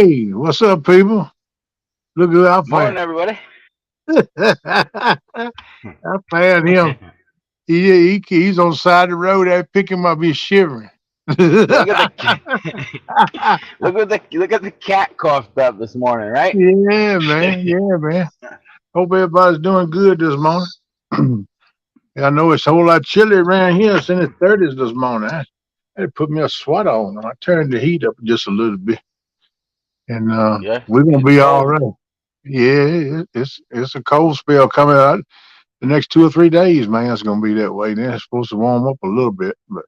Hey, what's up, people? Look who I found. Morning, everybody. I found him. He's on the side of the road. I pick him up. He's shivering. Look at yeah, the look at the cat coughed up this morning, right? man. Yeah, man. Hope everybody's doing good this morning. I know it's a whole lot chilly around here. It's in the 30s this morning. I had to put me a sweater on. I turned the heat up just a little bit, and Yeah, we're gonna it's be all cold. right. Yeah, it's a cold spell coming out. The next 2 or 3 days, man, it's gonna be that way. Then it's supposed to warm up a little bit, but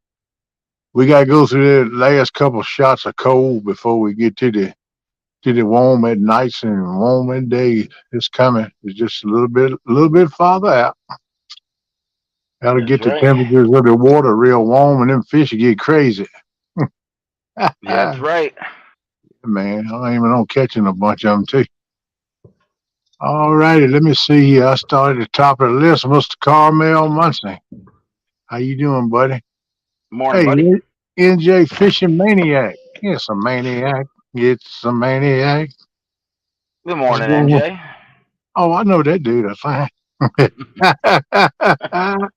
we gotta go through the last couple shots of cold before we get to the warm at nights and warm at days. It's coming. It's just a little bit farther out. Gotta That's get the right. temperatures of the water real warm, and them fish get crazy. That's right. Man, I ain't even on catching a bunch of them too. All righty, let me see here. I started at the top of the list, Mr. Carmel Munson. How you doing, buddy? Morning, Hey, buddy. NJ Fishing Maniac. It's a maniac. It's a maniac. Good What's morning, going on? NJ. Oh, I know that dude. I think.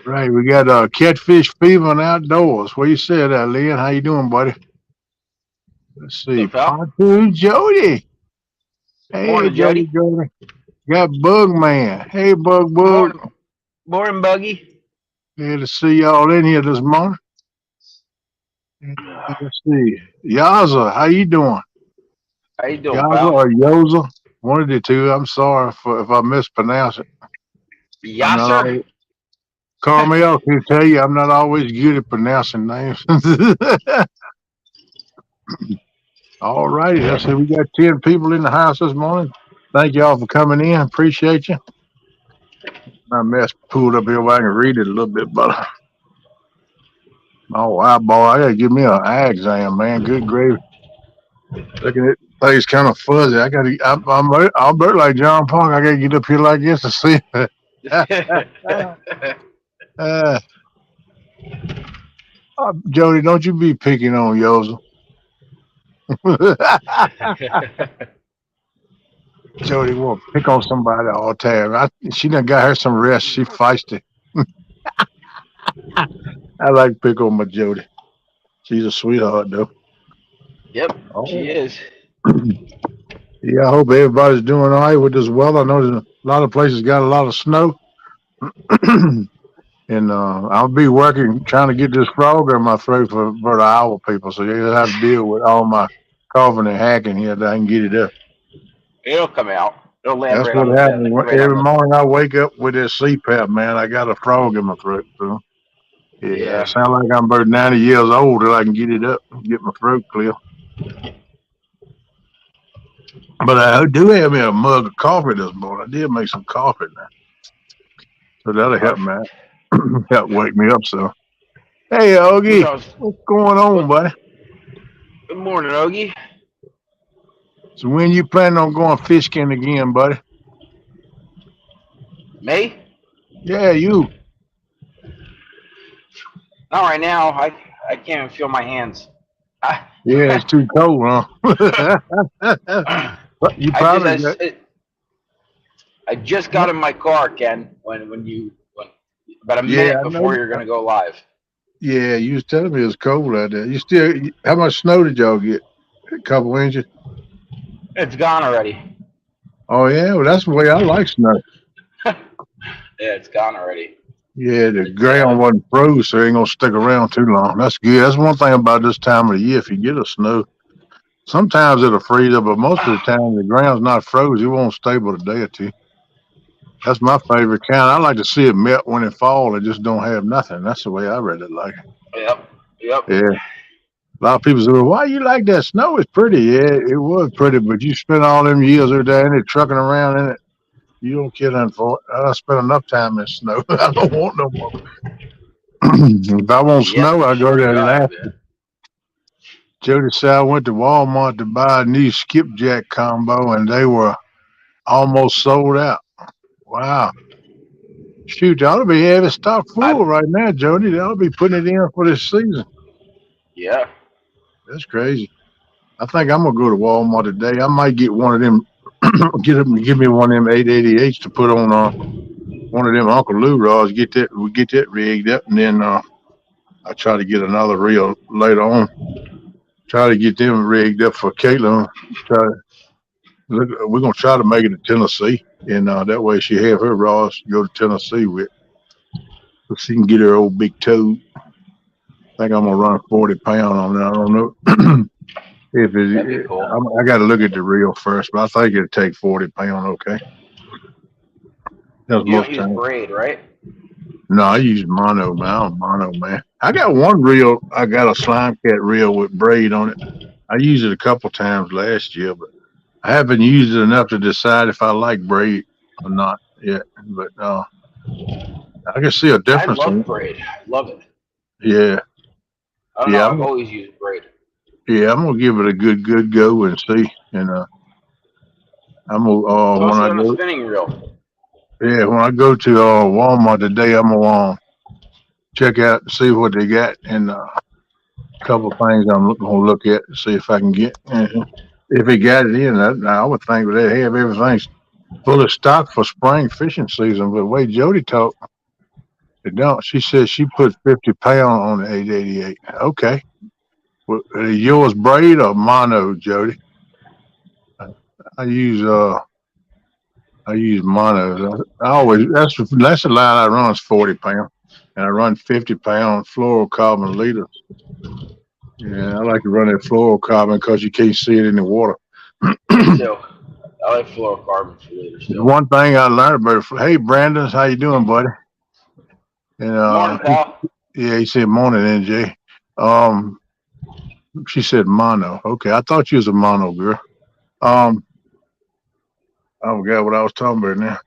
Right, we got catfish fever and outdoors. What you said, Lynn? How you doing, buddy? Let's So, see. pal. Pontoon Jody. Hey, Morning, Jody, Jody. Jody. Got Bug Man. Hey, Bug. Morning, morning, Buggy. Glad to see y'all in here this morning. Let's see. Yaza, how you doing? How you doing, Yaza pal? or Yoza? One of the two. I'm sorry if I mispronounce it. I'm not Yasser. always. Carmel can tell you I'm not always good at pronouncing names. All righty. I said we got 10 people in the house this morning. Thank y'all for coming in. Appreciate you. My mess pulled up here where I can read it a little bit better. Oh, wow, boy. I got to give me an eye exam, man. Good gravy. Looking at things kind of fuzzy. I got to, I'm built like John Park. I got to get up here like this to see it. uh, Jody, don't you be picking on Yozel. Jody won't pick on somebody all the time. She done got her some rest. She feisty. I like to pick on my Jody. She's a sweetheart, though. Yep, she Oh. is. Yeah, I hope everybody's doing all right with this weather. I know there's a lot of places got a lot of snow. And I'll be working trying to get this frog in my throat for the hour people. So you'll have to deal with all my coughing and hacking here that I can get it up. It'll come out. It'll land That's right what on the happens right on every the. morning. I wake up with this CPAP, man. I got a frog in my throat. So yeah, it Yeah. sounds like I'm about 90 years old till I can get it up and get my throat clear. But I do have me a mug of coffee this morning. I did make some coffee now. So that'll help me Perfect. out. Help wake me up. So, hey, Who Ogie, knows? what's going What? on, buddy? Good morning, Ogie. So, when you planning on going fishing again, buddy? Me? Yeah, you. Not right now. I can't even feel my hands. I, Yeah, it's too cold, huh? But you I just probably got, I just got huh? in my car, Ken. When about a Yeah, minute I know. before you're gonna go live. Yeah, you was telling me it was cold out there. How much snow did y'all get? A couple inches? It's gone already. Oh, yeah, well, that's the way I like snow. Yeah, it's gone already. Yeah, the It's ground wasn't froze, so it ain't gonna stick around too long. That's good. That's one thing about this time of the year. If you get a snow, sometimes it'll freeze up, but most of the time the ground's not froze. It won't stay but a day or two. That's my favorite kind. I like to see it melt when it fall. It just don't have nothing. That's the way I really like yep, yep. it. Yeah. A lot of people say, well, why you like that? Snow is pretty. Yeah, it was pretty, but you spend all them years over there in it, trucking around in it. You don't care nothing for it. I spent enough time in snow. I don't want no more. If I want Yep, snow, you I go sure to drive, Alaska. man. Jody said I went to Walmart to buy a new skipjack combo, and they were almost sold out. Wow. Shoot, they ought to be having stock I full right now, Jody. They ought to be putting it in for this season. yeah. That's crazy. I think I'm gonna go to Walmart today. I might get one of them. Give me one of them 888s to put on one of them Uncle Lou rods. We get that rigged up, and then I try to get another reel later on. Try to get them rigged up for Caitlin. Try to look. We're gonna try to make it to Tennessee, and that way she have her rods to go to Tennessee with, so she can get her old big toe. I think I'm gonna run 40 pound on that. I don't know if That'd be it. cool. I got to look at the reel first, but I think it'll take 40 pound. Okay, that's You don't most use times. braid, right? No, I use mono, man. I'm mono, man. I got one reel. I got a slime cat reel with braid on it. I used it a couple times last year, but I haven't used it enough to decide if I like braid or not yet. But I can see a I difference in love it. braid. I love it. Yeah, I don't know. yeah, I've always used braid. I'm gonna give it a good go and see. And I'm gonna when Toss I it on a go, spinning reel. yeah, when I go to Walmart today, I'm gonna check out and see what they got and a couple of things gonna look at to see if I can get. If they got it in, I would think they have everything full of stock for spring fishing season. But the way Jody talked, they don't. She said she put 50 pound on the 888. Okay, well, is yours braid or mono, Jody? I use uh I use mono. I always that's the line I run is 40 pound, and I run 50 pound fluorocarbon leaders. Yeah, I like to run that fluorocarbon because you can't see it in the water. Me too. I like fluorocarbon for later still. One thing I learned about it. Hey, Brandon, how you doing, buddy? And Morning, pal. yeah, he said morning, NJ. Um, she said mono. Okay, I thought you was a mono girl. Um, I forgot what I was talking about now.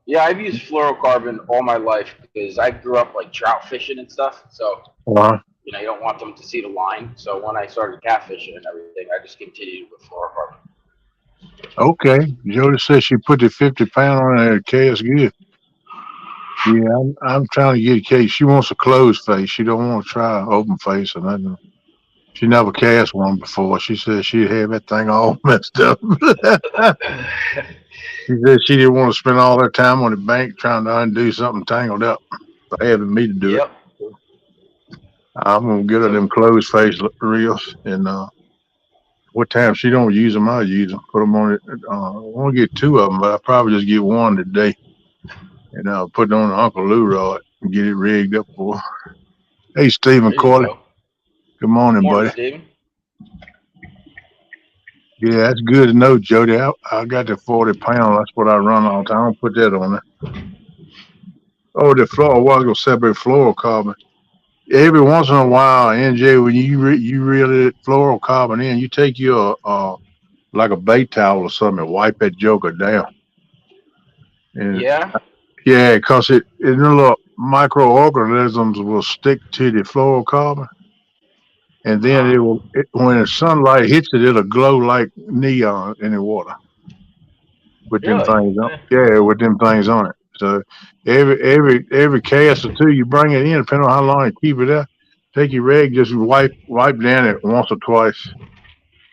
Yeah, I've used fluorocarbon all my life because I grew up like trout fishing and stuff. So Uh, you don't want them to see the line. So when I started catfishing and everything, I just continued with fluorocarbon. okay, Jody said she put the 50 pound on there. Okay, it's good. Yeah, I'm trying to get a case. She wants a closed face. She don't want to try an open face or nothing. She never cast one before. She said she'd have that thing all messed up. She said she didn't want to spend all her time on the bank trying to undo something tangled up by having me to do it. Yep. I'm gonna get her So them closed face reels, and what time she don't use them, I'll use them. Put them on it. I want to get two of them, but I probably just get one today, and put it on the Uncle Lou rod and get it rigged up for her. Hey, Stephen there you Corley. go. Good morning, Morning, buddy. Steven. Yeah, that's good to know, Jody. I got the 40 pound. That's what I run all the time. I don't put that on there. Oh, the floor. Well, I was gonna separate fluorocarbon. Every once in a while, NJ, when you reel it fluorocarbon in, you take your like a bait towel or something and wipe that joker down. And Yeah. yeah, cause the little microorganisms will stick to the fluorocarbon, and then Uh, when the sunlight hits it, it'll glow like neon in the water with them really? things on. Yeah, with them things on it. So every cast or two, you bring it in, depending on how long you keep it there. Take your rag, just wipe down it once or twice,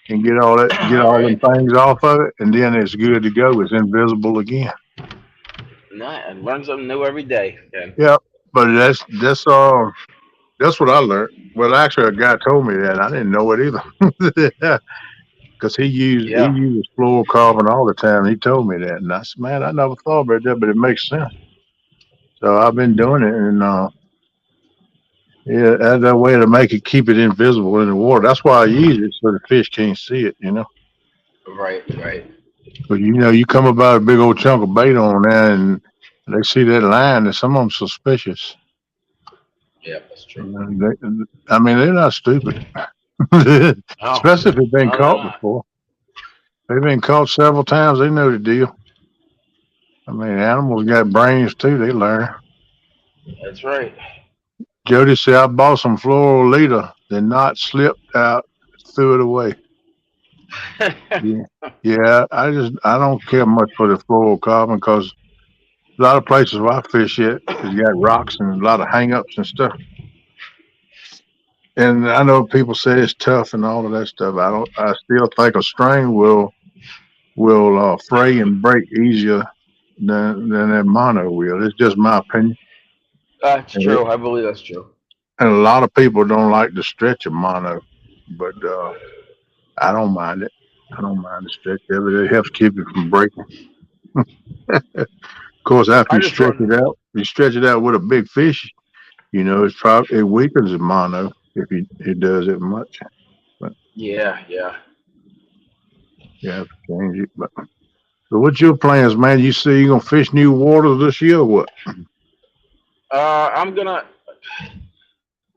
and get All all right. them things off of it, and then it's good to go. It's invisible again. No, I learn something new every day. Okay. Yeah, but that's what I learned. Well, actually, a guy told me that. I didn't know it either. Because he Yeah. uses fluorocarbon all the time. He told me that, and I said, "Man, I never thought about that, but it makes sense." So I've been doing it, and yeah, that's a way to make it keep it invisible in the water. That's why I use it so the fish can't see it. Right. Right. But you come about a big old chunk of bait on there, and they see that line, and some of them suspicious. Yeah, that's true. I mean, they're not stupid, No. especially if they've been No, they're caught not. before. They've been caught several times. They know the deal. I mean, animals got brains too. They learn. That's right. Jody said, I bought some floral leader, the knot slipped out, threw it away. Yeah. Yeah, I don't care much for the fluorocarbon because a lot of places where I fish it has got rocks and a lot of hang ups and stuff. And I know people say it's tough and all of that stuff. I don't. I still think a string will fray and break easier than that mono will. It's just my opinion. That's And, true. I believe that's true. and a lot of people don't like the stretch of mono, but I don't mind it. I don't mind the stretch of it. It helps keep it from breaking. Of course, after I you just stretch run. it out, you stretch it out with a big fish. It's probably it weakens the mono if it does it much. But Yeah, yeah. you have to change it. But so, what's your plans, man? You say you gonna fish new waters this year? Or what? I'm gonna.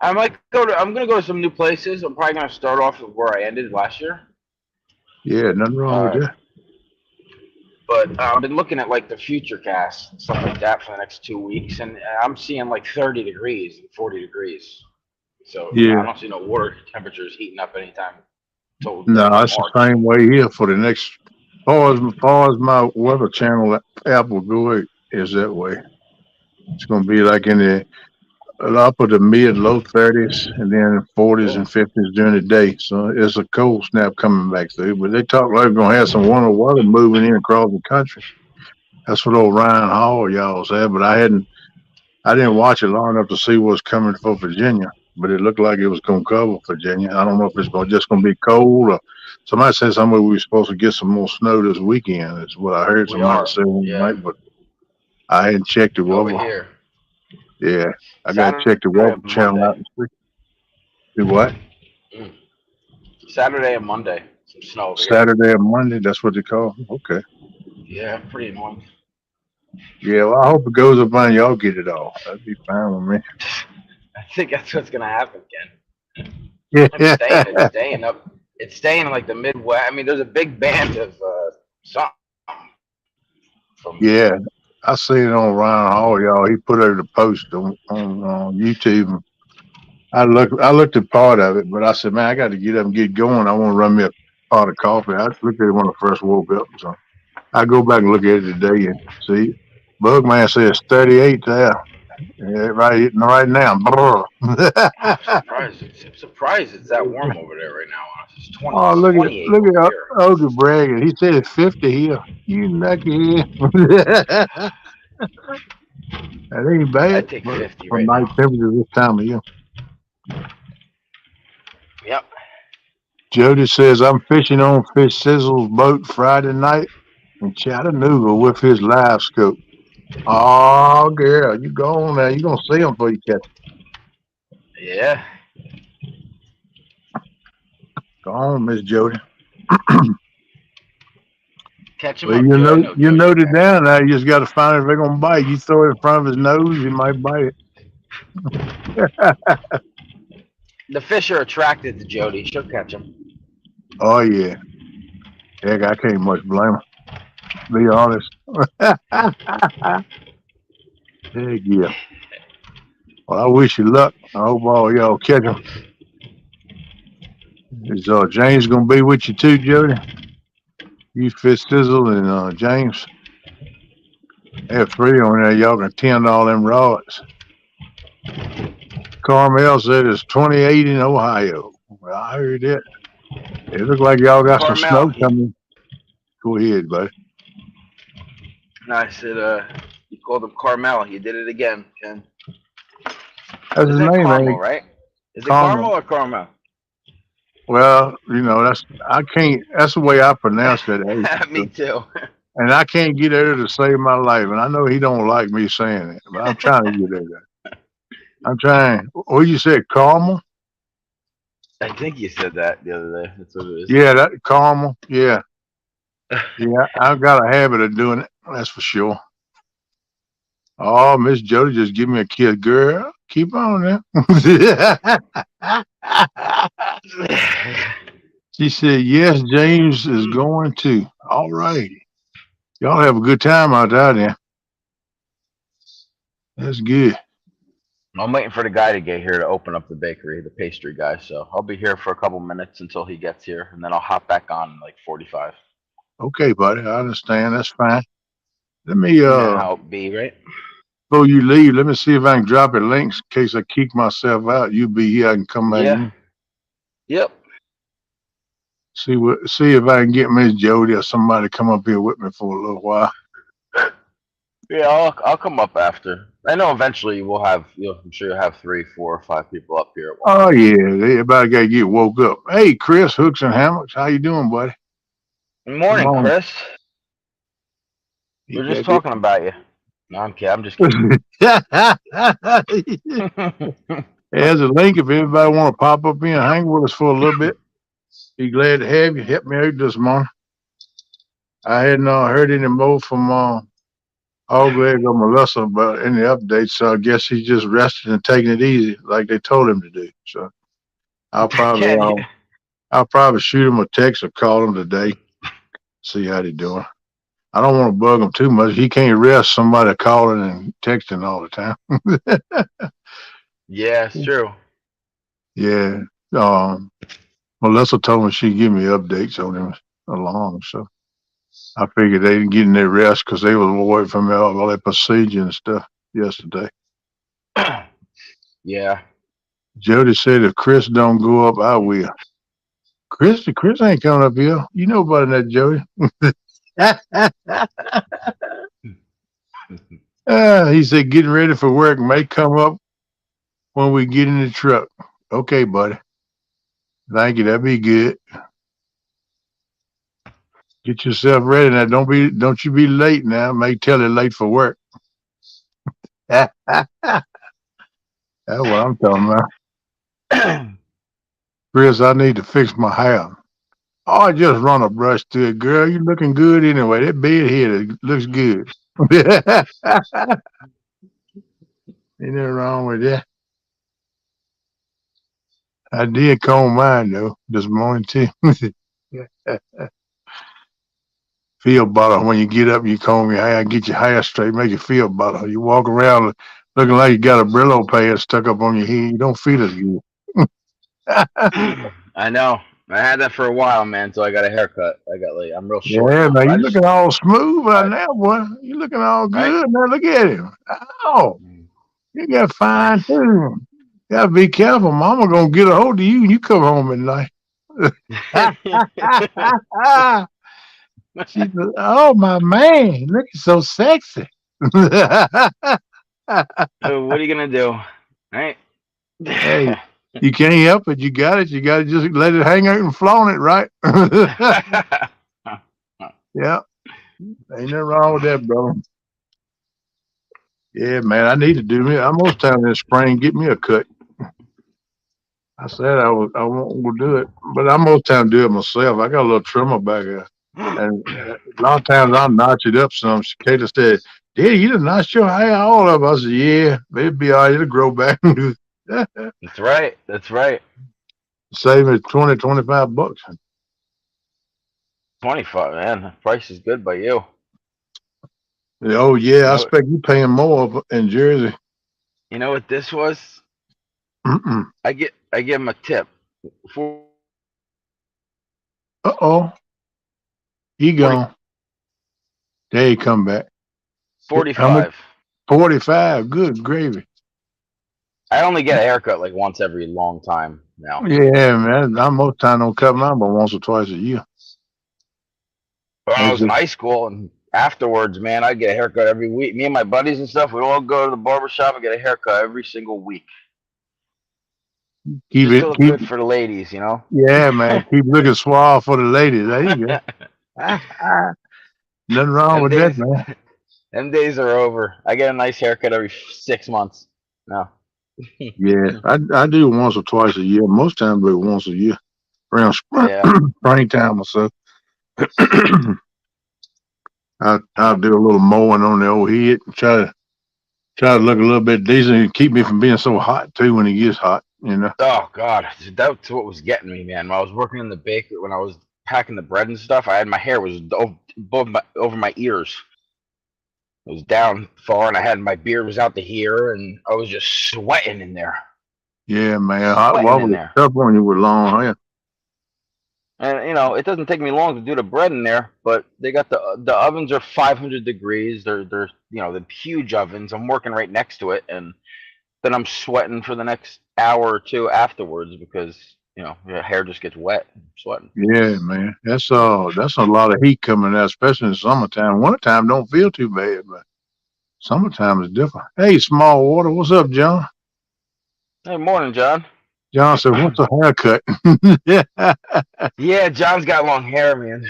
I might go to. I'm gonna go to some new places. I'm probably gonna start off with where I ended last year. Yeah, nothing wrong with Uh, that. but I've been looking at like the future cast and stuff like that for the next 2 weeks, and I'm seeing like 30 degrees and 40 degrees. So I Yeah, don't see no water temperatures heating up anytime till no, like it's the March. same way here for the next. Far as my weather channel app will go, is that way. It's gonna be like in the upper to mid low 30s, and then 40s Cool. and 50s during the day. So it's a cold snap coming back through. But they talk like we're gonna have some winter weather moving in across the country. That's what old Ryan Hall y'all said, but I didn't watch it long enough to see what's coming for Virginia. But it looked like it was gonna cover Virginia. I don't know if it's just gonna be cold or somebody said somewhere we were supposed to get some more snow this weekend. Is what I heard We somebody are. say one Yeah. night, but I hadn't checked the Over weather. here. Yeah, I gotta check the Saturday weather and channel Monday. out and see. Do what? Mm. Saturday and Monday. Some snow over here. Saturday or Monday? That's what they call. Okay. Yeah, pretty annoying. Yeah, well, I hope it goes up and y'all get it all. That'd be fine with me. I think that's what's gonna happen, Ken. It's Yeah, staying. It's staying up. It's staying in like the Midwest. I mean, there's a big band of something from. yeah. I seen it on Ryan Hall, y'all. He put out a post on YouTube. I looked at part of it, but I said, man, I got to get up and get going. I want to run me a pot of coffee. I looked at it when I first woke up, so I go back and look at it today and see. Bugman says 38 there, yeah, right now. I'm surprised. I'm surprised it's that warm over there right now. It's 20. Oh, It's look at 28 look over at here. Ogre bragging. He said it's 50 here. You knucklehead. That ain't I'd bad take for, 50 for right night now. temperature this time of year. Yep. Jody says I'm fishing on Fish Sizzle's boat Friday night in Chattanooga with his live scope. Oh, girl, you go on there. You gonna see him before you catch him. Yeah. Go on, Miss Jody. Catch him Well, up, you Joe. I know, know you Jody will know it catch him. down now. You just got to find if they're gonna bite. You throw it in front of his nose, he might bite it. The fish are attracted to Jody. She'll catch him. Oh yeah, heck, I can't much blame him. Be honest. Heck yeah. Well, I wish you luck. I hope all y'all catch him. Is James gonna be with you too, Jody? You, Fitz Sizzle, and James. They have three on there. Y'all can tend all them rods. Carmel said it's 28 in Ohio. Well, I heard that. It look like y'all got some Carmel. snow coming. Go ahead, buddy. No, I said, you called him Carmel. You did it again, Ken. That's Is his that name, Carmel, ain't it? right? Is it Carmel. Carmel or Carmel? Well, that's I can't. That's the way I pronounce that. Me too. And I can't get there to save my life. And I know he don't like me saying it, but I'm trying to get there. I'm trying. What you said, caramel? I think you said that the other day. That's what it is. Yeah, that caramel. Yeah, yeah. I've got a habit of doing it. That's for sure. Oh, Miss Jody just give me a kiss, girl. Keep on there. She said, "Yes, James is going to." All right, y'all have a good time out there. That's good. I'm waiting for the guy to get here to open up the bakery, the pastry guy. So I'll be here for a couple minutes until he gets here, and then I'll hop back on in like 45. Okay, buddy. I understand. That's fine. Let me You know how it be, right? before you leave, let me see if I can drop your links in case I kick myself out. You be here, I can come back Yeah. in. Yep. See if I can get Miss Jody or somebody to come up here with me for a little while. Yeah, I'll come up after. I know eventually we'll have. I'm sure you'll have 3, 4, or 5 people up here at one Oh point. yeah, everybody gotta get woke up. Hey, Chris, Hooks and Hammocks, how you doing, buddy? Good Good morning, morning. Chris. He We are just got it. talking about you. No, I'm kidding. I'm just kidding. There's a link if anybody want to pop up in and hang with us for a little bit. Be glad to have you. Help me out this morning. I hadn't heard any more from all Greg or Melissa about any updates, so I guess he's just resting and taking it easy like they told him to do. So I'll probably Ken, uh, I'll probably shoot him a text or call him today, see how they doing. I don't want to bug him too much. He can't rest somebody calling and texting all the time. yeah, it's true. Yeah. Um, Melissa told me she'd give me updates on him along, so I figured they didn't get their rest because they was away from all that procedure and stuff yesterday. Yeah. Jody said if Chris don't go up, I will. Chris ain't coming up here. You know about that, Jody. He said getting ready for work may come up when we get in the truck. Okay, buddy. Thank you. That'd be good. Get yourself ready now. Don't you be late now. May tell you late for work. That's what I'm talking about. Chris, I need to fix my hair. Oh, I just run a brush to it, girl. You looking good anyway. That bed head looks good. Ain't nothing wrong with that. I did comb mine though this morning too. Feel better when you get up and you comb your hair, get your hair straight, make you feel better. You walk around looking like you got a Brillo pad stuck up on your head. You don't feel as good. I know. I had that for a while, man, until I got a haircut. I'm real short Yeah, now, man, but you looking all smooth right I, now, boy. You looking all right? good now. Look at him. Oh, you got fine too. Gotta be careful. Mama gonna get a hold of you when you come home at night. She said, "Oh my man, looking so sexy." What are you gonna do, right? Hey, you can't help it. You got it. You got to just let it hang out and flaunt it, right? Yeah, ain't nothing wrong with that, brother. Yeah, man, I need to do me. I'm most time this spring get me a cut. I said I won't go do it, but I most time do it myself. I got a little trimmer back there, and a lot of times I'll notch it up some. Kayla said, "Daddy, you done notched your hair all up." I said, "Yeah, it'll be all right. It'll grow back." That's right. That's right. Save me 20, $25. 25, man. The price is good by you. Oh You yeah, I know. expect you paying more in Jersey. You know what this was? Mm-mm. I give him a tip. For Uh-oh, he 40, gone. There he come back. How much? 45. 45. Good gravy. I only get a haircut like once every long time now. Yeah, man. I most time don't cut mine but once or twice a year. When I That's was in just high school and afterwards, man, I'd get a haircut every week. Me and my buddies and stuff, we'd all go to the barber shop and get a haircut every single week. keep Just it to look keep good for the ladies, you know? yeah, man. Keep looking suave for the ladies. There you go. Nothing wrong them with that, days man. them days are over. I get a nice haircut every 6 months. No. Yeah, I do it once or twice a year. Most times, but once a year around Yeah. springtime or so. I'll do a little mowing on the old head and try to look a little bit decent and keep me from being so hot too when it gets hot. You know. Oh God, that's what was getting me, man. When I was working in the bakery, when I was packing the bread and stuff, I had my hair was over my ears. It was down far, and I had my beard was out to here, and I was just sweating in there, Yeah, man. Hot sweating water in was there. tough on you with long hair. And it doesn't take me long to do the bread in there, but they got the ovens are 500 degrees. They're the huge ovens. I'm working right next to it, and then I'm sweating for the next hour or two afterwards because your hair just gets wet. I'm sweating. Yeah, man. That's a lot of heat coming out, especially in summertime. Wintertime don't feel too bad, but summertime is different. Hey, small water, what's up, John? Hey, morning, John. John said, "What's a haircut?" Yeah, Yeah, John's got long hair, man.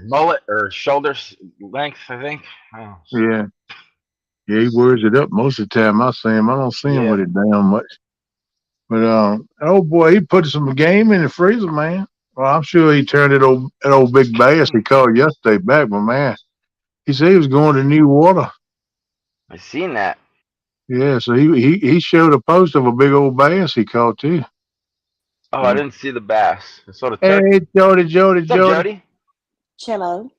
Mullet or shoulders length, I think. Oh, yeah, yeah. He wears it up most of the time. I see him. I don't see him yeah. with it down much. But oh boy, he put some game in the freezer, man. Well, I'm sure he turned that old big bass he called yesterday back, but man, he said he was going to new water. I seen that. Yeah, so he showed a post of a big old bass he caught too. Oh, I So, didn't see the bass. I saw the hey, turkey. Jody, Jody, What's up, Jody. Jody? Cello.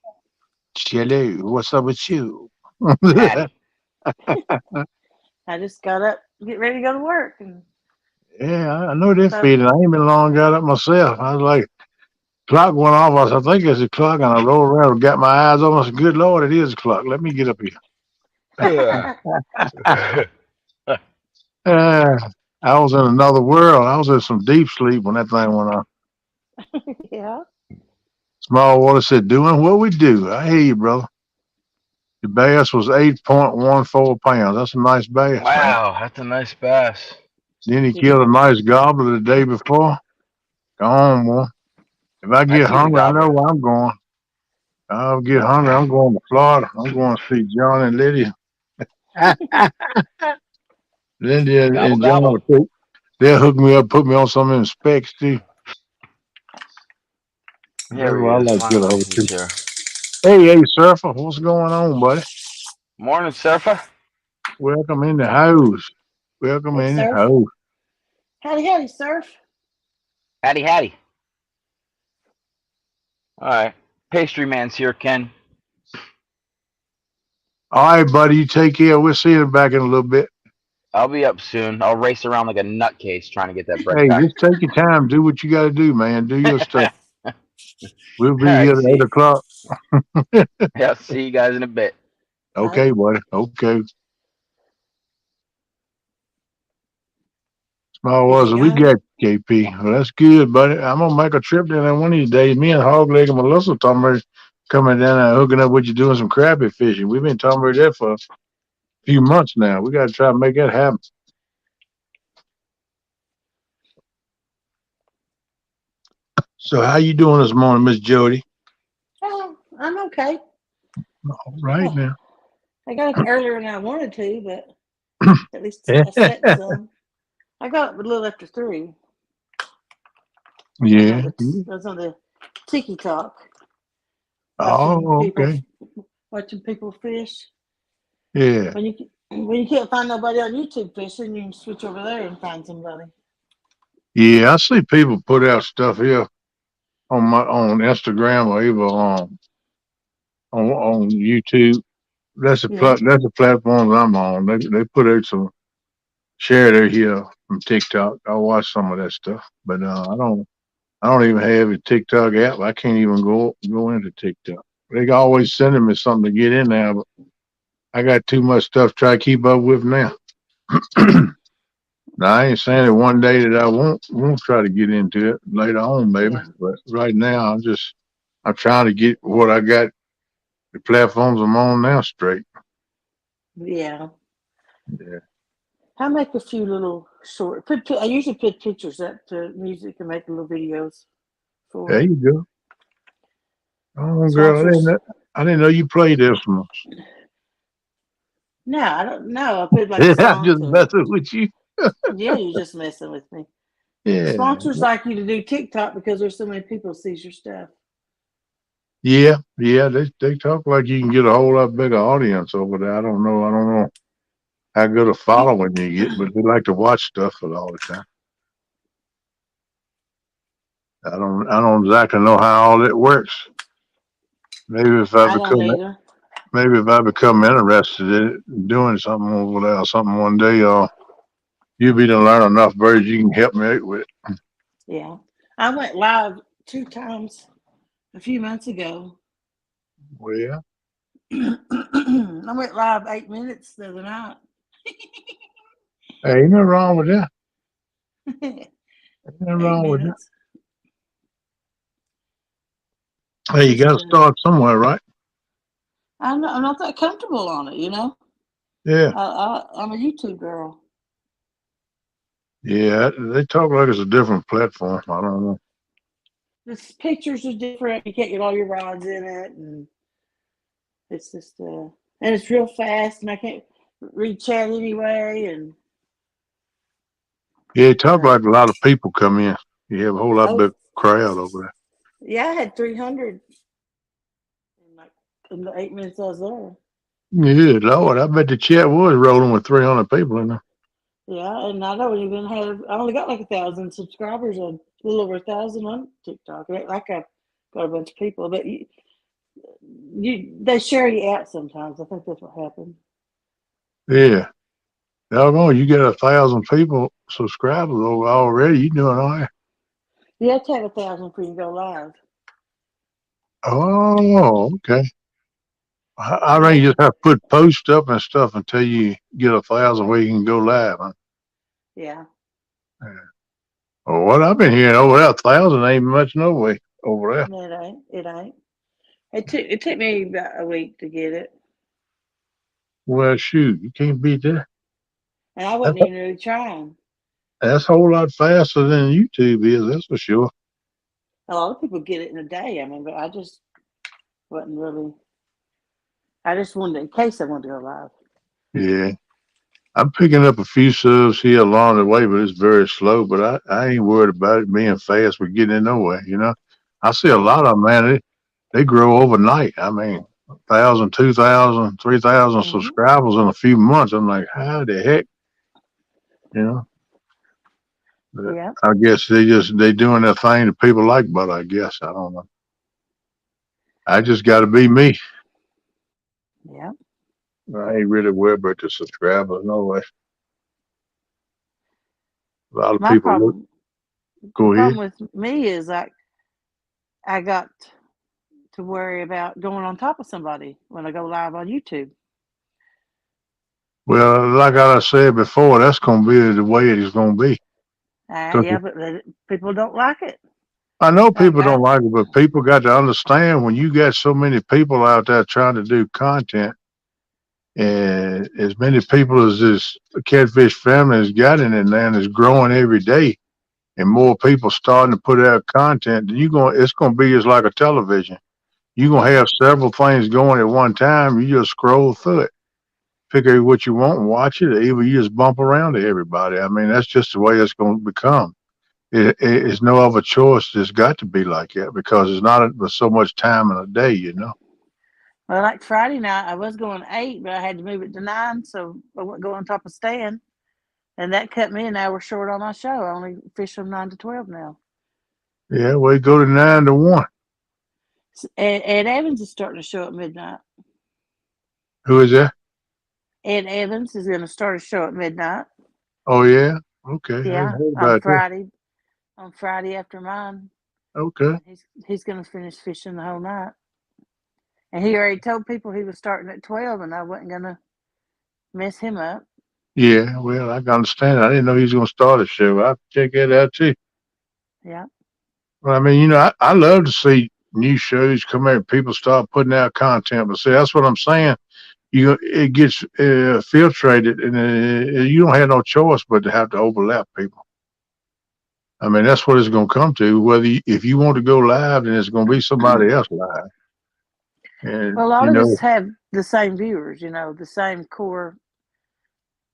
Chili, what's up with you? Hattie. I just got up, get ready to go to work, and Yeah, I know that so feeling. I ain't been long got up myself. I was like, clock went off. I said, I think it's a clock, and I rolled around and got my eyes on. I said, good Lord, it is a clock. Let me get up here. Uh, I was in another world. I was in some deep sleep when that thing went on. yeah, Small water said, doing what we do. I hear you, brother. The bass was 8.14 pounds. That's a nice bass, man. Wow, that's a nice bass. Then he it killed a is. nice gobbler the day before. Go on, boy. If I I get see the hungry, I know gobbler. where I'm going. I'll get hungry. I'm going to Florida. I'm going to see John and Lydia. Lydia Gobble and John gobble. will they'll hook me up, put me on some of them specs too. That's Here he what I is. like to get a Finally, hold he's to. here. Hey, surfer, what's going on, buddy? Morning, surfer. Welcome in the house. Welcome Hey, in the surf. house. Howdy, howdy, surf. Hattie, Hattie. All right. Pastry man's here, Ken. All right, buddy, you take care. We'll see you back in a little bit. I'll be up soon. I'll race around like a nutcase trying to get that bread Hey, back. just take your time. Do what you got to do, man. Do your stuff. All We'll be here right. at 8 o'clock. Yeah, see you guys in a bit. Bye. Okay, buddy. Okay. Small Is he was we gone? got KP. Well, that's good, buddy. I'm gonna make a trip down there one of these days. Me and Hogleg and Melissa talking about coming down there hooking up with you doing some crappie fishing. We've been talking about that for a few months now. We gotta try to make that happen. So how you doing this morning, Miss Jody? Oh, I'm okay. All right Oh, now. I got up earlier than I wanted to, but at least I Yeah. slept some. I got up a little after 3. I was on Yeah. the I was on the Tiki Talk watching Oh, people okay. watching people fish. Yeah. When you can't find nobody on YouTube fishing, you can switch over there and find somebody. Yeah. I see people put out stuff here on Instagram or even on YouTube. Yeah, That's the platforms I'm on. They put out some share their here from TikTok. I watch some of that stuff, but I don't even have a TikTok app. I can't even go into TikTok. They always sending me something to get in there, but I got too much stuff to try to keep up with now. Now I ain't saying that one day that I won't try to get into it later on, maybe. yeah, But right now I'm trying to get what I got the platforms I'm on now straight. yeah. Yeah. I make a few little short. I usually put pictures up to music and make little videos There for you go. Oh girl, sponsors. I didn't know you played instruments. No, I don't know. I put like a I'm song just to it. messing with you. Yeah, you're just messing with me. Yeah. Sponsors like you to do TikTok because there's so many people sees your stuff. Yeah, yeah, they talk like you can get a whole lot bigger audience over there. I don't know how good a You, following you get, but they like to watch stuff for all the time. I don't exactly know how all it works. Maybe if I I don't become either. maybe if I become interested in doing something over there or something one day, you'll be to learn enough birds you can help me out with it. Yeah, I went live 2 times a few months ago. Well, I went live 8 minutes the other night. hey, ain't nothing wrong with that. 8 Ain't nothing wrong with that. minutes. Hey, you got Just to start somewhere, right? I'm not that comfortable on it, you know. Yeah. I'm a YouTube girl. Yeah, they talk like it's a different platform. I don't know. The pictures are different. You can't get all your rods in it, and it's just and it's real fast, and I can't read chat anyway. And Yeah, it talk but like a lot of people come in. You have a whole lot oh big crowd over yeah, I had 300 in the 8 minutes I was there. there. Good Lord, I bet the chat was rolling with 300 people in there. Yeah, and I don't even have. I only got like 1,000 subscribers on a little over 1,000 on TikTok. Like I've got a bunch of people, but they share you out sometimes. I think that's what happened. Yeah. Doggone, you get 1,000 people subscribers over already. You doing all right. You have to have 1,000 for you to go live. Oh, okay. I And think they, you just have to put posts up and stuff until you get 1,000 where you can go live. Huh? yeah, Yeah. Well, what I've been hearing over there, 1,000 ain't much no way over there. no, it ain't. It ain't. It took me about a week to get it, Well, shoot, you can't beat that. and I That's, wasn't even really trying. that's a whole lot faster than YouTube is, that's for sure. A lot of people get it in a day. I mean, but I just wasn't really. I just wanted, in case I wanted to go live. Yeah. I'm picking up a few subs here along the way, but it's very slow. But I ain't worried about it being fast. We're getting it nowhere, you know. I see a Yeah. lot of them, man. They grow overnight. I mean, 1,000, 2,000, 3,000 Mm-hmm. subscribers in a few months. I'm like, how the heck, you know? But Yeah. I guess they doing their thing that people like, but I guess I don't know. I just got to be me. Yeah. I ain't really worried about the subscribers. No way. A lot of My people look. problem, the Go ahead. problem with me is like I got to worry about going on top of somebody when I go live on YouTube. Well, like I said before, that's going to be the way it is going to be. Yeah, but people don't like it. I know Like people don't like it, but people got to understand when you got so many people out there trying to do content, and as many people as this catfish family has got in it now, and is growing every day, and more people starting to put out content, then it's going to be just like a television. You're going to yeah, have several things going at one time. You just scroll through it, pick out what you want and watch it, or either you just bump around to everybody. I mean, that's just the way it's going to become. It's no other choice. It's got to be like that because it's not so much time in a day, you know. well, like Friday night, I was going 8, but I had to move it to 9, so I wouldn't go on top of Stan, and that cut me an hour short on my show. I only fish from 9 to 12 now. Yeah, we go to 9 to 1. Ed Evans is starting to show at midnight. Who is that? Ed Evans is going to start a show at midnight. Oh yeah. Okay, I ain't Yeah, heard on about that. Friday. On Friday after mine, Okay. and he's going to finish fishing the whole night. And he already told people he was starting at 12, and I wasn't going to mess him up. Yeah. Well, I can understand. I didn't know he was going to start a show. I'll check that out too. Yeah. Well, I mean, I love to see new shows come out and people start putting out content. But see, that's what I'm saying. It gets filtrated, and you don't have no choice but to have to overlap people. I mean, that's what it's going to come to. If you want to go live, then it's going to be somebody else live, and Well, a lot of us have the same viewers, the same core.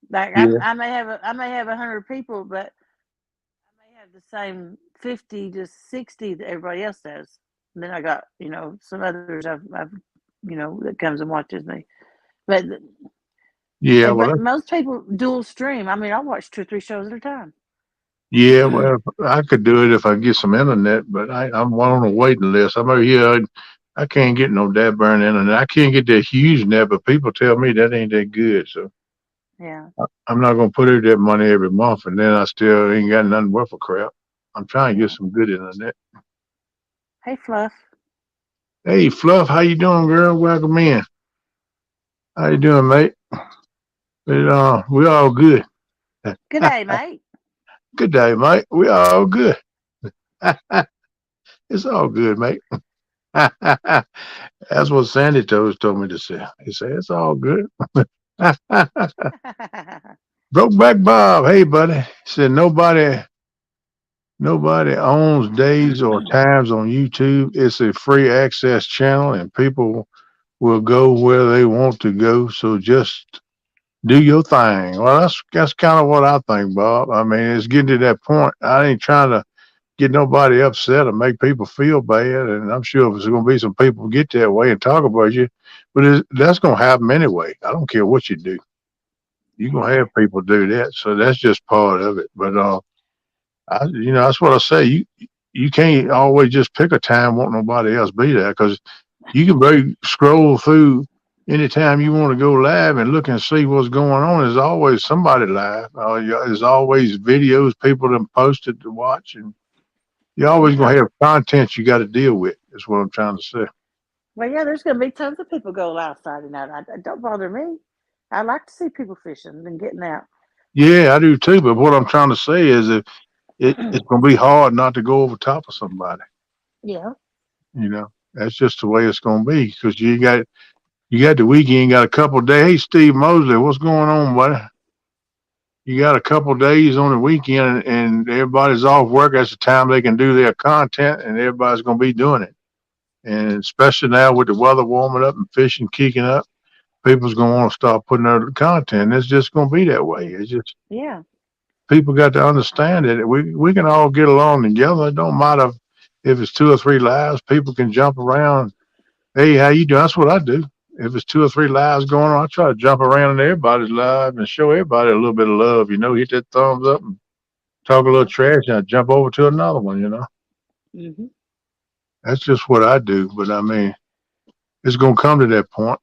Like yeah, I may have 100 people, but I may have the same 50 to 60 that everybody else does. And then I got some others I've that comes and watches me, but yeah. but Well, most people dual stream. I mean, I watch 2 or 3 shows at a time. yeah. Well, I could do it if I get some internet, but I'm on a waiting list. I'm over here. I can't get no that burn internet. I can't get that huge net, but people tell me that ain't that good. So Yeah. I'm not gonna put in that money every month, and then I still ain't got nothing worth a crap. I'm trying to get Yeah. some good internet. Hey, Fluff. Hey, Fluff, how you doing, girl? Welcome in. How you doing, mate? We all good. Good day, mate. Good day, mate. We all good. It's all good, mate. That's what Sandy told me to say. He said it's all good. Brokeback Bob, hey buddy. He said nobody owns days or times on YouTube. It's a free access channel, and people will go where they want to go. So just do your thing. Well, that's kind of what I think, Bob. I mean, it's getting to that point. I ain't trying to get nobody upset or make people feel bad, and I'm sure there's going to be some people get that way and talk about you, but that's going to happen anyway. I don't care what you do. You're going to have people do that, so that's just part of it. But that's what I say. You can't always just pick a time want nobody else be there because you can very scroll through anytime you want to go live and look and see what's going on. There's always somebody live. There's always videos people have posted to watch, and you're always Yeah. gonna have content you got to deal with. Is what I'm trying to say. Well, yeah, there's going to be tons of people go live Friday night. Don't bother me. I like to see people fishing and getting out. Yeah, I do too. But what I'm trying to say is that it's gonna be hard not to go over top of somebody. Yeah. That's just the way it's gonna be because you got the weekend, got a couple of days. Hey, Steve Mosley, what's going on, buddy? You got a couple of days on the weekend, and everybody's off work. That's the time they can do their content, and everybody's gonna be doing it. And especially now with the weather warming up and fishing kicking up, people's gonna want to start putting out the content. It's just gonna be that way. It's just Yeah. people got to understand that we can all get along together. It don't matter if it's two or three lives. People can jump around. Hey, how you doing? That's what I do. If it's two or three lives going on, I try to jump around in everybody's live and show everybody a little bit of love. Hit that thumbs up and talk a little Yeah. trash, and I jump over to another one. Hmm. That's just what I do. But I mean, it's gonna come to that point.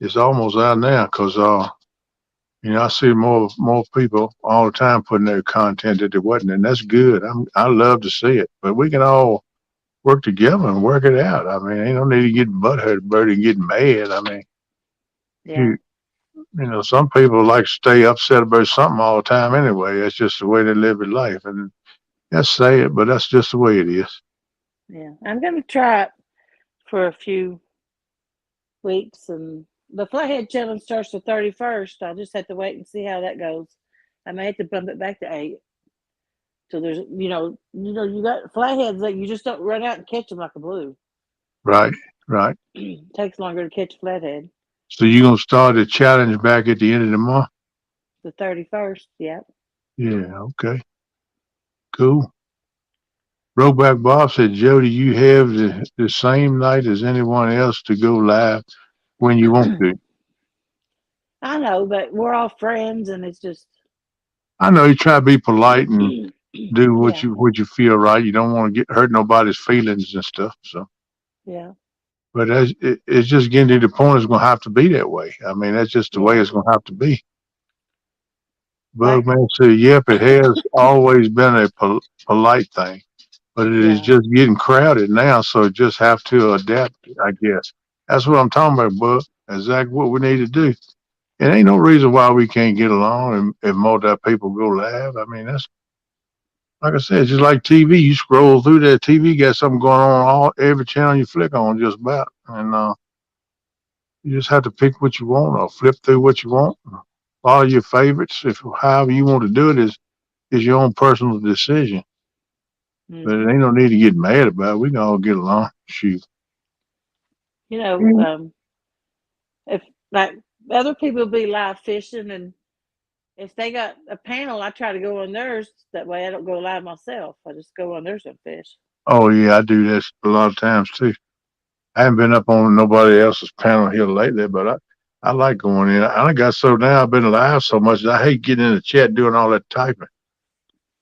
It's almost out now because I see more people all the time putting their content that they wasn't, and that's good. I love to see it, but we can all work together and work it out. I mean, ain't no need to get butthurt about it and get mad. I mean, Yeah. you some people like to stay upset about something all the time anyway. That's just the way they live their life, and that's sad, but that's just the way it is. Yeah. I'm going to try it for a few weeks, and the Flathead Challenge starts the 31st. I just have to wait and see how that goes. I may have to bump it back to 8. So there's, you got flatheads that you just don't run out and catch them like a blue. Right, right. Takes longer to catch a flathead. So you're gonna start the challenge back at the end of the month? The 31st, yeah. Yeah, okay, cool. Roback Bob said, Joe, do you have the same night as anyone else to go live when you want to? I know, but we're all friends, and it's just, I know you try to be polite and do what yeah, you feel right. You don't want to get hurt nobody's feelings and stuff. So, yeah, but it's just getting to the point it's going to have to be that way. I mean, that's just the way yeah. it's going to have to be. Like, Bugman said, yep, it has always been a polite thing, but it is yeah, just getting crowded now. So just have to adapt, I guess. That's what I'm talking about, Bug. Exactly what we need to do. It ain't no reason why we can't get along and multi people go live. I mean, that's like I said, just like TV. You scroll through that TV, got something going on every channel you flick on, just about, and you just have to pick what you want or flip through what you want. Follow your favorites. If however you want to do it is your own personal decision. But it hmm. ain't no need to get mad about it. We can all get along. Shoot. You know, if like other people be live fishing, and if they got a panel, I try to go on theirs. That way, I don't go live myself. I just go on theirs and fish. Oh yeah, I do this a lot of times too. I haven't been up on nobody else's panel here lately, but I like going in. I done got so now I've been live so much that I hate getting in the chat doing all that typing.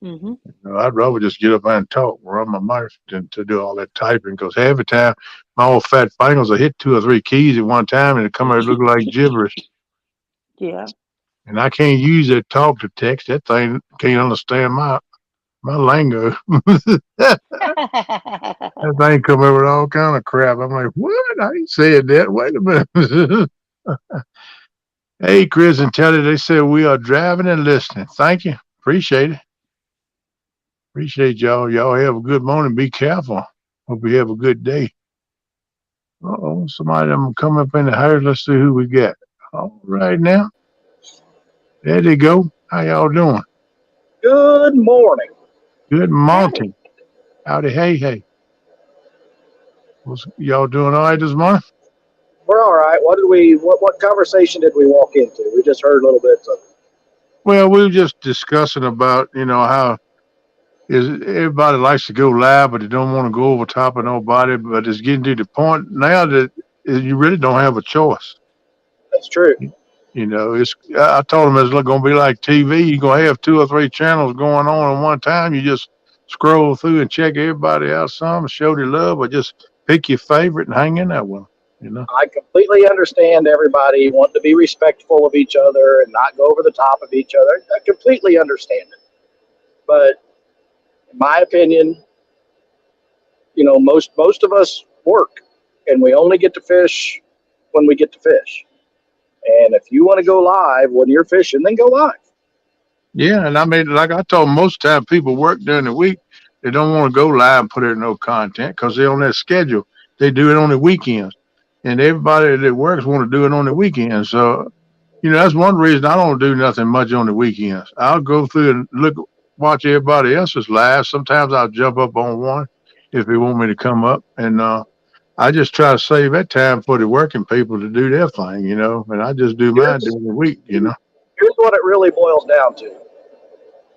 Hmm. I'd rather just get up there and talk, run my mouth than to do all that typing. Because half the time, my old fat fingers will hit two or three keys at one time, and it come out look like gibberish. Yeah. And I can't use that talk to text. That thing can't understand my my lingo. That thing come up with all kind of crap. I'm like, what? I ain't said that. Wait a minute. Hey, Chris and Telly, they said we are driving and listening. Thank you. Appreciate it. Appreciate y'all. Y'all have a good morning. Be careful. Hope you have a good day. Uh-oh, somebody them come up in the house. Let's see who we got. All right now. There they go. How y'all doing? Good morning. Good Howdy. morning. Howdy, hey. Y'all doing all right this morning? We're all right. What conversation did we walk into? We just heard a little bit of Well, we were just discussing about, how is everybody likes to go live, but they don't want to go over top of nobody. But it's getting to the point now that you really don't have a choice. that's true. It's I told them it's going to be like TV. You're going to have two or three channels going on at one time. You just scroll through and check everybody out some, show their love, or just pick your favorite and hang in that one. I completely understand everybody wanting to be respectful of each other and not go over the top of each other. I completely understand it. But in my opinion, most of us work and we only get to fish when we get to fish. And if you want to go live when you're fishing, then go live. Yeah, and I mean, like I told most time people work during the week, they don't want to go live and put in no content because they're on that schedule. They do it on the weekends, and everybody that works want to do it on the weekends. So, that's one reason I don't do nothing much on the weekends. I'll go through and watch everybody else's live. Sometimes I'll jump up on one if they want me to come up, and I just try to save that time for the working people to do their thing, and I just do mine Here's, during the week. here's what it really boils down to.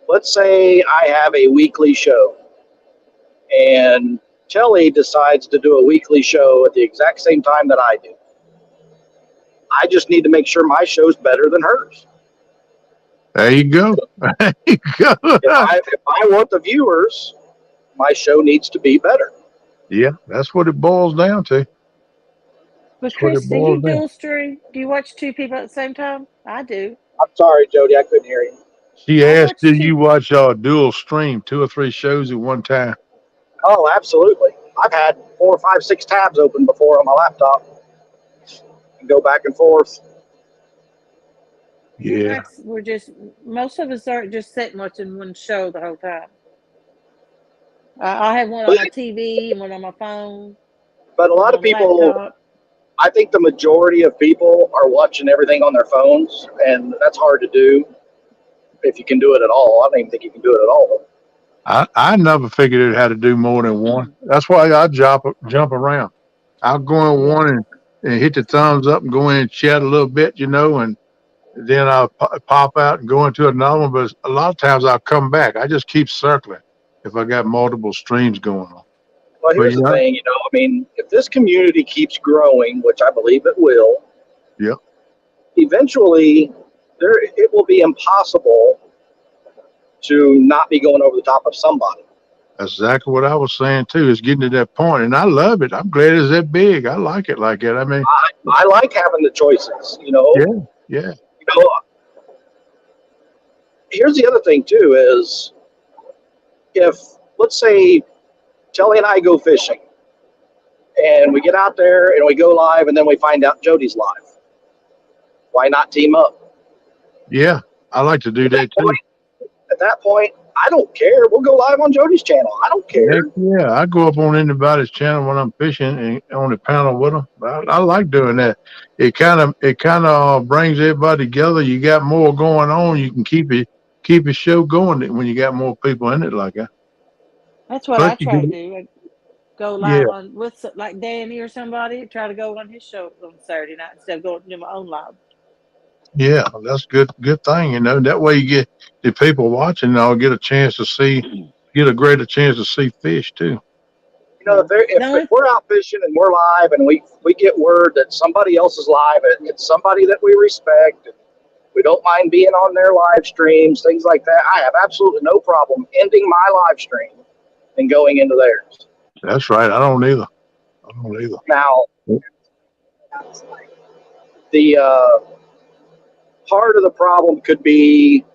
Let's say I have a weekly show and Telly decides to do a weekly show at the exact same time that I do. I just need to make sure my show's better than hers. There you go. There you go. If I want the viewers, my show needs to be better. Yeah, that's what it boils down to. But That's what Chris, it do you boils down. dual stream? Do you watch two people at the same time? I do. I'm sorry, Jody, I couldn't hear you. She I asked, watch "Do two. you watch dual stream 2 or 3 shows at one time?" Oh, absolutely. I've had 4, 5, 6 tabs open before on my laptop and go back and forth. Yeah, We're just most of us aren't just sitting watching one show the whole time. I have one on But, my TV and one on my phone, but a one lot of on the people, laptop. I think the majority of people are watching everything on their phones, and that's hard to do if you can do it at all. I don't even think you can do it at all. I never figured out how to do more than one. That's why I jump around. I'll go in Yeah, one and hit the thumbs up and go in and chat a little bit, and then I'll pop out and go into another one. But a lot of times I'll come back. I just keep circling if I got multiple streams going on. Well, But here's the thing, if this community keeps growing, which I believe it will, yeah. eventually it will be impossible to not be going over the top of somebody. That's exactly what I was saying too. It's getting to that point, and I love it. I'm glad it's that big. I like it like that. I mean, I like having the choices, yeah, yeah, You know, here's the other thing too is if let's say Telly and I go fishing and we get out there and we go live and then we find out Jody's live. Why not team up? yeah. I like to do At that that too. point, at that point, I don't care. We'll go live on Jody's channel. I don't Heck care. yeah, I go up on anybody's channel when I'm fishing and on the panel with them. I like doing that. It kind of brings everybody together. You got more going on. You can keep a show going when you got more people in it like that. that's what Plus I you try to get do. I go yeah, live on with like Danny or somebody. Try to go on his show on Saturday night instead of going to do my own live. yeah. That's good thing. That way you get the people watching. I'll get a chance to get a greater chance to see fish too. Yeah. If we're out fishing and we're live and we get word that somebody else is live, it's somebody that we respect. We don't mind being on their live streams, things like that. I have absolutely no problem ending my live stream and going into theirs. That's right. I don't either. I don't either. Now, the part of the problem could be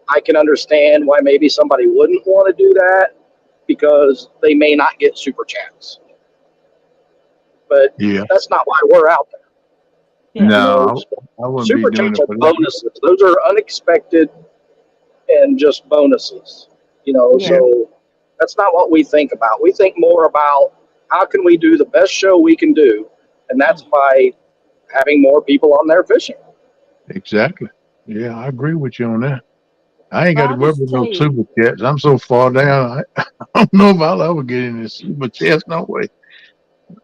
I can understand why maybe somebody wouldn't want to do that because they may not get super chats. But Yeah. that's not why we're out there. Yeah. You No, know, I wouldn't super be doing chats it are for that. bonuses. Those are unexpected and just bonuses. You know, Yeah. so that's not what we think about. We think more about how can we do the best show we can do, and that's by having more people on there fishing. Exactly. Yeah, I agree with you on that. I ain't got Well, to I'll worry just about tell no you, super chats. I'm so far down. I don't know if I'll ever get in this super chats. No way.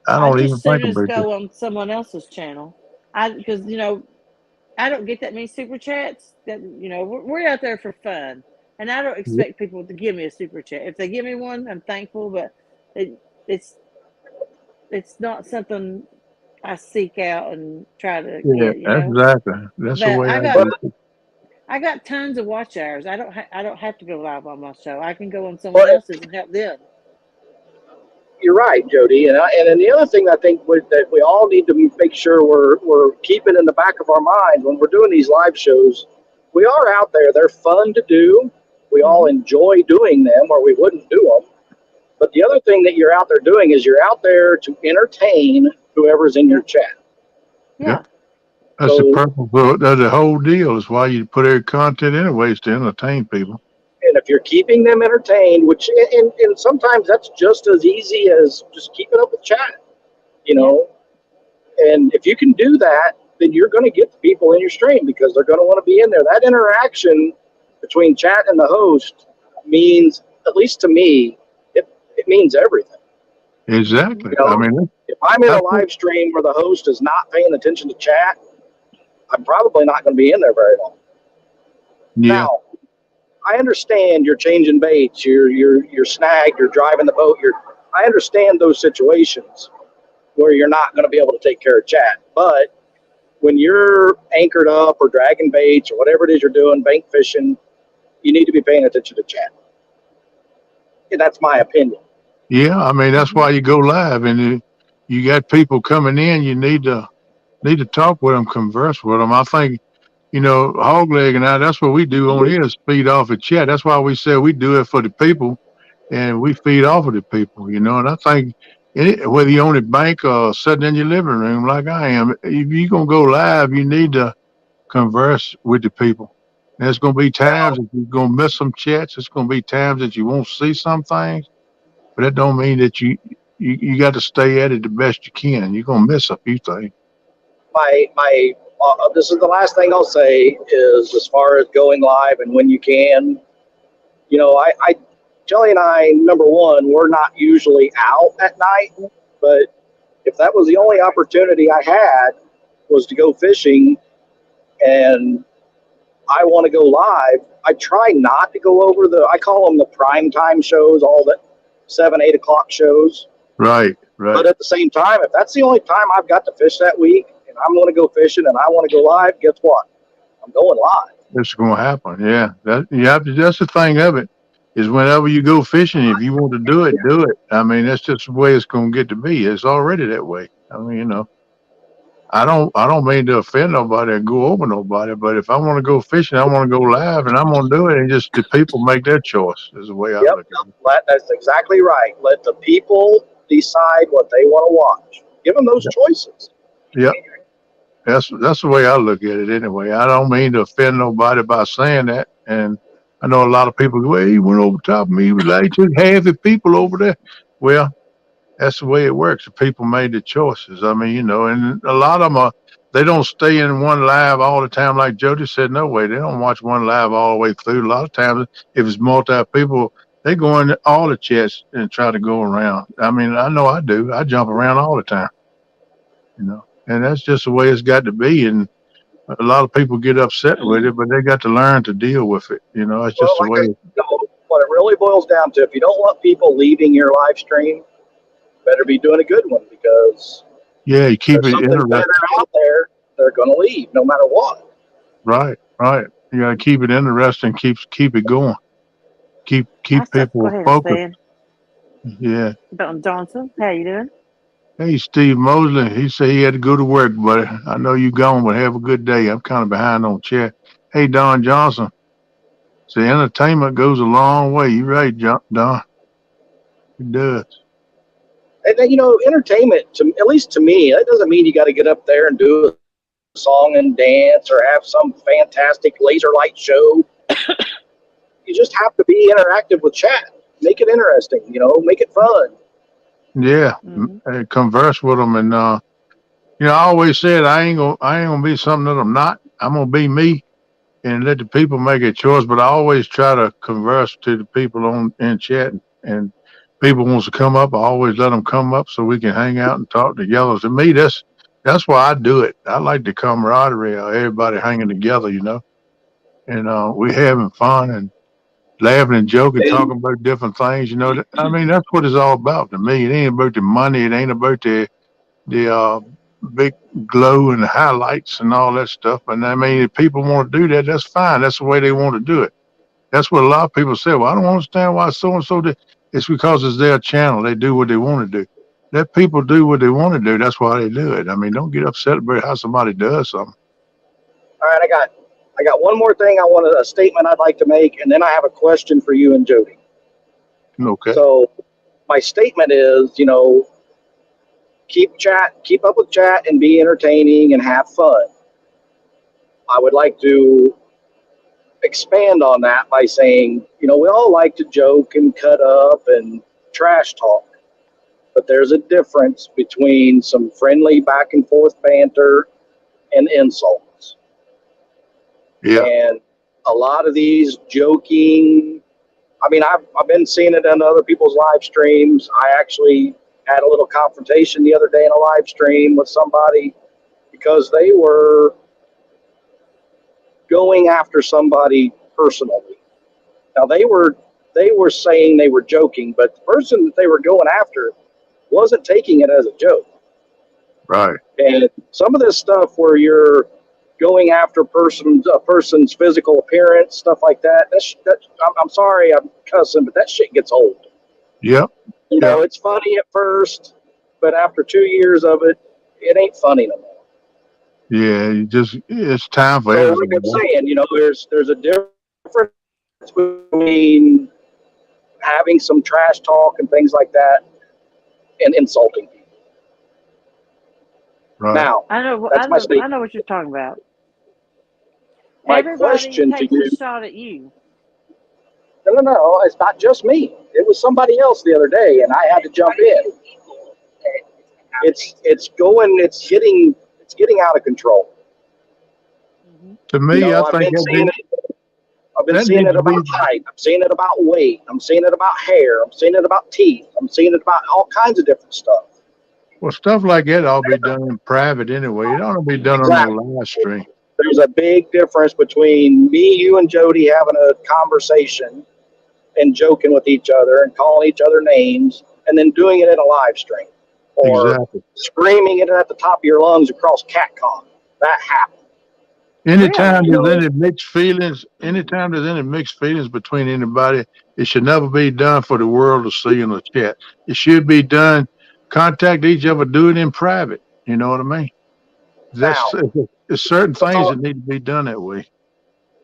I I don't just even think soon as about it. go on someone else's channel. Because I don't get that many super chats. That we're out there for fun, and I don't expect people to give me a super chat. If they give me one, I'm thankful, but it's it's not something I seek out and try to Yeah, get. exactly. That's the But way I But do it. I got tons of watch hours. I don't have to go live on my show. I can go on someone but else's and help them. you're right, Jody. And then the other thing I think that we all need to make sure we're keeping in the back of our mind when we're doing these live shows, we are out there. They're fun to do. We all Mm-hmm. enjoy doing them, or we wouldn't do them. But the other thing that you're out there doing is you're out there to entertain whoever's in Yeah. your chat. Yeah. That's the So, purpose of the whole deal. Is why you put every content anyways to entertain people. and if you're keeping them entertained, which and sometimes that's just as easy as just keeping up with chat, you Yeah. know. And if you can do that, then you're going to get the people in your stream because they're going to want to be in there. That interaction between chat and the host means, at least to me, it means everything. Mm-hmm. Exactly. You I know, mean, if I'm in a that's what, live stream where the host is not paying attention to chat, I'm probably not going to be in there very long. yeah, Now, I understand you're changing baits, you're snagged, you're driving the boat. I understand those situations where you're not going to be able to take care of chat, but when you're anchored up or dragging baits or whatever it is you're doing, bank fishing, you need to be paying attention to chat. And that's my opinion. yeah. I mean, that's Mm-hmm. why you go live, and you got people coming in. You need to talk with them, converse with them. I think hog leg and I. That's what we do on here is feed off of chat. That's why we say we do it for the people, and we feed off of the people. And I think whether you own a bank or sitting in your living room like I am, if you're gonna go live, you need to converse with the people. There's going to be times Now, that you're going to miss some chats. It's going to be times that you won't see some things, but that don't mean that you got to stay at it the best you can. You're going to miss a few things. my this is the last thing I'll say is as far as going live and when you can. Jelly and I, number one, we're not usually out at night, but if that was the only opportunity I had was to go fishing and I want to go live, I try not to go over I call them the prime time shows, all the 7, 8 o'clock shows. Right, But right. at the same time, if that's the only time I've got to fish that week and I'm going to go fishing and I want to go live, guess what? I'm going live. It's going to happen. Yeah, that you have to. That's the thing of it is whenever you go fishing, if you want to do it, do it. I mean, that's just the way it's going to get to be. It's already that way. I mean, I don't mean to offend nobody or go over nobody, but if I want to go fishing, I want to go live, and I'm going to do it, and just the people make their choice. Is the way I Yep, look at it. that's exactly right. Let the people decide what they want to watch. Give them those choices. Yep, that's the way I look at it. Anyway, I don't mean to offend nobody by saying that, and I know a lot of people go, "Well, he went over top of me. He was like, he took half the people over there." Well, that's the way it works. The people made the choices. I mean, and a lot of them they don't stay in one live all the time. Like Jody said, no way. They don't watch one live all the way through. A lot of times, if it's multi people, they go in all the chats and try to go around. I mean, I know I do. I jump around all the time, and that's just the way it's got to be. And a lot of people get upset with it, but they got to learn to deal with it. It's Well, just the like way. what it really boils down to, if you don't want people leaving your live stream, better be doing a good one because Yeah, you keep there's it something better interesting. out there. They're going to leave no matter what. Right, right. You got to keep it interesting. Keep it going. Keep Go people ahead, focused. Stan. Yeah. Don Johnson, how you doing? Hey, Steve Mosley. He said he had to go to work, but I know you gone. But have a good day. I'm kind of behind on chat. Hey, Don Johnson. See, entertainment goes a long way. You're right, Don. It does. And then, entertainment, at least to me, that doesn't mean you got to get up there and do a song and dance or have some fantastic laser light show. You just have to be interactive with chat. Make it interesting, make it fun. Yeah, Mhm. converse with them, and I always said I ain't gonna be something that I'm not. I'm gonna be me, and let the people make a choice. But I always try to converse to the people in chat, and people wants to come up. I always let them come up so we can hang out and talk together. To me, that's why I do it. I like the camaraderie of everybody hanging together, and we having fun and laughing and joking, And, talking about different things. I mean, that's what it's all about to me. It ain't about the money. It ain't about the big glow and the highlights and all that stuff. And I mean, if people want to do that, that's fine. That's the way they want to do it. That's what a lot of people say. Well, I don't understand why so and so did. It's because it's their channel. They do what they want to do. Let people do what they want to do. That's why they do it. I mean, don't get upset about how somebody does something. all right, I got one more thing a statement I'd like to make, and then I have a question for you and Jody. Okay. So my statement is, keep up with chat and be entertaining and have fun. I would like to expand on that by saying, we all like to joke and cut up and trash talk, but there's a difference between some friendly back and forth banter and insults. Yeah. And a lot of these joking, I mean, I've been seeing it on other people's live streams. I actually had a little confrontation the other day in a live stream with somebody because they were going after somebody personally. Now they were saying they were joking, but the person that they were going after wasn't taking it as a joke. Right. And some of this stuff where you're going after a person's physical appearance, stuff like that. I'm sorry, I'm cussing, but that shit gets old. Yep. It's funny at first, but after 2 years of it, it ain't funny no more. Yeah. It's time for So everything. like I'm saying, there's a difference between having some trash talk and things like that and insulting people. Right. Now, that's my statement. I know what you're talking about. My Everybody question to takes you, a shot at you. no, it's not just me. It was somebody else the other day, and I had to jump in. It's getting out of control. To me, I think I've been seeing it about height. I'm seeing it about weight. I'm seeing it about hair. I'm seeing it about teeth. I'm seeing it about all kinds of different stuff. Well, stuff like that ought to be done in private anyway. It ought to be done Exactly. on a live stream. There's a big difference between me, you, and Jody having a conversation and joking with each other and calling each other names, and then doing it in a live stream or Exactly. screaming it at the top of your lungs across CatCon. That happened. Anytime there's any mixed feelings, between anybody, it should never be done for the world to see in the chat. It should be done, contact each other, do it in private. You know what I mean? There's certain things that need to be done that way.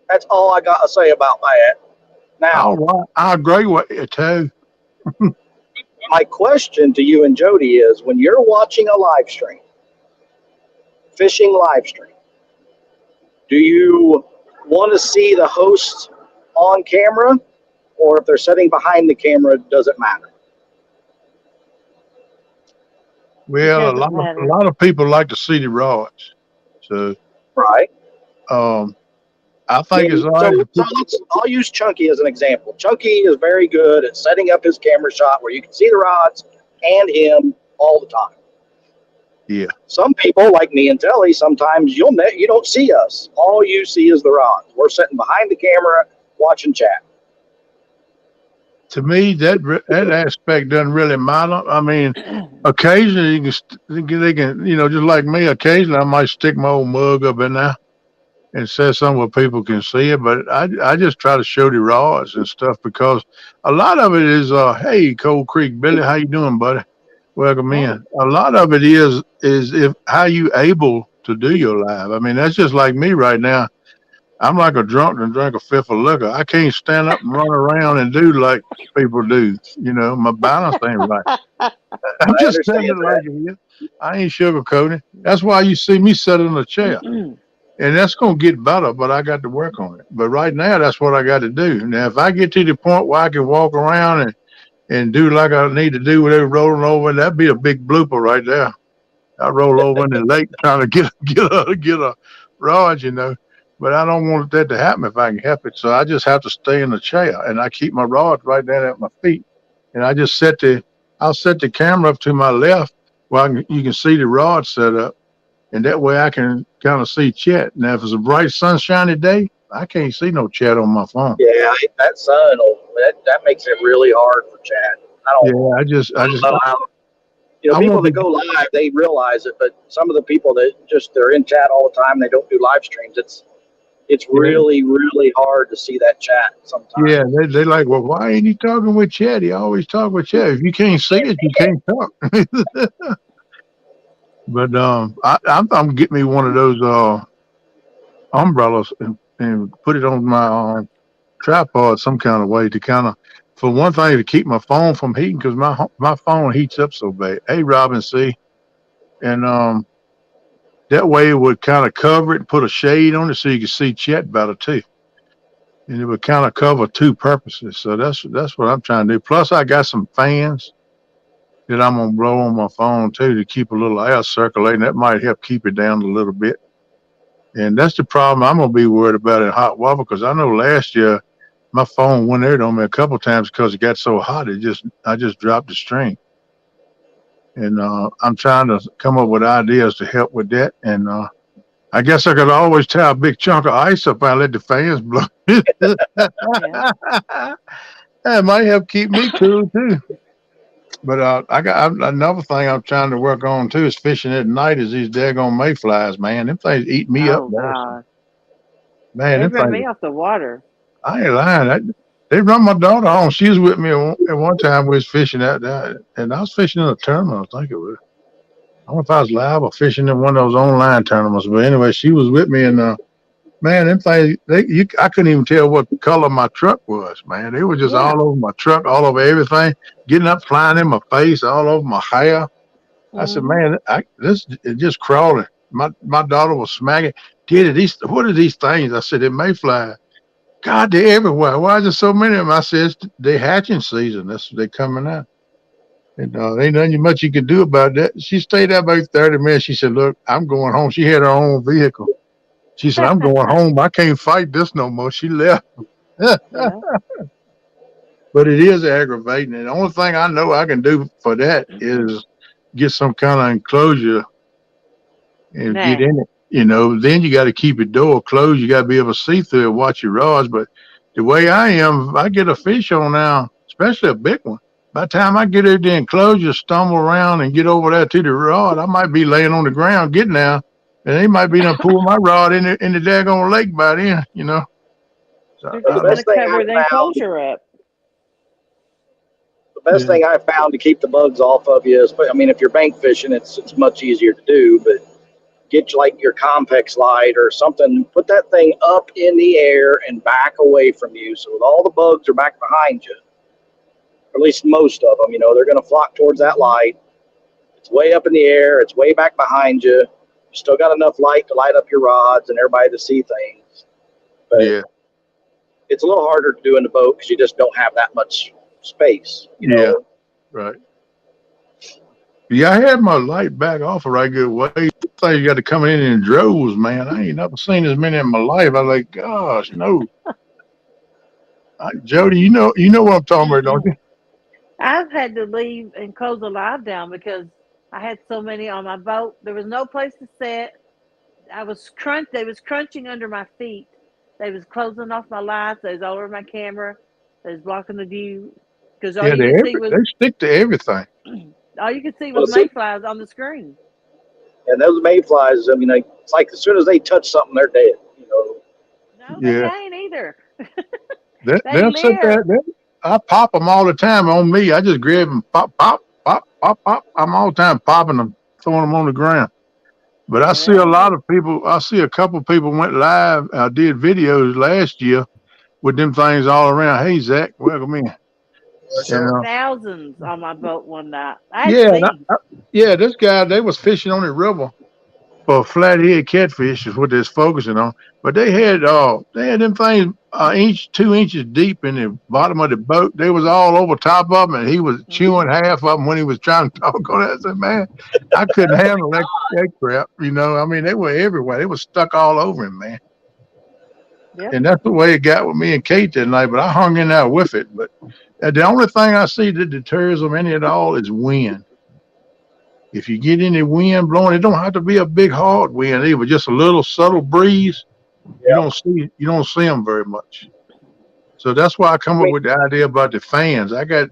That's all I got to say about that. Now, I agree with you too. my question to you and Jody is, when you're watching a live stream, fishing live stream, do you want to see the host on camera, or if they're sitting behind the camera, does it matter? Well, a lot of people like to see the rods. So right. I think it's all right. I'll use Chunky as an example. Chunky is very good at setting up his camera shot where you can see the rods and him all the time. Yeah. Some people, like me and Telly, sometimes you don't see us. All you see is the rods. We're sitting behind the camera watching chat. To me, that aspect doesn't really matter. I mean, occasionally they can, just like me. Occasionally, I might stick my old mug up in there and say something where people can see it. But I just try to show the rods and stuff because a lot of it is, hey, Cold Creek Billy, how you doing, buddy? Welcome in. A lot of it is if how you able to do your live. I mean, that's just like me right now. I'm like a drunk that drank a fifth of liquor. I can't stand up and run around and do like people do. My balance ain't right. I'm I just understand telling it like that. it is. I ain't sugarcoating. That's why you see me sit in a chair. And that's going to get better, but I got to work on it. But right now, that's what I got to do. Now, if I get to the point where I can walk around and do like I need to do without rolling over, that'd be a big blooper right there. I roll over in the lake trying to get a rod. But I don't want that to happen if I can help it. So I just have to stay in the chair, and I keep my rod right there at my feet. And I'll set the camera up to my left where you can see the rod set up, and that way I can kind of see Chet. Now, if it's a bright sunshiny day, I can't see no Chet on my phone. Yeah, that sun, that makes it really hard for Chad. I Yeah, don't, I just know how. I People want that to. go live, they realize it, but some of the people that they're in chat all the time, they don't do live streams. It's Yeah, really, really hard to see that chat yeah, sometimes. they like, well, why ain't he talking with Chet? He always talk with Chet. If you can't see it, you can't talk. But I'm getting me one of those umbrellas and put it on my tripod some kind of way to kind of, for one thing, to keep my phone from heating because my phone heats up so bad. Hey, Robin C. And that way it would kind of cover it and put a shade on it so you could see Chet better too. And it would kind of cover two purposes. So that's what I'm trying to do. Plus, I got some fans that I'm gonna blow on my phone too to keep a little air circulating. That might help keep it down a little bit. And that's the problem I'm gonna be worried about in hot weather because I know last year my phone went out on me a couple times because it got so hot. I just dropped the string. And I'm trying to come up with ideas to help with that. And I guess I could always tie a big chunk of ice up and let the fans blow. Yeah. That might help keep me cool too. But another thing I'm trying to work on too is fishing at night. Is these daggone mayflies, man? Them things eat me up, Oh boss. God, Man, they them run things. me off the water. I ain't lying. They run my daughter home. She was with me at one time. We was fishing out there, and I was fishing in a tournament. I think it was. I don't know if I was live or fishing in one of those online tournaments. But anyway, she was with me, and man, them things. I couldn't even tell what color my truck was. Man, they were just Yeah. all over my truck, all over everything, getting up, flying in my face, all over my hair. I said, Mm-hmm. man, this is just crawling. My daughter was smacking. What are these things? I said, they're mayflies. God, they're everywhere. Why is there so many of them? I said, they're hatching season. They're coming out. And ain't nothing much you can do about that. She stayed there about 30 minutes. She said, look, I'm going home. She had her own vehicle. She said, I'm going home. I can't fight this no more. She left. Yeah. But it is aggravating. And the only thing I know I can do for that is get some kind of enclosure and get Nah. in it. Then you got to keep your door closed. You got to be able to see through it, watch your rods. But the way I am, if I get a fish on now, especially a big one, by the time I get in the enclosure, stumble around and get over there to the rod, I might be laying on the ground getting there. And they might be done pull my rod in the daggone lake by then. So You're But just the gonna best thing I cover the found, enclosure up. the best yeah, thing I found to keep the bugs off of you is, I mean, if you're bank fishing, it's much easier to do, but get like your Compex light or something, put that thing up in the air and back away from you so that all the bugs are back behind you. Or at least most of them, they're going to flock towards that light. It's way up in the air, it's way back behind you. You still got enough light to light up your rods and everybody to see things. But yeah, it's a little harder to do in the boat because you just don't have that much space, yeah, right. Yeah, I had my light back off a right good way. Things you got to come in droves, man. I ain't never seen as many in my life. I was like, gosh, no. Jody, you know what I'm talking about, don't you? I've had to leave and close the live down because I had so many on my boat. There was no place to sit. They was crunching under my feet. They was closing off my lights. They was all over my camera. They was blocking the view because Yeah, they stick to everything. all you could see Well, was see, mayflies on the screen. and those mayflies, I mean, it's like as soon as they touch something, they're dead. No, they Yeah, ain't either. They they'll sit live. there. I pop them all the time on me. I just grab them, pop, pop, pop, pop, pop. I'm all the time popping them, throwing them on the ground. But I see a lot of people. I see a couple people went live. I did videos last year with them things all around. Hey Zach, welcome in. There And were thousands on my boat one night. I had yeah, speed. yeah, this guy they was fishing on the river for flathead catfish is what they're focusing on. But they had them things inch 2 inches deep in the bottom of the boat. They was all over top of them, and he was chewing half of them when he was trying to talk on it. I said, man, I couldn't handle that crap. You know, I mean, they were everywhere. They was stuck all over him, man. Yep. And that's the way it got with me and Kate that night. But I hung in there with it. But the only thing I see that deters them any at all is wind. If you get any wind blowing, it don't have to be a big hard wind either. Just a little subtle breeze. You don't see them very much. So that's why I come up with the idea about the fans. I got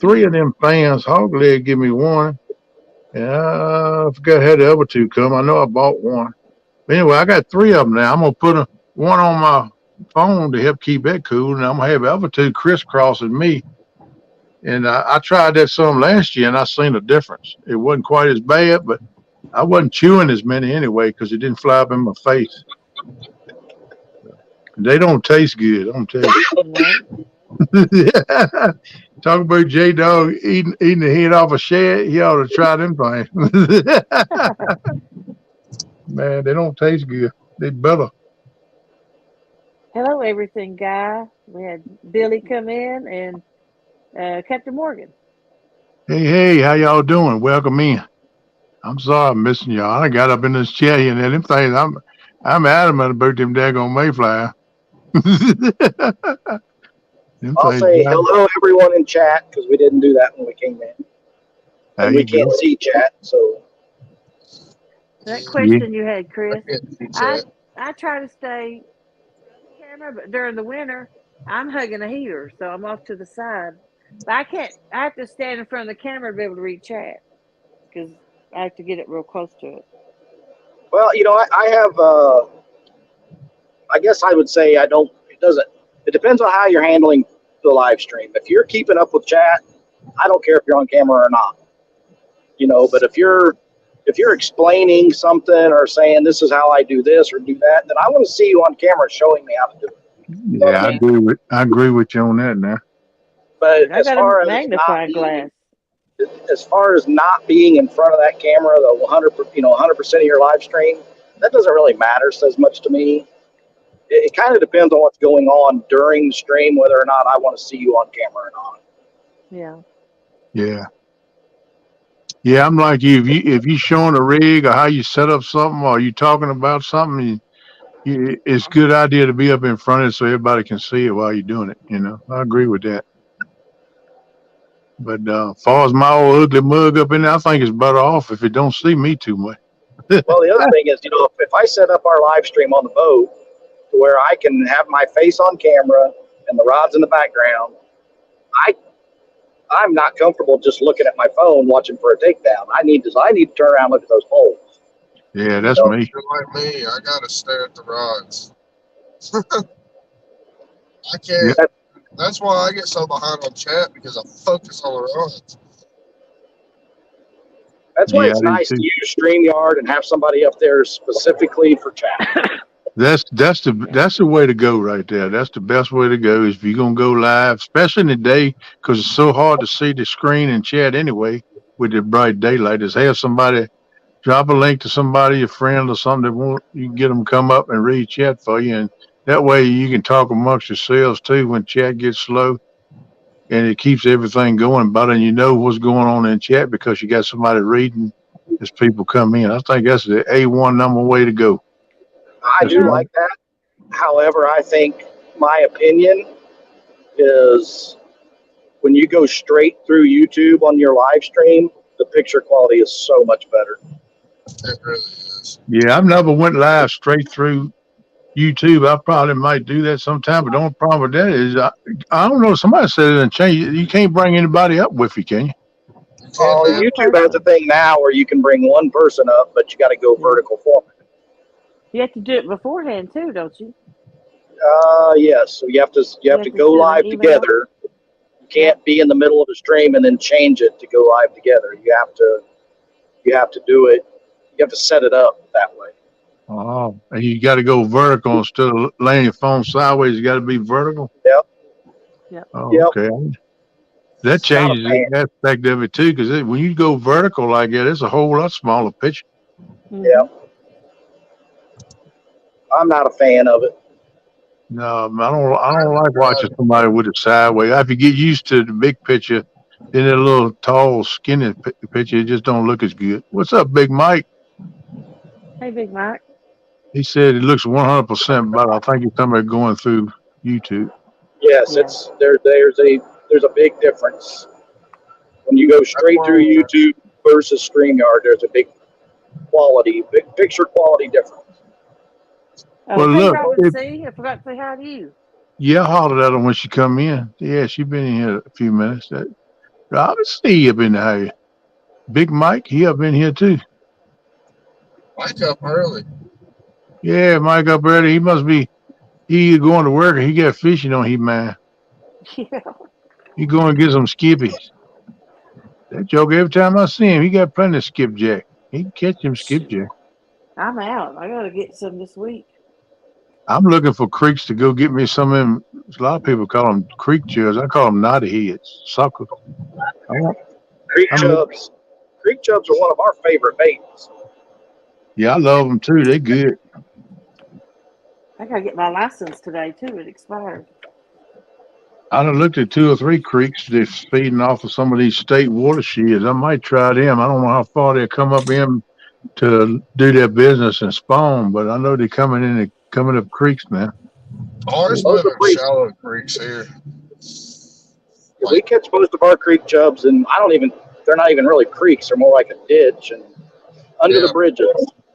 3 of them fans. Hog Leg give me one. And I forgot how the other 2 come. I know I bought one. But anyway, I got 3 of them now. I'm gonna put one on my phone to help keep it cool, and I'm gonna have the other 2 crisscrossing me. And I tried that some last year, and I seen a difference. It wasn't quite as bad, but I wasn't chewing as many anyway because it didn't fly up in my face. They don't taste good, I'm telling you. Talk about J Dog eating the head off a shad. He ought to try them things. Man, they don't taste good. They better. Hello, everything guy. We had Billy come in and Captain Morgan. Hey, how y'all doing? Welcome in. I'm sorry I'm missing y'all. I got up in this chair and them things. I'm adamant about them daggone Mayflower. I'll say hello everyone in chat because we didn't do that when we came in. And we can't see chat, so. That question you had, Chris, I try to stay on the camera, but during the winter, I'm hugging a heater, so I'm off to the side. But I have to stand in front of the camera to be able to read chat because I have to get it real close to it. Well, I have, I guess I would say it depends on how you're handling the live stream. If you're keeping up with chat, I don't care if you're on camera or not. But if you're explaining something or saying this is how I do this or do that, then I want to see you on camera showing me how to do it. Yeah, I agree with you on that now. But as far as not being in front of that camera, the 100% of your live stream, that doesn't really matter as much to me. It kind of depends on what's going on during the stream, whether or not I want to see you on camera or not. Yeah, I'm like you. If you showing a rig or how you set up something or you talking about something, it's a good idea to be up in front of it so everybody can see it while you're doing it. I agree with that. But as far as my old ugly mug up in there, I think it's better off if it don't see me too much. Well, the other thing is, if I set up our live stream on the boat to where I can have my face on camera and the rod's in the background, I'm not comfortable just looking at my phone watching for a takedown. I need to turn around and look at those poles. Yeah, that's me. You're like me. I gotta stare at the rods. I can't. Yeah. That's why I get so behind on chat because I focus on the rods. That's why it's nice to use StreamYard and have somebody up there specifically for chat. That's the way to go right there. That's the best way to go is if you're gonna go live, especially in the day, because it's so hard to see the screen and chat anyway with the bright daylight. Is have somebody drop a link to somebody, a friend or something that you can get them come up and read chat for you, and that way you can talk amongst yourselves too when chat gets slow, and it keeps everything going better, and you know what's going on in chat because you got somebody reading as people come in. I think that's the A1 number way to go. I do like that. However, I think my opinion is when you go straight through YouTube on your live stream, the picture quality is so much better. It really is. Yeah, I've never went live straight through YouTube. I probably might do that sometime, but the only problem with that is I don't know. Somebody said it and change. You can't bring anybody up with you, can you? YouTube has a thing now where you can bring one person up, but you got to go vertical format. You have to do it beforehand too, don't you? Yes. So you have to go live together. You can't be in the middle of the stream and then change it to go live together. You have to do it. You have to set it up that way. Oh, and you got to go vertical instead of laying your phone sideways. You got to be vertical. Yep. Oh, Yep. okay. That Not a changes fan. the aspect of it too, because when you go vertical like that, it's a whole lot smaller picture. Yep. I'm not a fan of it. No, I don't like watching somebody with it sideways. If you get used to the big picture, then that little tall, skinny picture, it just don't look as good. What's up, Big Mike? Hey, Big Mike. He said it looks 100% better. I think he's talking about going through YouTube. Yes, Yeah. it's there's a big difference. When you go straight through YouTube versus StreamYard, there's a big picture quality difference. Well, Hey, look, Robin, see, I forgot to say hi to you. yeah, I hollered at her when she come in. Yeah, she been in here a few minutes. Robin, see up in the house. Big Mike, he up in here too. Wake up early. Yeah, Mike up early. He must be either going to work or he got fishing on his mind. Yeah. He going to get some skippies. That joke, every time I see him, he got plenty of skipjack. He can catch him skipjack. I'm out. I got to get some this week. I'm looking for creeks to go get me some of them. A lot of people call them creek chubs. I call them knotty heads, suckers. Creek chubs. Creek chubs are one of our favorite baits. Yeah, I love them too. They good. I got to get my license today, too. It expired. I done looked at 2 or 3 creeks that's feeding off of some of these state watersheds. I might try them. I don't know how far they come up in to do their business and spawn, but I know they're coming up creeks now. Ours Those live are in pretty- shallow creeks here. We catch most of our creek chubs, and they're not even really creeks. They're more like a ditch and under the bridges.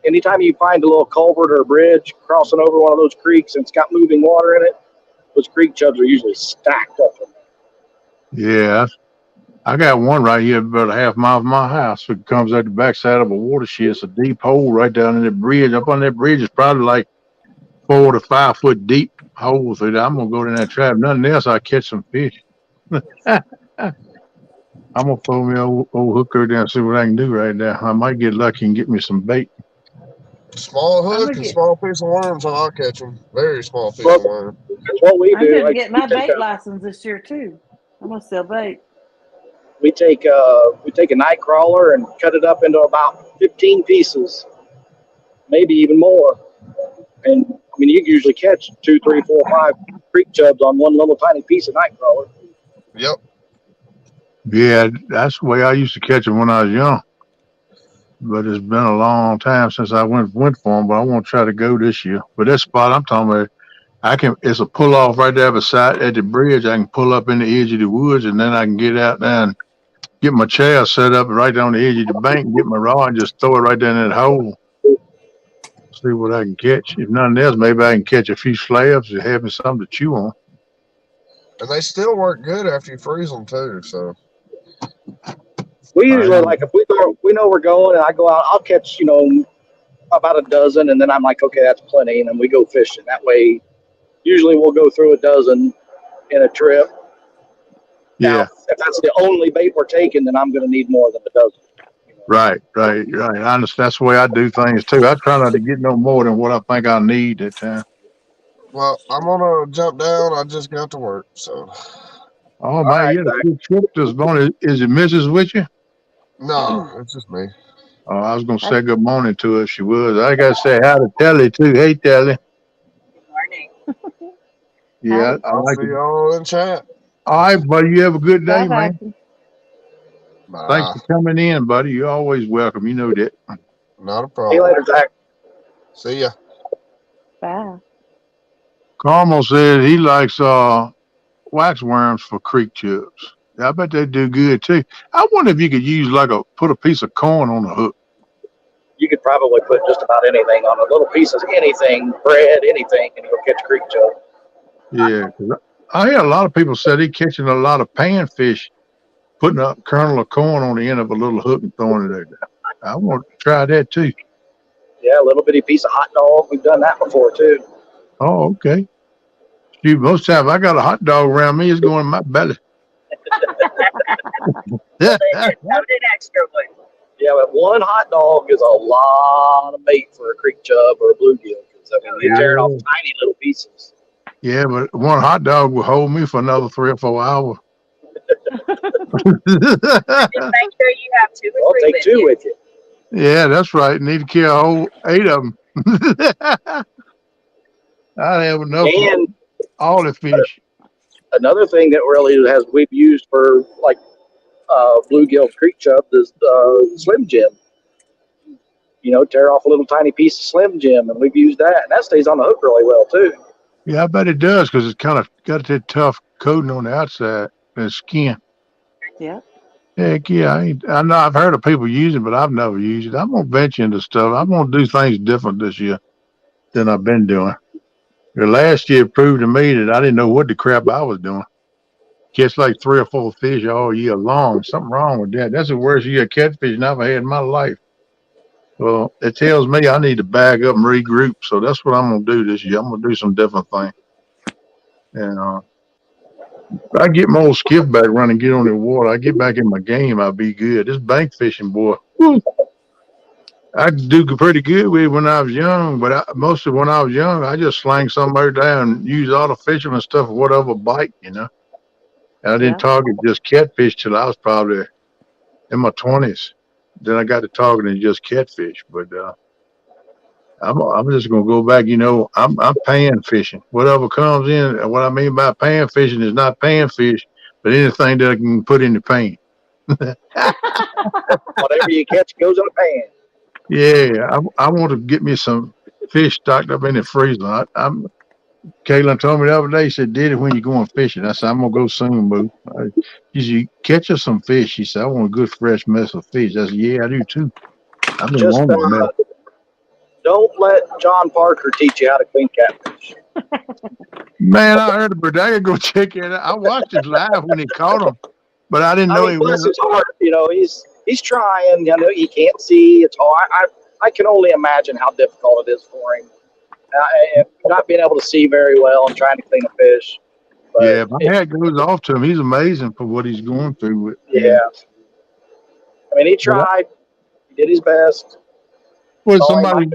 Anytime you find a little culvert or a bridge crossing over one of those creeks and it's got moving water in it, those creek chubs are usually stacked up. Yeah, I got one right here about a half mile from my house. It comes out the backside of a watershed. It's a deep hole right down in the bridge. Up on that bridge is probably like 4 to 5 foot deep hole through there. I'm gonna go in that trap. Nothing else, I catch some fish. I'm gonna throw me old hooker down and see what I can do right now. I might get lucky and get me some bait. Small hook and small piece of worms, and I'll catch them. Very small piece of worm. That's what we I'm do. going to Like, get my bait license this year, too. I'm going to sell bait. we take a night crawler and cut it up into about 15 pieces, maybe even more. And I mean, you can usually catch 2, 3, 4, 5 creek chubs on one little tiny piece of night crawler. Yep. Yeah, that's the way I used to catch them when I was young. But it's been a long time since I went for them. But I want to try to go this year. But that spot I'm talking about, it's a pull off right there beside at the bridge. I can pull up in the edge of the woods, and then I can get out there and get my chair set up right on the edge of the bank, and get my rod and just throw it right down in that hole. See what I can catch. If nothing else, maybe I can catch a few slabs and have me something to chew on. And they still work good after you freeze them too. So we usually like if we know we're going, and I go out, I'll catch about a dozen, and then I'm like, okay, that's plenty, and then we go fishing. That way, usually we'll go through a dozen in a trip. Yeah. Now, if that's the only bait we're taking, then I'm going to need more than a dozen. Right. I understand. That's the way I do things too. I try not to get no more than what I think I need at time. Well, I'm gonna jump down. I just got to work, so. Oh man, you had a good trip this morning. Is it Mrs. with you? No, it's just me. Oh, I was gonna say good morning to her if she was. I gotta say hi to Telly too. Hey Telly. Good morning. Yeah, I I'll like see it. y'all in chat. All right, buddy. You have a good day, Bye-bye. man. Bye. Thanks for coming in, buddy. You're always welcome. You know that. Not a See problem. you later, Zach. See ya. Bye. Carmel says he likes wax worms for creek chubs. I bet they do good too. I wonder if you could use put a piece of corn on the hook. You could probably put just about anything on a little piece of anything, bread, anything, and you'll catch creek chub. Yeah, 'cause I hear a lot of people say they're catching a lot of panfish, putting a kernel of corn on the end of a little hook and throwing it out there. I want to try that too. Yeah, a little bitty piece of hot dog. We've done that before too. Oh, okay. Shoot, most times I got a hot dog around me, it's going in my belly. Loaded extra wood. Yeah, but one hot dog is a lot of bait for a creek chub or a bluegill. Because I mean, you're tearing off tiny little pieces. Yeah, but one hot dog will hold me for another 3 or 4 hours. Just make sure you have two or I'll three take two with you. Yeah, that's right. Need to kill a whole 8 of them. I'd have enough for And all the fish. another thing that really we've used for like bluegill creek chub is Slim Jim. You know, tear off a little tiny piece of Slim Jim, and we've used that, and that stays on the hook really well too. Yeah, I bet it does because it's kind of got that tough coating on the outside, the skin. Yeah. Heck yeah, I know I've heard of people using it, but I've never used it. I'm gonna venture into stuff. I'm gonna do things different this year than I've been doing. The last year proved to me that I didn't know what the crap I was doing. Catch like 3 or 4 fish all year long. Something wrong with that. That's the worst year of catfishing I've had in my life. Well, it tells me I need to back up and regroup. So that's what I'm gonna do this year. I'm gonna do some different things. And if I get my old skiff back running, get on the water, I get back in my game, I'll be good. This bank fishing, boy, whew, I could do pretty good with it when I was young, but mostly when I was young, I just slang somebody down and use all the fisherman stuff or whatever bite, you know. And I didn't target just catfish till I was probably in my 20s. Then I got to targeting just catfish, but I'm just gonna go back. You know, I'm pan fishing. Whatever comes in, and what I mean by pan fishing is not pan fish, but anything that I can put in the pan. Whatever you catch goes in a pan. Yeah, I want to get me some fish stocked up in the freezer. Kaylin told me the other day, she said, "Did it when you're going fishing?" I said, "I'm gonna go soon, boo." She said, "Catch us some fish." She said, "I want a good fresh mess of fish." I said, "Yeah, I do too." I've been Just wanting a mess. don't let John Parker teach you how to clean catfish. Man, I heard about that. I gotta go check it out. I watched it live when he caught him, but I didn't know he bless went. his heart. You know, he's trying. You know, he can't see. It's hard. I can only imagine how difficult it is for him. Not being able to see very well and trying to clean a fish. But Yeah, my hat goes off to him. He's amazing for what he's going through. Yeah. I mean, he tried. He did his best. Well, somebody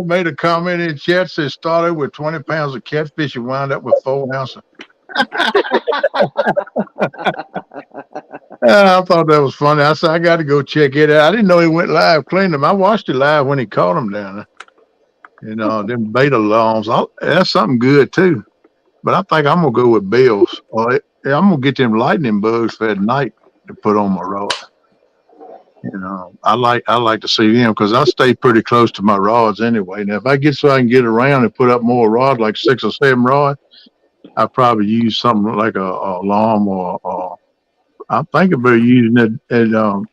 made a comment in chat said started with 20 pounds of catfish and wound up with 4 ounces. I thought that was funny. I said, I got to go check it out. I didn't know he went live cleaning them. I watched it live when he caught them down there. You know, them beta alarms. That's something good too. But I think I'm going to go with bills. I'm going to get them lightning bugs for at night to put on my rod. You know, I like to see them because I stay pretty close to my rods anyway. Now, if I get so I can get around and put up more rod, like 6 or 7 rod, I probably use something like a alarm or I'm thinking about using it.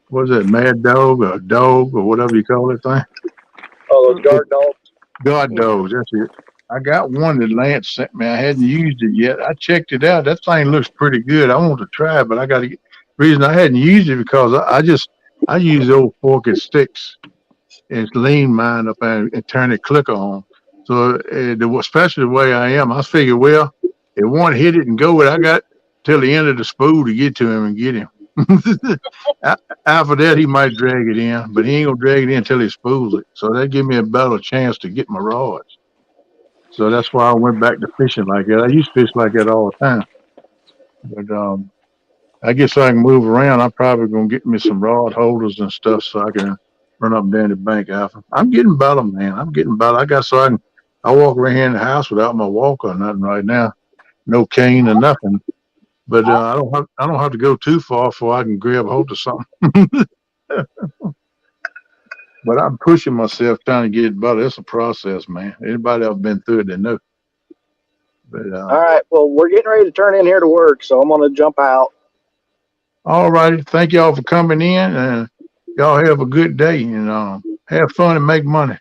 What is that, Mad Dog or Dog or whatever you call that thing? Oh, those guard dogs. Guard dogs, that's it. I got one that Lance sent me. I hadn't used it yet. I checked it out. That thing looks pretty good. I want to try it, but I got to get. Reason I hadn't used it because I use old fork and sticks and lean mine up and turn the clicker on. So especially the way I am, I figure, well, if one hit it and go it, I got till the end of the spool to get to him and get him. After that, he might drag it in, but he ain't gonna drag it in until he spools it. So that give me a better chance to get my rods. So that's why I went back to fishing like that. I used to fish like that all the time, but I guess I can move around. I'm probably gonna get me some rod holders and stuff so I can run up and down the bank after. I'm getting better, man. I'm getting better. I walk around here in the house without my walker or nothing right now. No cane or nothing. But I don't have to go too far before I can grab hold of something. But I'm pushing myself trying to get better. It's a process, man. Anybody that's been through it, they know. But all right. Well, we're getting ready to turn in here to work, so I'm going to jump out. All righty. Thank y'all for coming in. And y'all have a good day and have fun and make money.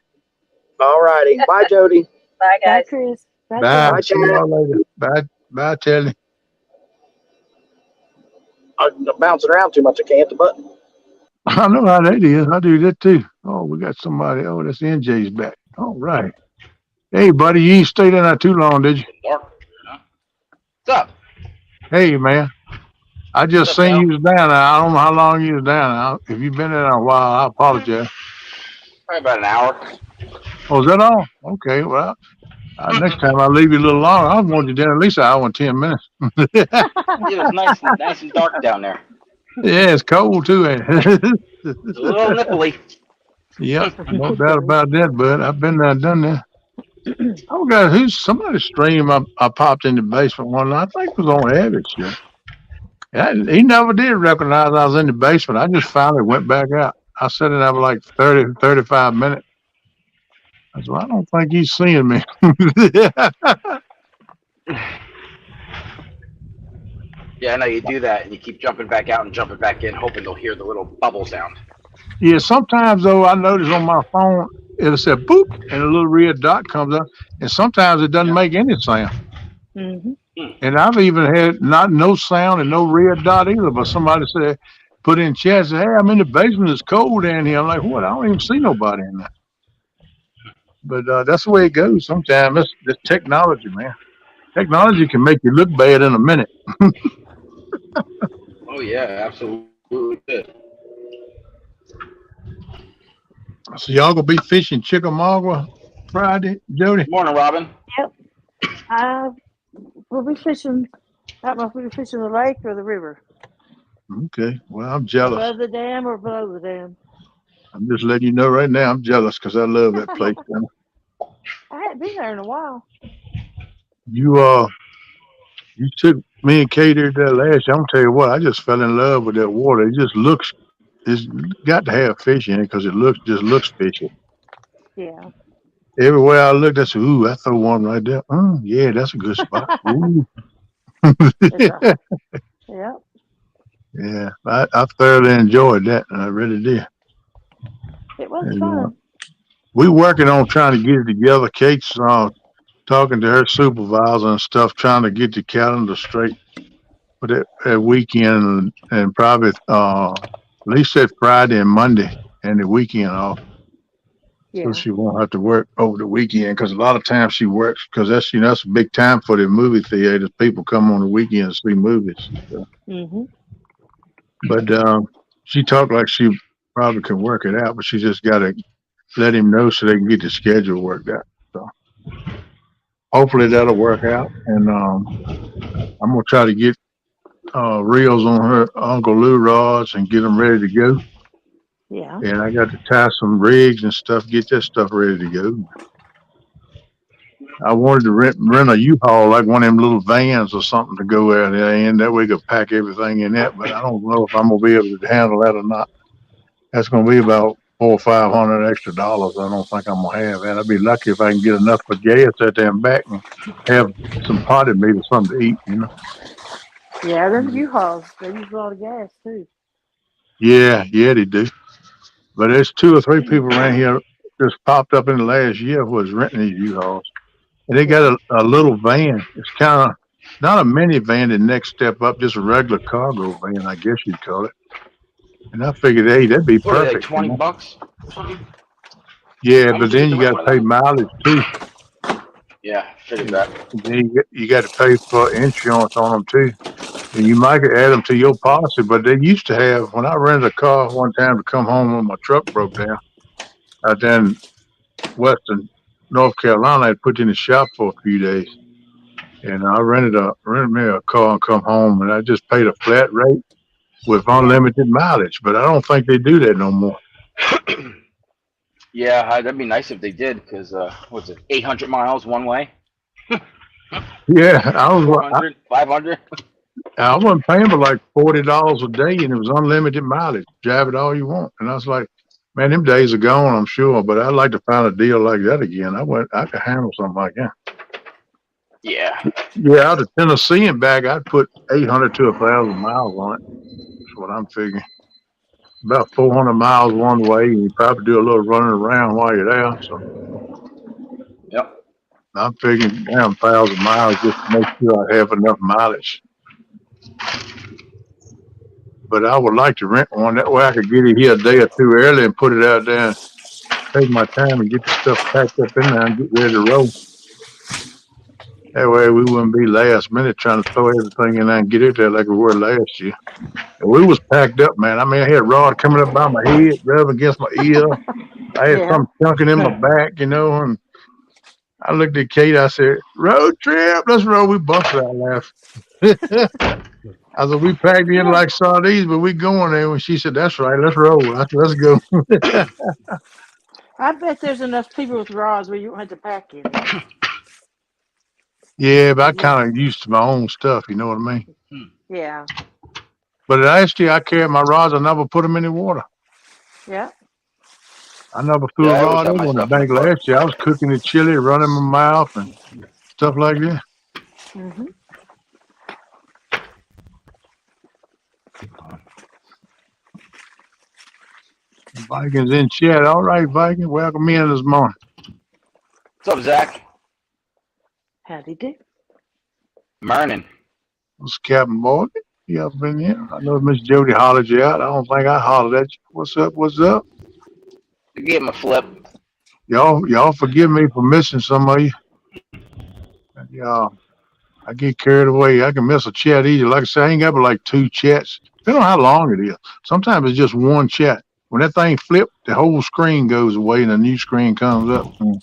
All righty. Bye, Jody. Bye, guys. Bye, Chris. Bye. Bye, See y'all later. Bye, Telly. I'm bouncing around too much. I can't hit the button. I know how that is. I do that too. Oh, we got somebody. Oh, that's NJ's back. All right. Hey, buddy, you ain't stayed in there too long, did you? What's up? Hey, man. I just What's up, seen Al? you was down there. I don't know how long you was down there. If you've been there a while, I apologize. Probably about an hour. Oh, is that all? Okay, well, next time I'll leave you a little longer. I want you down at least an hour and 10 minutes. Yeah, It was nice and dark down there. it's cold too, ain't it? It's a little nipply. Yep, no doubt about that, bud. I've been there, done that. Oh, God, who's somebody's stream? I popped in the basement one night. I think it was on Abbott show. He never did recognize I was in the basement. I just finally went back out. I sat in there for like 30, 35 minutes. I said, well, I don't think he's seeing me. Yeah, I know you do that, and you keep jumping back out and jumping back in, hoping they'll hear the little bubble sound. Yeah, sometimes, though, I notice on my phone, it'll say boop, and a little red dot comes up. And sometimes it doesn't make any sound. Mm-hmm. And I've even had no sound and no red dot either. But somebody said, put in chat, say, hey, I'm in the basement. It's cold down here. I'm like, what? I don't even see nobody in there. But that's the way it goes. Sometimes it's technology, man. Technology can make you look bad in a minute. Oh yeah, absolutely. So y'all gonna be fishing Chickamauga Friday, Jody? Morning, Robin. We'll be fishing. I don't know if we'll be fishing the lake or the river. Okay. Well, I'm jealous. Above the dam or below the dam. I'm just letting you know right now. I'm jealous because I love that place. I hadn't been there in a while. You took me and Kate there last year. I'm gonna tell you what. I just fell in love with that water. It just looks. It's got to have fish in it because it just looks fishy. Yeah. Everywhere I looked, I said, "Ooh, I throw one right there. Yeah, that's a good spot." Ooh. Yeah. Yeah, I thoroughly enjoyed that, and I really did. It was And, fun. we working on trying to get it together. Kate's talking to her supervisor and stuff, trying to get the calendar straight for that weekend, and probably at least that Friday and Monday and the weekend off. Yeah. So she won't have to work over the weekend because a lot of times she works because that's a big time for the movie theaters. People come on the weekend to see movies. So. Mm-hmm. But she talked like she probably can work it out, but she just got to let him know so they can get the schedule worked out. So hopefully that'll work out. And I'm gonna try to get reels on her Uncle Lou rods and get them ready to go. Yeah. And I got to tie some rigs and stuff, get that stuff ready to go. I wanted to rent a U-Haul, like one of them little vans or something to go out there in. That way we could pack everything in that. But I don't know if I'm going to be able to handle that or not. That's going to be about $400 or $500 extra. I don't think I'm going to have that. I'd be lucky if I can get enough for gas out there and back and have some potted meat or something to eat, Yeah, them U-Hauls, they use a lot of gas too. Yeah, they do. But there's 2 or 3 people around here just popped up in the last year who was renting these U-Hauls. And they got a little van. It's kind of not a minivan, the next step up, just a regular cargo van, I guess you'd call it. And I figured, hey, that'd be What are they, perfect. like $20? Yeah, but then you got to pay mileage too. Yeah, figured that. And then you got to pay for insurance on them too. And you might add them to your policy, but they used to have, when I rented a car one time to come home when my truck broke down, out there in Western North Carolina, I put in the shop for a few days. And I rented me a car and come home, and I just paid a flat rate with unlimited mileage. But I don't think they do that no more. Yeah, that'd be nice if they did, because what's it, 800 miles one way? Yeah, 400, 500? I wasn't paying for like $40 a day, and it was unlimited mileage. Drive it all you want. And I was like, man, them days are gone, I'm sure. But I'd like to find a deal like that again. I could handle something like that. Yeah. Yeah, out of Tennessee and back, I'd put 800 to 1,000 miles on it. That's what I'm figuring. About 400 miles one way, and you probably do a little running around while you're there. So, Yep. I'm figuring down 1,000 miles just to make sure I have enough mileage. But I would like to rent one. That way I could get it here a day or two early and put it out there and take my time and get the stuff packed up in there and get ready to roll. That way we wouldn't be last minute trying to throw everything in there and get it there like we were last year. And we was packed up, man. I mean, I had a rod coming up by my head, rubbing against my ear. I had Yeah. something chunking in my back, and I looked at Kate. I said, "Road trip, let's roll." We busted out laughing. I said, "We packed in like sardines, but we going there." When she said, "That's right, let's roll." I said, "Let's go." I bet there's enough people with rods where you don't have to pack any. Yeah, but I kind of used to my own stuff. You know what I mean? Yeah. But last year I carried my rods. I never put them in the water. Yeah. I never threw a I always rod have over my on the stuff in the bank boat. last year. I was cooking the chili, running my mouth, and stuff like that. Mm-hmm. Vikings in chat. All right, Viking, welcome in this morning. What's up, Zach? Howdy do. Morning. What's Captain Morgan? You up in here? I know Miss Jody hollered you out. I don't think I hollered at you. What's up? What's up? I gave him a flip. Y'all forgive me for missing some of you. Y'all, I get carried away. I can miss a chat easy. Like I said, I ain't got but like 2 chats. Depending on how long it is. Sometimes it's just one chat. When that thing flips, the whole screen goes away and a new screen comes up. And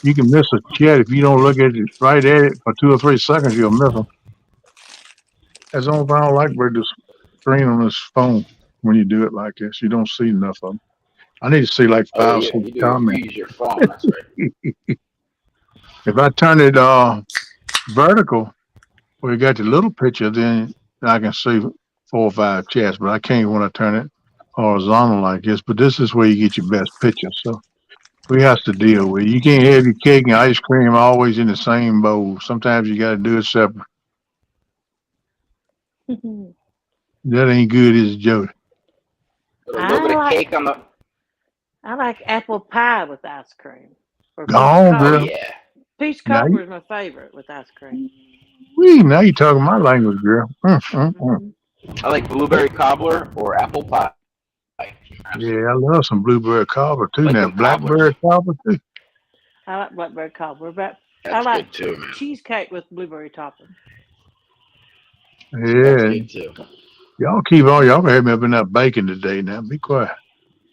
you can miss a chat if you don't look at it right at it for 2 or 3 seconds. You'll miss them. That's the only thing I don't like about this screen on this phone. When you do it like this, you don't see enough of them. I need to see like Oh 5, yeah, 6 you do. comments. You use your phone. That's right. If I turn it vertical, where you got the little picture, then I can see 4 or 5 chats. But I can't when I turn it horizontal like this. But this is where you get your best picture. So we have to deal with it. You can't have your cake and ice cream always in the same bowl. Sometimes you got to do it separate. That ain't good, is it, Jody? Put a little bit of cake on the. I like apple pie with ice cream. Or Go on, cobbler. girl. Oh yeah. Peach Now cobbler is my favorite with ice cream. Now you talking my language, girl. I like blueberry cobbler or apple pie. Yeah, I love some blueberry cobbler too. Like Now them blackberry cobbler too. I like blackberry cobbler, but I That's like good too, man. cheesecake with blueberry topping. That's Yeah, good too. y'all keep on. Y'all gonna have me up in that bacon today. Now be quiet.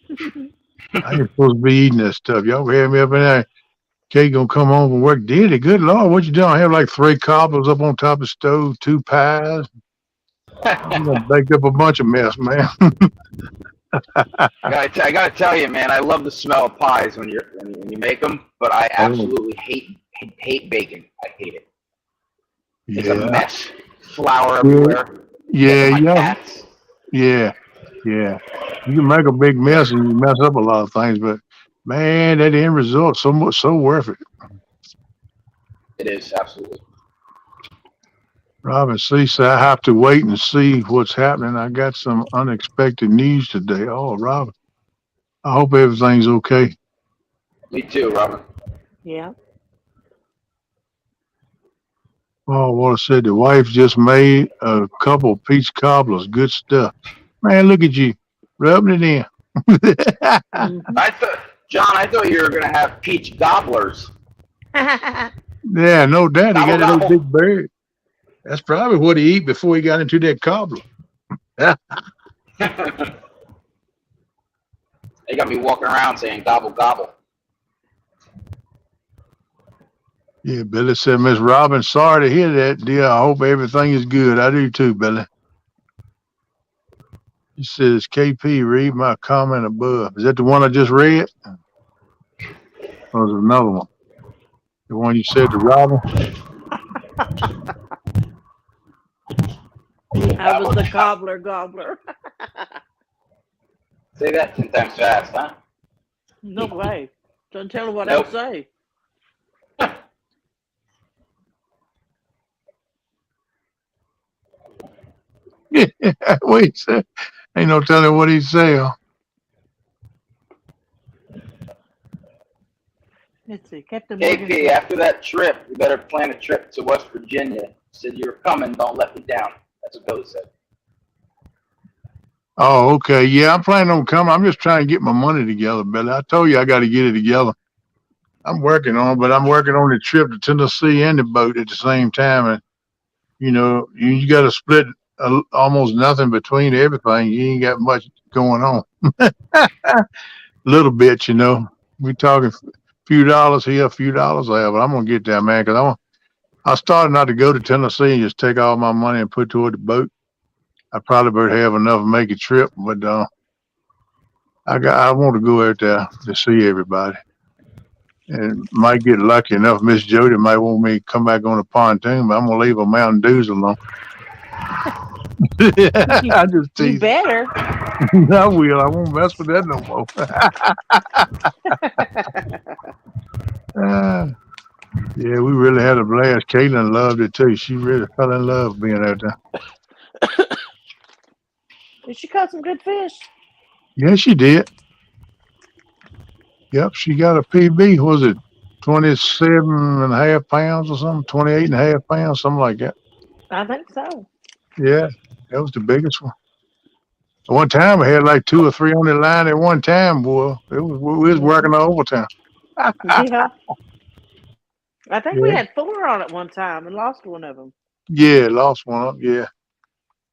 I ain't supposed to be eating that stuff. Y'all gonna have me up in there. Kate gonna come home from work. Did it? Good Lord, what you doing? I have like 3 cobblers up on top of the stove, 2 pies. You done baked up a bunch of mess, man. I gotta tell you, man. I love the smell of pies when you make them, but I absolutely hate bacon. I hate it. It's a mess. Flour everywhere. Yeah. You can make a big mess and you mess up a lot of things, but man, that end result so worth it. It is absolutely. Robin C said, I have to wait and see what's happening. I got some unexpected news today. Oh, Robin, I hope everything's okay. Me too, Robin. Yeah. Oh, Water said the wife just made a couple of peach cobblers. Good stuff. Man, look at you rubbing it in. I thought you were gonna have peach gobblers. Yeah, no doubt. He got that big bird. That's probably what he eat before he got into that cobbler. They got me walking around saying gobble gobble. Yeah, Billy said, Miss Robin, sorry to hear that, dear. I hope everything is good. I do too, Billy. He says, KP, read my comment above. Is that the one I just read? Or was it another one? The one you said to Robin? I was the cobbler gobbler. Say that 10 times fast, huh? No way. Don't tell her what I say. Wait, ain't no telling what he'd say. Huh? Let's see, Captain KP, after that trip, you better plan a trip to West Virginia. Said you're coming, don't let me down. That's what Billy said. Oh, okay. Yeah, I'm planning on coming. I'm just trying to get my money together, Billy. I told you I got to get it together. I'm working on, but I'm working on the trip to Tennessee and the boat at the same time. And you got to split almost nothing between everything. You ain't got much going on. Little bit, We talking a few dollars here, a few dollars there, but I'm gonna get there, man. Cause I started not to go to Tennessee and just take all my money and put toward the boat. I probably would have enough to make a trip, but I want to go out there to see everybody, and might get lucky enough. Miss Jody might want me to come back on the pontoon, but I'm gonna leave a Mountain Dews alone. I just You tease. better. I will. I won't mess with that no more. Yeah, we really had a blast. Caitlin loved it too. She really fell in love being out there. Did she caught some good fish? Yeah, she did. Yep, she got a PB. Was it 27.5 pounds or something? 28.5 pounds, something like that. I think so. Yeah, that was the biggest one. At one time, we had like 2 or 3 on the line at one time, boy. We was working all overtime. Yeah. I think we Yeah, had 4 on at one time and lost one of them. yeah, lost one of them. Yeah,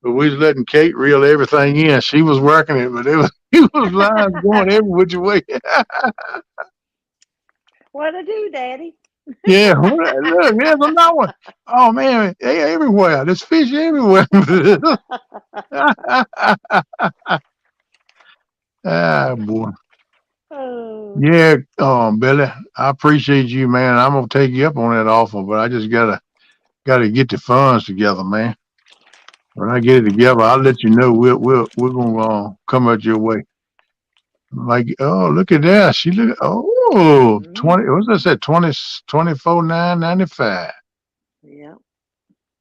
but we was letting Kate reel everything in. She was working it, but it was lines going every which way. What I do, Daddy? Yeah, look, here's another one. Oh man, they everywhere. There's fish everywhere. Ah, boy. Oh. Yeah, Billy, I appreciate you, man. I'm gonna take you up on that offer, but I just gotta get the funds together, man. When I get it together, I'll let you know. We're gonna come out your way. Like, oh, look at that. She look. Oh, 20. What's that? Said 24,995. Yeah.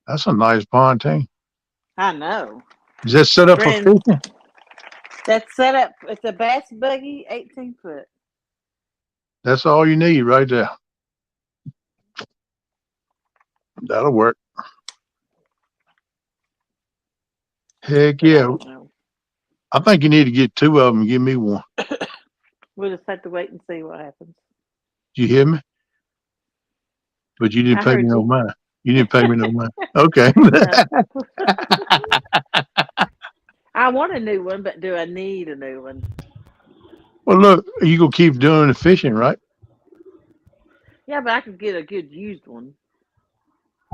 That's a nice pontoon. I know. Is that set up for Brand, fishing? that's set up. It's a bass buggy, 18-foot. That's all you need right there. That'll work. Heck But I yeah. don't know. I think you need to get 2 of them and give me one. We'll just have to wait and see what happens. You hear me? But you didn't I pay me heard no you. money. You didn't pay me no money. Okay. No. I want a new one, but do I need a new one? Well, look, you gonna keep doing the fishing, right? Yeah, but I could get a good used one.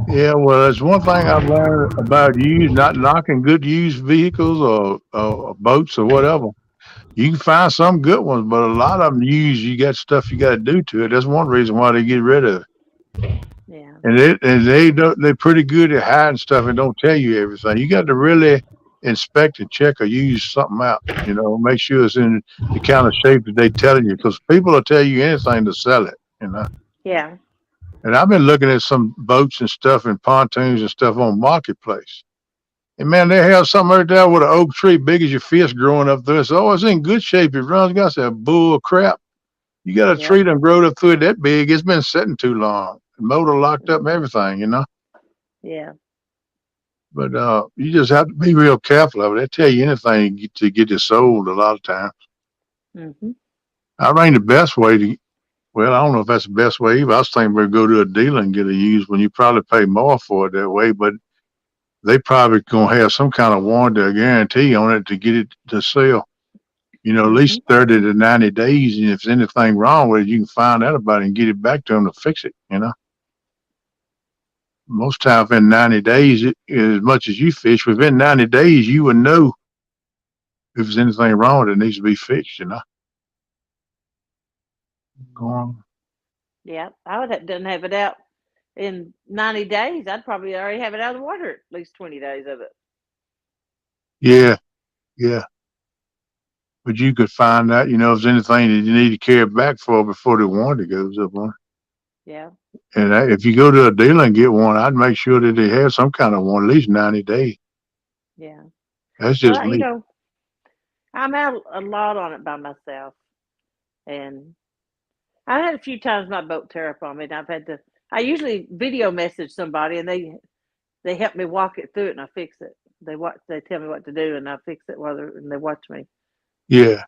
Yeah. Well, that's one thing I've learned about you not knocking good used vehicles or boats or whatever. You can find some good ones, but a lot of them used. You got stuff you got to do to it. That's one reason why they get rid of it. Yeah. And they're pretty good at hiding stuff and don't tell you everything. You got to really inspect and check or use something out. Make sure it's in the kind of shape that they telling you, because people will tell you anything to sell it. Yeah. And I've been looking at some boats and stuff and pontoons and stuff on Marketplace. And man, they have something right there with an oak tree big as your fist growing up through it. So, oh, it's in good shape. It runs. I said, bull crap. You got a tree that growed up through it that big. It's been sitting too long. The motor locked up and everything, Yeah. But you just have to be real careful of it. They tell you anything to get it sold a lot of times. Mm-hmm. I think the best way well, I don't know if that's the best way either. I was thinking we'd go to a dealer and get a used one. You probably pay more for it that way, but they probably gonna have some kind of warranty or guarantee on it to get it to sell. At least 30 to 90 days. And if there's anything wrong with it, you can find out about it and get it back to them to fix it. Most times in 90 days, as much as you fish, within 90 days, you would know if there's anything wrong with it, needs to be fixed. Go on. Yeah. I would have done have it out in 90 days. I'd probably already have it out of the water at least 20 days of it. Yeah, yeah. But you could find out, if there's anything that you need to carry it back for before the warranty goes up on it. Yeah. And if you go to a dealer and get one, I'd make sure that they have some kind of one, at least 90 days. Yeah. That's just Well, me. I'm out a lot on it by myself. And I had a few times my boat tear up on me, and I usually video message somebody, and they help me walk it through it, and I fix it. They tell me what to do, and I fix it and they watch me. Yeah.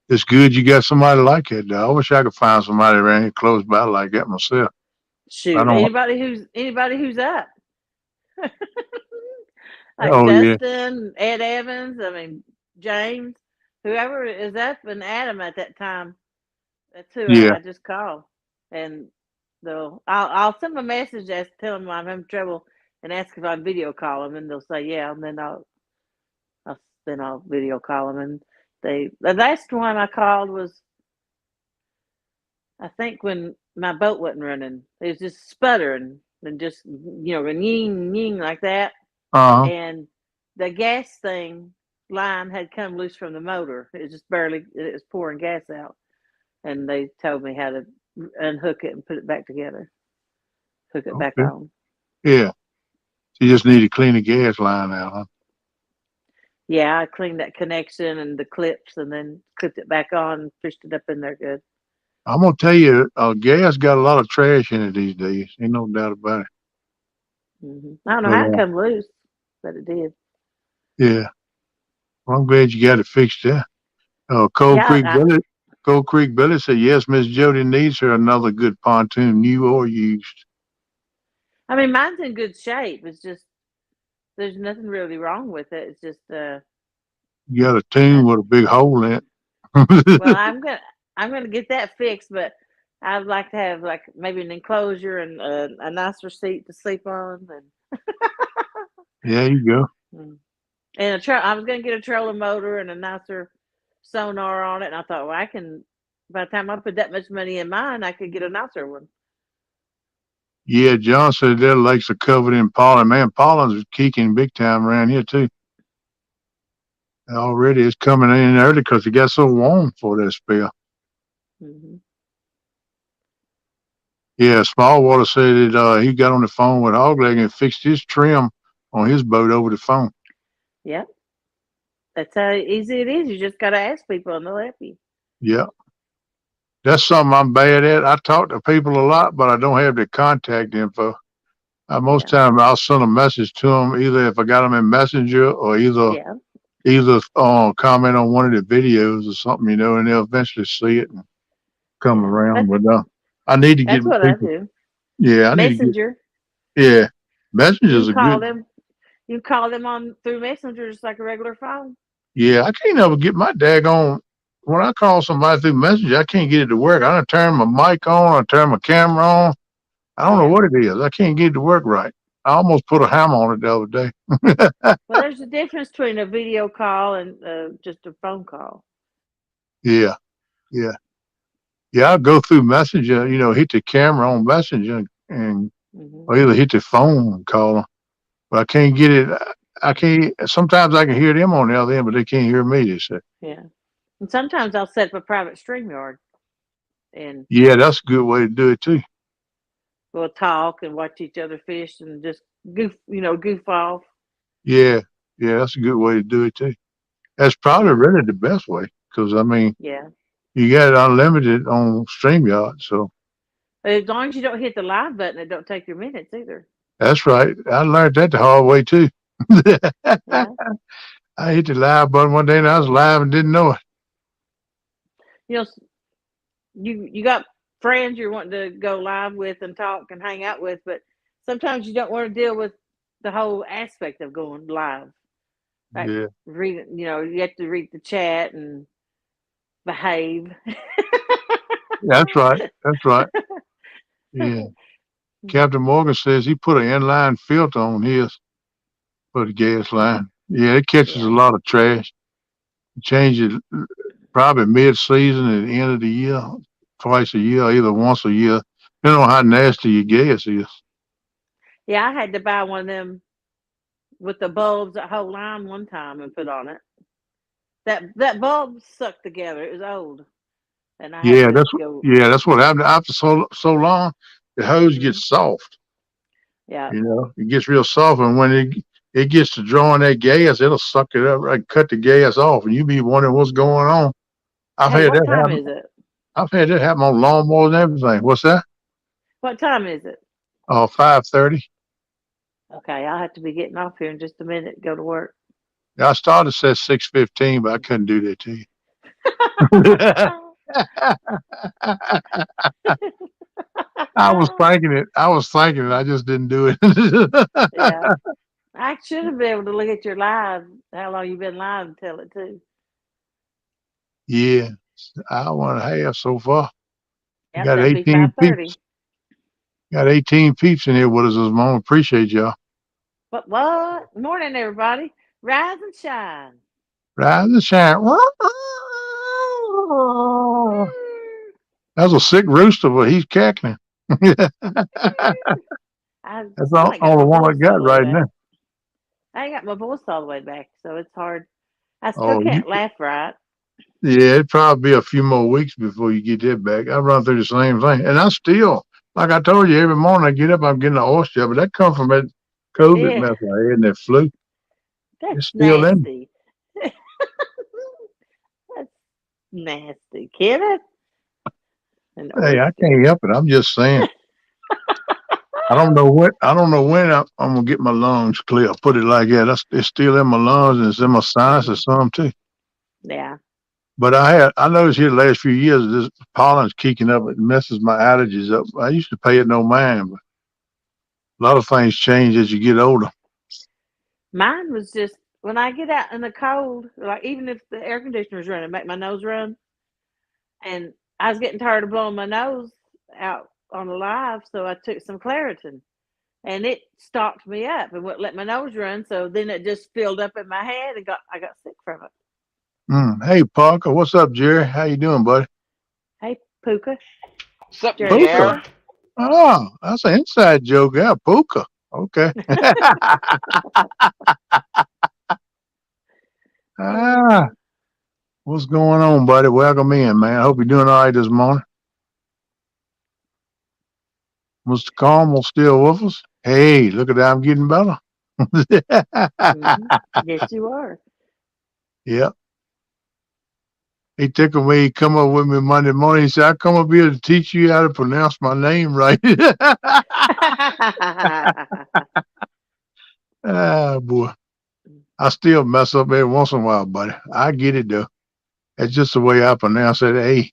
It's good you got somebody like that, though. I wish I could find somebody around here close by like that myself. I Shoot, don't. anybody who's up. Like Oh yeah, Dustin, Ed Evans, I mean James, whoever is up, and Adam at that time. That's who yeah. I just call, and I'll send them a message as tell them I'm having trouble and ask if I video call them, and they'll say yeah, and then I'll video call them, and the last one I called was I think when my boat wasn't running, it was just sputtering and just ying ying like that, Uh huh. and the gas thing line had come loose from the motor. It just barely it was pouring gas out, and they told me how to unhook it and put it back together, hook it back Okay. on. Yeah. You just need to clean the gas line out, huh? Yeah, I cleaned that connection and the clips, and then clipped it back on, and fished it up in there good. I'm gonna tell you, gas got a lot of trash in it these days. Ain't no doubt about it. I don't know But how it come loose, but it did. yeah, well, I'm glad you got it fixed there. Cold Yeah, Creek Billy. Cold Creek Billy said yes, Miss Jody needs her another good pontoon, new or used. I mean mine's in good shape. It's just there's nothing really wrong with it. It's just You got a tune I with a big hole in well it. I'm gonna get that fixed, but I'd like to have like maybe an enclosure and a nicer seat to sleep on, Yeah, you go. and I was gonna get a trolling motor and a nicer sonar on it, and I thought, well, I can. By the time I put that much money in mine, I could get a nicer one. Yeah, John said their lakes are covered in pollen. Man, pollen's is kicking big time around here too. Already it's coming in early because it got so warm for that spell. hmm Yeah, Smallwater said that he got on the phone with Hogleg and fixed his trim on his boat over the phone. Yep, that's how easy it is. You just gotta ask people, and they'll help you. Yeah. That's something I'm bad at. I talk to people a lot, but I don't have their contact info. Most Yeah, times I'll send a message to them either if I got them in Messenger or yeah, either comment on one of the videos or something, and they'll eventually see it and come yeah. around. But I need to get That's with what I people. do. Yeah, I need to get. Messenger. Yeah, You Messenger's can a call good. them. You can call them on through Messenger just like a regular phone. Yeah, I can't ever get my daggone. When I call somebody through Messenger, I can't get it to work. I done turn my mic on, I turn my camera on. I don't know Yeah. what it is. I can't get it to work right. I almost put a hammer on it the other day. Well, there's a difference between a video call and just a phone call. Yeah, yeah, yeah. I'll go through Messenger, hit the camera on Messenger and hmm or either hit the phone and call them. But I can't get it. I can't. Sometimes I can hear them on the other end, but they can't hear me. They say. Yeah. And sometimes I'll set up a private stream yard and Yeah, that's a good way to do it too. we'll talk and watch each other fish and just goof off. Yeah, yeah, that's a good way to do it too. That's probably Yeah. really the best way because I mean Yeah. you got it unlimited on StreamYard, so As long as you don't hit the live button, it don't take your minutes either. that's right. I learned that the hard way too. Yeah. I hit the live button one day and I was live and didn't know it. You know, you got friends you're wanting to go live with and talk and hang out with, but sometimes you don't want to deal with the whole aspect of going live. Like Yeah, reading, you have to read the chat and behave. that's right. That's right. Yeah. Captain Morgan says he put an inline filter on his for the gas line. Yeah, it catches a Yeah. lot of trash. Change it probably mid-season at the end of the year, twice a year, either once a year, depending on how nasty your gas is. Yeah, I had to buy one of them with the bulbs that hold lime one time and put on it. That bulb sucked together. It was old, and I had Yeah, to go. that's what happened after so long. The hose hmm gets soft. Yeah. It gets real soft, and when it gets to drawing that gas, it'll suck it up, right, cut the gas off, and you be wondering what's going on. I've Hey, had what that time happen. is it? I've had that happen on lawnmowers and everything. What's that? What time is it? 5:30. Okay, I'll have to be getting off here in just a minute. Go to work. I started at 6:15, but I couldn't do that to you. I was thinking it. I was thinking it. I just didn't do it. Yeah. I should have been able to look at your live, how long you've been live, and tell it too. Yeah, hour and a half so far. We Yep, got that'd be 18 5:30. peeps. Got 18 peeps in here with us this morning. Appreciate y'all. What? Morning, everybody. Rise and shine. Rise and shine. That's a sick rooster, but he's cackling. That's I still all, ain't got all the my one I voice all got the way right back. now. I ain't got my voice all the way back, so it's hard. I still Oh, can't laugh right. yeah, it'd probably be a few more weeks before you get that back. I run through the same thing. And I still, like I told you, every morning I get up, I'm getting an oyster, but that comes from that COVID Yeah, mess I had and that flu. It's that's still in me. nasty. That's nasty. Kenneth, an Hey, I oyster. can't help it. I'm just saying. I don't know when I'm gonna get my lungs clear. Put it like that. It's still in my lungs and it's in my sinus or something too. Yeah. But I noticed here the last few years this pollen's kicking up. It messes my allergies up. I used to pay it no mind, but a lot of things change as you get older. Mine was just when I get out in the cold, like even if the air conditioner's running, make my nose run. And I was getting tired of blowing my nose out on the live, so I took some Claritin and it stopped me up and wouldn't let my nose run. So then it just filled up in my head and I got sick from it. Hey, Parker, what's up, Jerry? How you doing, buddy? Hey, Puka, What's up, Jerry Puka. Jer? Puka. Oh, that's an inside joke. Yeah, Puka. Okay. Ah, what's going on, buddy? Welcome in, man. I hope you're doing all right this morning. Mr. Carmel still with us? Hey, look at that. I'm getting better. Yes, you are. Yep. He tickled me. He come up with me Monday morning. He said, I come up here to teach you how to pronounce my name right. Ah, boy. I still mess up every once in a while, buddy. I get it, though. That's just the way I pronounce it. Hey,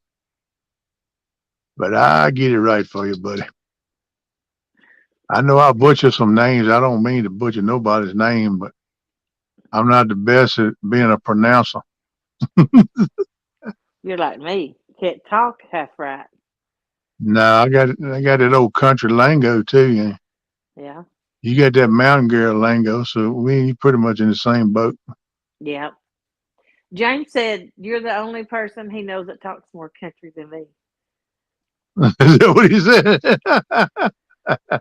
but I get it right for you, buddy. I know I butcher some names. I don't mean to butcher nobody's name, but I'm not the best at being a pronouncer. You're like me. Can't talk half right. No, I got that old country lingo too. And Yeah. you got that mountain girl lingo, so we pretty much in the same boat. Yeah. James said you're the only person he knows that talks more country than me. Is that what he said?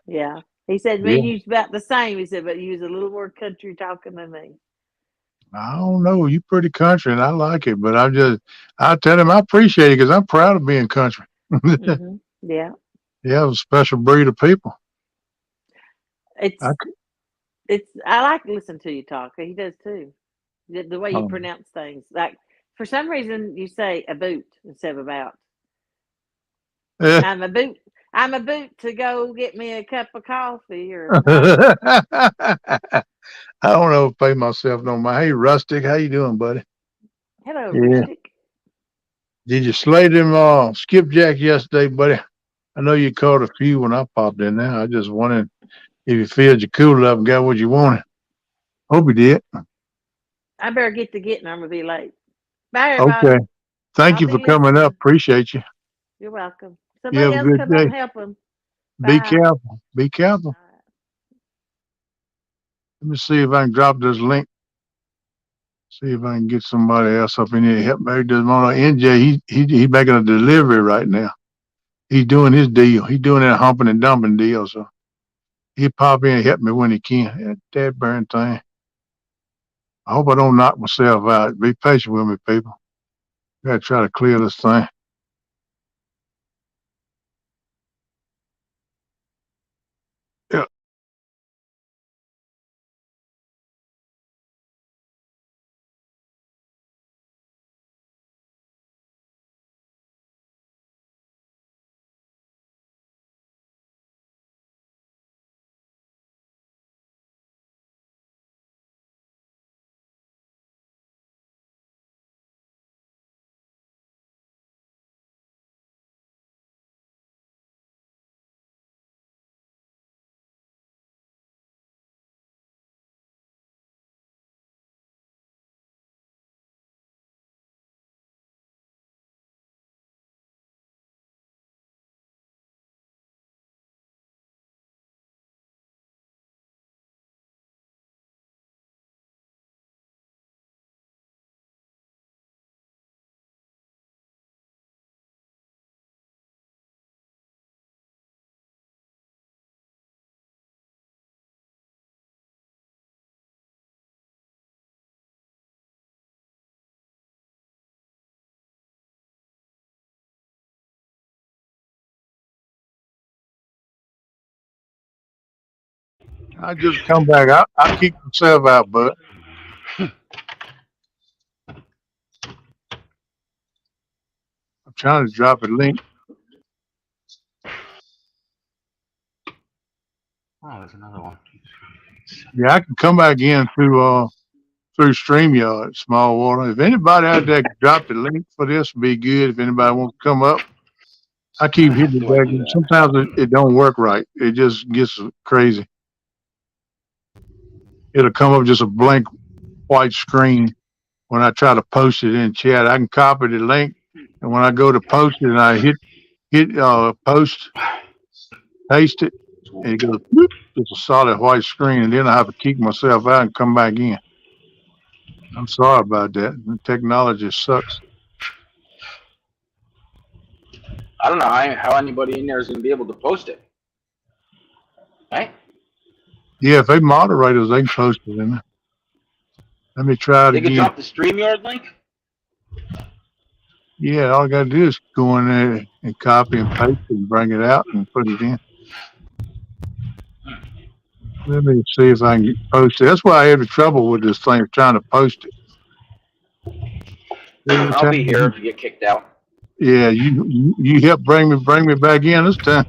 Yeah. He said me Yeah. and you's about the same. He said, but you was a little more country talking than me. I don't know. You pretty country, and I like it. But I tell him I appreciate it because I'm proud of being country. Yeah. Yeah, a special breed of people. It's I, I like to listen to you talk. He does too. The way you um, pronounce things. Like for some reason you say a boot instead of about. eh. I'm a boot. I'm a boot to go get me a cup of coffee or I don't know if I pay myself no mind. Hey, Rustic, how you doing, buddy? hello, Yeah. Rustic. Did you slay them skipjack yesterday, buddy? I know you caught a few when I popped in there. I just wondered if you filled your cooler up and got what you wanted. Hope you did. I better get to getting. I'm gonna be late. Bye, Okay. everybody. Thank I'll you be for coming up. listening. Appreciate you. You're welcome. You Somebody have a else good come on day. and help him. Be Bye. careful. Be careful. Let me see if I can drop this link. See if I can get somebody else up in here to help make this morning. NJ, he making a delivery right now. He's doing his deal. He's doing that humping and dumping deal. So he pop in and help me when he can. That burn thing. I hope I don't knock myself out. Be patient with me, people. Gotta try to clear this thing. Yeah. I just come back. I keep myself out, but I'm trying to drop a link. Oh, there's another one. Yeah, I can come back in through StreamYard, small water. If anybody out there can drop the link for this, would be good. If anybody wants to come up, I keep hitting it Do I back. do And that? sometimes it don't work right. It just gets crazy. It'll come up just a blank white screen when I try to post it in chat. I can copy the link, and when I go to post it, and I hit post, paste it, and it goes bloop, it's a solid white screen, and then I have to kick myself out and come back in. I'm sorry about that. The technology sucks. I don't know how anybody in there is going to be able to post it. Right? Yeah, if they moderators, they can post it in there. Let me try it They could again. drop the StreamYard link. Yeah, all I gotta do is go in there and copy and paste it and bring it out and put it in. Let me see if I can post it. That's why I have the trouble with this thing, trying to post it. Every I'll be time here if you get kicked out. yeah, you help bring me back in this time.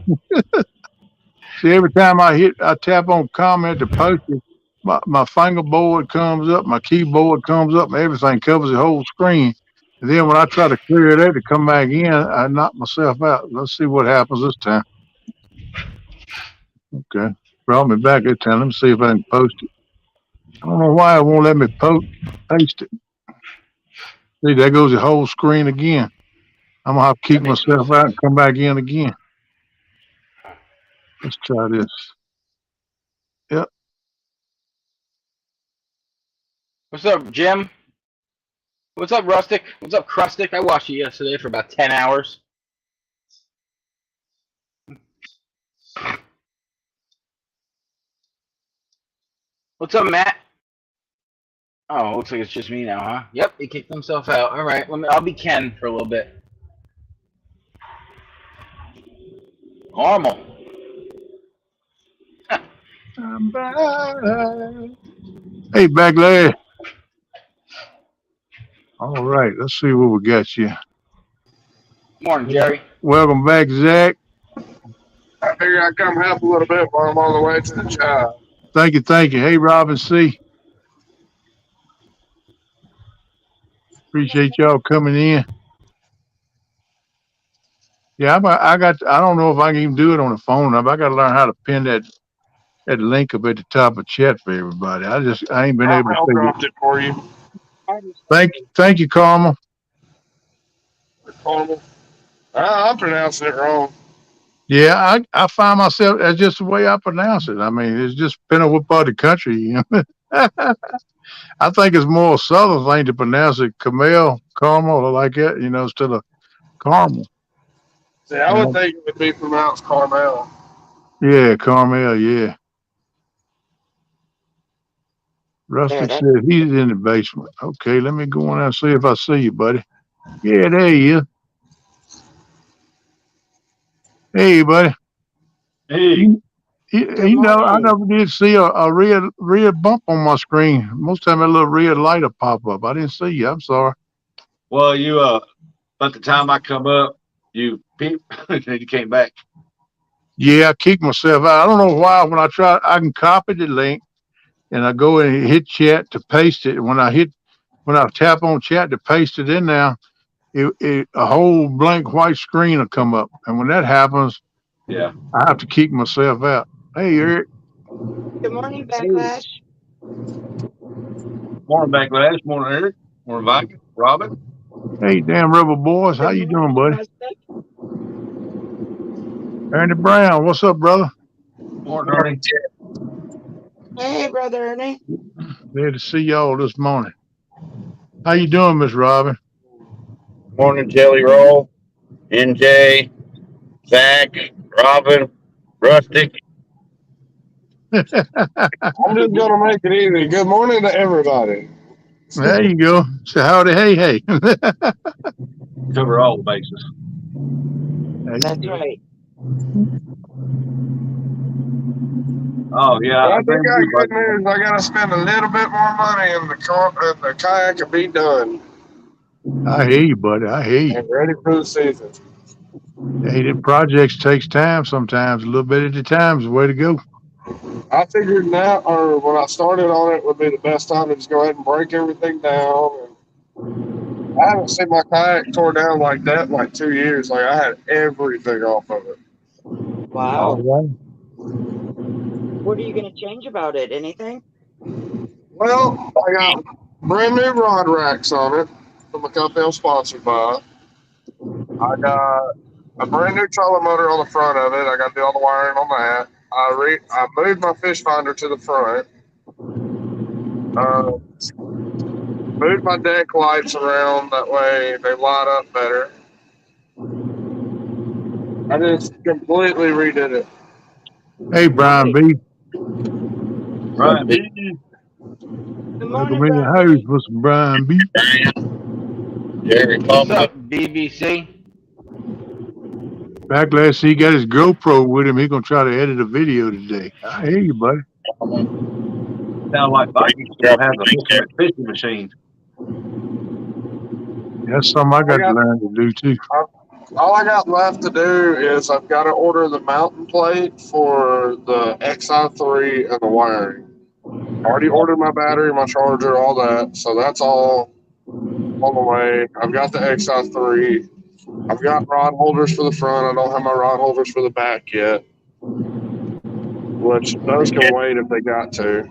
See, every time I tap on comment to post it, my fingerboard comes up, my keyboard comes up, and everything covers the whole screen. And then when I try to clear that to come back in, I knock myself out. Let's see what happens this time. Okay. Brought me back this time. Let me see if I can post it. I don't know why it won't let me paste it. See, there goes the whole screen again. I'm gonna have to keep That makes no myself out and sense. come back in again. Let's try this. Yep. What's up, Jim? What's up, Rustic? What's up, Crustic? I watched you yesterday for about 10 hours. What's up, Matt? Oh, looks like it's just me now, huh? Yep, he kicked himself out. All right, I'll be Ken for a little bit. Normal. I'm back. Hey, back lad. All right, let's see what we got here. Morning, Jerry. Welcome back, Zach. I figure I'd come help a little bit while I'm on the way to the job. Thank you. Hey, Robin C. Appreciate y'all coming in. Yeah, I don't know if I can even do it on the phone. I got to learn how to pin that link up at the top of chat for everybody. I ain't been able to I'll figure drop it for you. Thank you, Carmel. Caramel. I'm pronouncing it wrong. Yeah, I find myself, that's just the way I pronounce it. I mean, it's just depending on what part of the country you know. I think it's more a southern thing to pronounce it caramel or like that, instead of caramel. See, I would think it would be pronounced Carmel. Yeah, Carmel, yeah. Rustic said he's in the basement. Okay, let me go in there and see if I see you, buddy. Yeah, there he is. Hey, buddy. Hey. I never did see a red bump on my screen. Most time that little red light will pop up. I didn't see you. I'm sorry. Well, you by the time I come up, you peep you came back. Yeah, I kicked myself out. I don't know why. When I try, I can copy the link and I go and hit chat to paste it. When I tap on chat to paste it in there, a whole blank white screen will come up. And when that happens, yeah, I have to kick myself out. Hey, Eric. Good morning, Backlash. Morning, Backlash. Morning, Eric. Morning, Viking. Robin. Hey, damn Rebel Boys. How you doing, buddy? Ernie Brown. What's up, brother? Morning, Ernie. Hey, brother Ernie. Glad to see y'all this morning. How you doing, Miss Robin? Morning, Jelly Roll, NJ, Zach, Robin, Rustic. I'm just going to make it easy. Good morning to everybody. There you go. So howdy, hey. Cover all the bases. That's right. Oh yeah, Well, I I do blame got you, good buddy. news. I got to spend a little bit more money in the kayak and be done I hear you, buddy. I hear you. and ready for the season. Hey, them projects takes time sometimes. A little bit at a time is the way to go. I figured now, or when I started on it, would be the best time to just go ahead and break everything down. And I haven't seen my kayak tore down like that in like 2 years. Like I had everything off of it. All Wow. right. What are you going to change about it? Anything? Well, I got brand new rod racks on it from a company I'm sponsored by. I got a brand new trolling motor on the front of it. I got to do all the wiring on that. I moved my fish finder to the front. Uh, moved my deck lights around that way they light up better. I just completely redid it. Hey, Brian Nice. B. Brian B. Good Welcome morning, in the Brian house B. for some Brian B. Jerry What's Pumpkin. up, BBC? Backlash, he got his GoPro with him. He gonna try to edit a video today. I hear you, buddy. Sound like Vikings gonna have a ultimate fishing machine. That's something I I got to got learn to do too. all I got left to do is I've got to order the mountain plate for the XI3 and the wiring. I already ordered my battery, my charger, all that, so that's all on the way. I've got the XI3. I've got rod holders for the front. I don't have my rod holders for the back yet, which those can wait if they got to.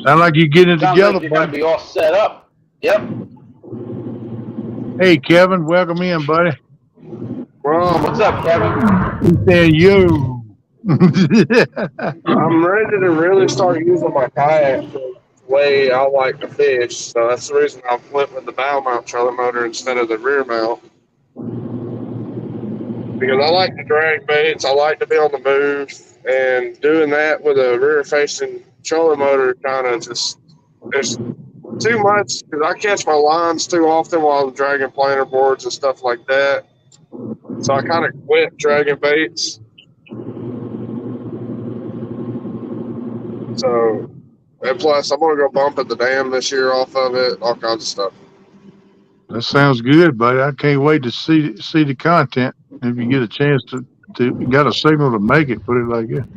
Sound like you getting it Sounds together, like you're gonna buddy. be all set up. Yep. Hey, Kevin, welcome in, buddy. Well, What's up, Kevin? He's saying yo. I'm ready to really start using my kayak the way I like to fish. So that's the reason I'm flipping the bow mount trailer motor instead of the rear mount. Because I like to drag baits, I like to be on the move, and doing that with a rear facing trolling motor kind of just it's too much because I catch my lines too often while I'm dragging planer boards and stuff like that. So I kind of quit dragging baits. So, and plus, I'm gonna go bump at the dam this year off of it, all kinds of stuff. That sounds good, buddy. I can't wait to see the content. If you get a chance to got a signal to make it, put it like that.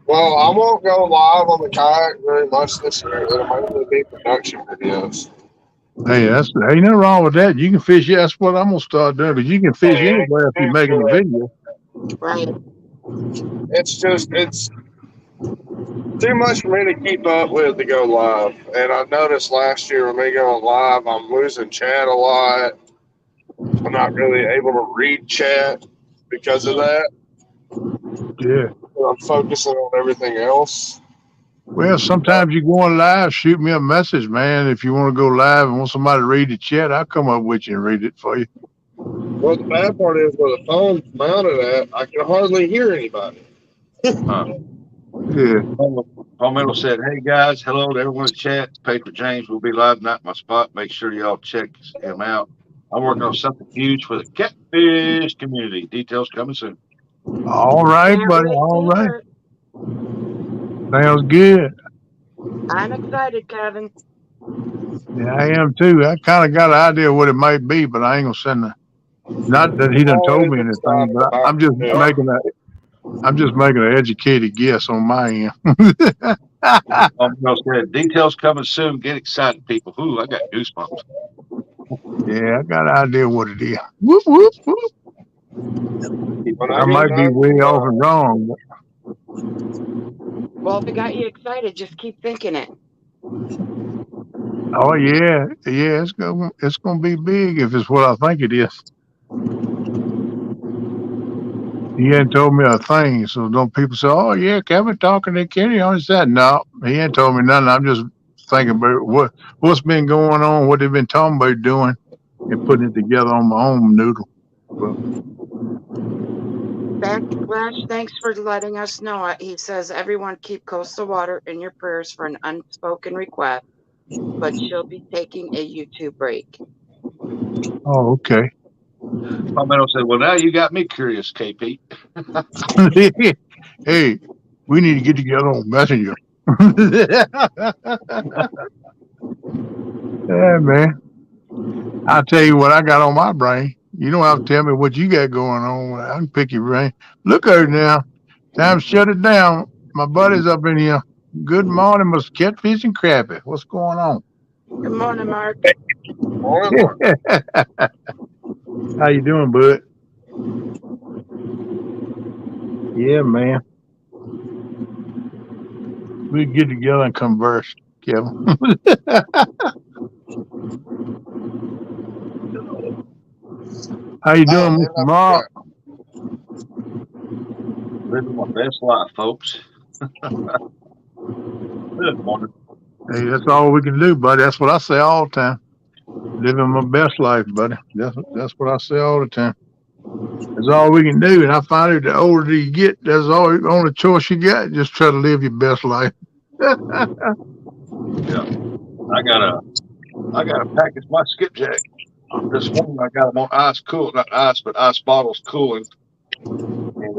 Well, I won't go live on the kayak very much this year. It'll mainly be production videos. Hey, that's ain't nothing wrong with that. You can fish. Yeah, that's what I'm gonna start doing. Because you can fish anywhere if you're making a video. Right. It's just it's too much for me to keep up with to go live. And I noticed last year when me going live, I'm losing chat a lot. I'm not really able to read chat because of that. Yeah. I'm focusing on everything else. Well, sometimes you go on live, shoot me a message, man. If you want to go live and want somebody to read the chat, I'll come up with you and read it for you. Well, the bad part is where the phone's mounted at, I can hardly hear anybody. Yeah. Palmetto said, "Hey guys, hello to everyone in the chat. Paper James will be live tonight in my spot. Make sure y'all check him out. I'm working on something huge for the catfish community. Details coming soon." All right, Can't buddy. wait All to right. hear it. Sounds good. I'm excited, Kevin. Yeah, I am too. I kind of got an idea what it might be, but I ain't gonna send the. Not that he done told Always me anything, excited but about I'm just it. making a. I'm just making an educated guess on my end. Palmetto said, "Details coming soon. Get excited, people." Ooh, I got goosebumps. Yeah, I got an idea what it is. Whoop whoop whoop. When I I get might be done, way off and wrong. But Well, if it got you excited, just keep thinking it. oh yeah, yeah, it's gonna be big if it's what I think it is. He hadn't told me a thing, so don't people say, "Oh yeah, Kevin talking to Kenny on his side." No, he ain't told me nothing. I'm just thinking about what's been going on, what they've been talking about doing, and putting it together on my own noodle. Well, Backlash, thanks for letting us know. He says, everyone keep Coastal Water in your prayers for an unspoken request, but she'll be taking a YouTube break. oh okay. Palmetto said, "Well, now you got me curious, KP." Hey, we need to get together on Messenger. Yeah, man. I'll tell you what I got on my brain. You don't have to tell me what you got going on. I can pick your brain. Look at it now. Time to shut it down. My buddy's up in here. Good morning, Mr. Catfish and Crappy. What's going on? Good morning, Mark. Morning, Mark. How you doing, bud? Yeah, man. We get together and converse, Kevin. How you Oh, doing, man, Mr. I Mark? forgot. Living my best life, folks. Good morning. Hey, that's all we can do, buddy. That's what I say all the time. Living my best life, buddy. That's what I say all the time. That's all we can do. And I find it the older you get, that's all the only choice you got. Just try to live your best life. Yeah, I gotta package my skipjack. This morning I got them on ice cool, not ice, but ice bottles cooling, and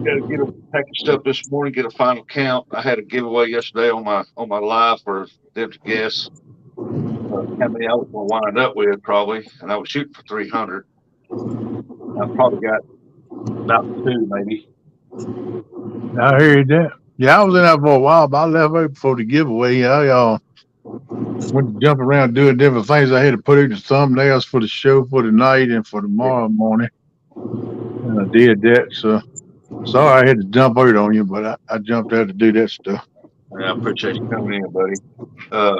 gotta get them packaged up this morning. Get a final count. I had a giveaway yesterday on my live for them to guess how many I was gonna wind up with probably, and I was shooting for 300. I probably got about two maybe. I heard that. Yeah, I was in that for a while, but I left right before the giveaway. I went to jump around doing different things. I had to put in the thumbnails for the show for tonight and for tomorrow morning. And I did that. So sorry I had to jump out on you, but I jumped out to do that stuff. I appreciate you coming in, buddy. Uh,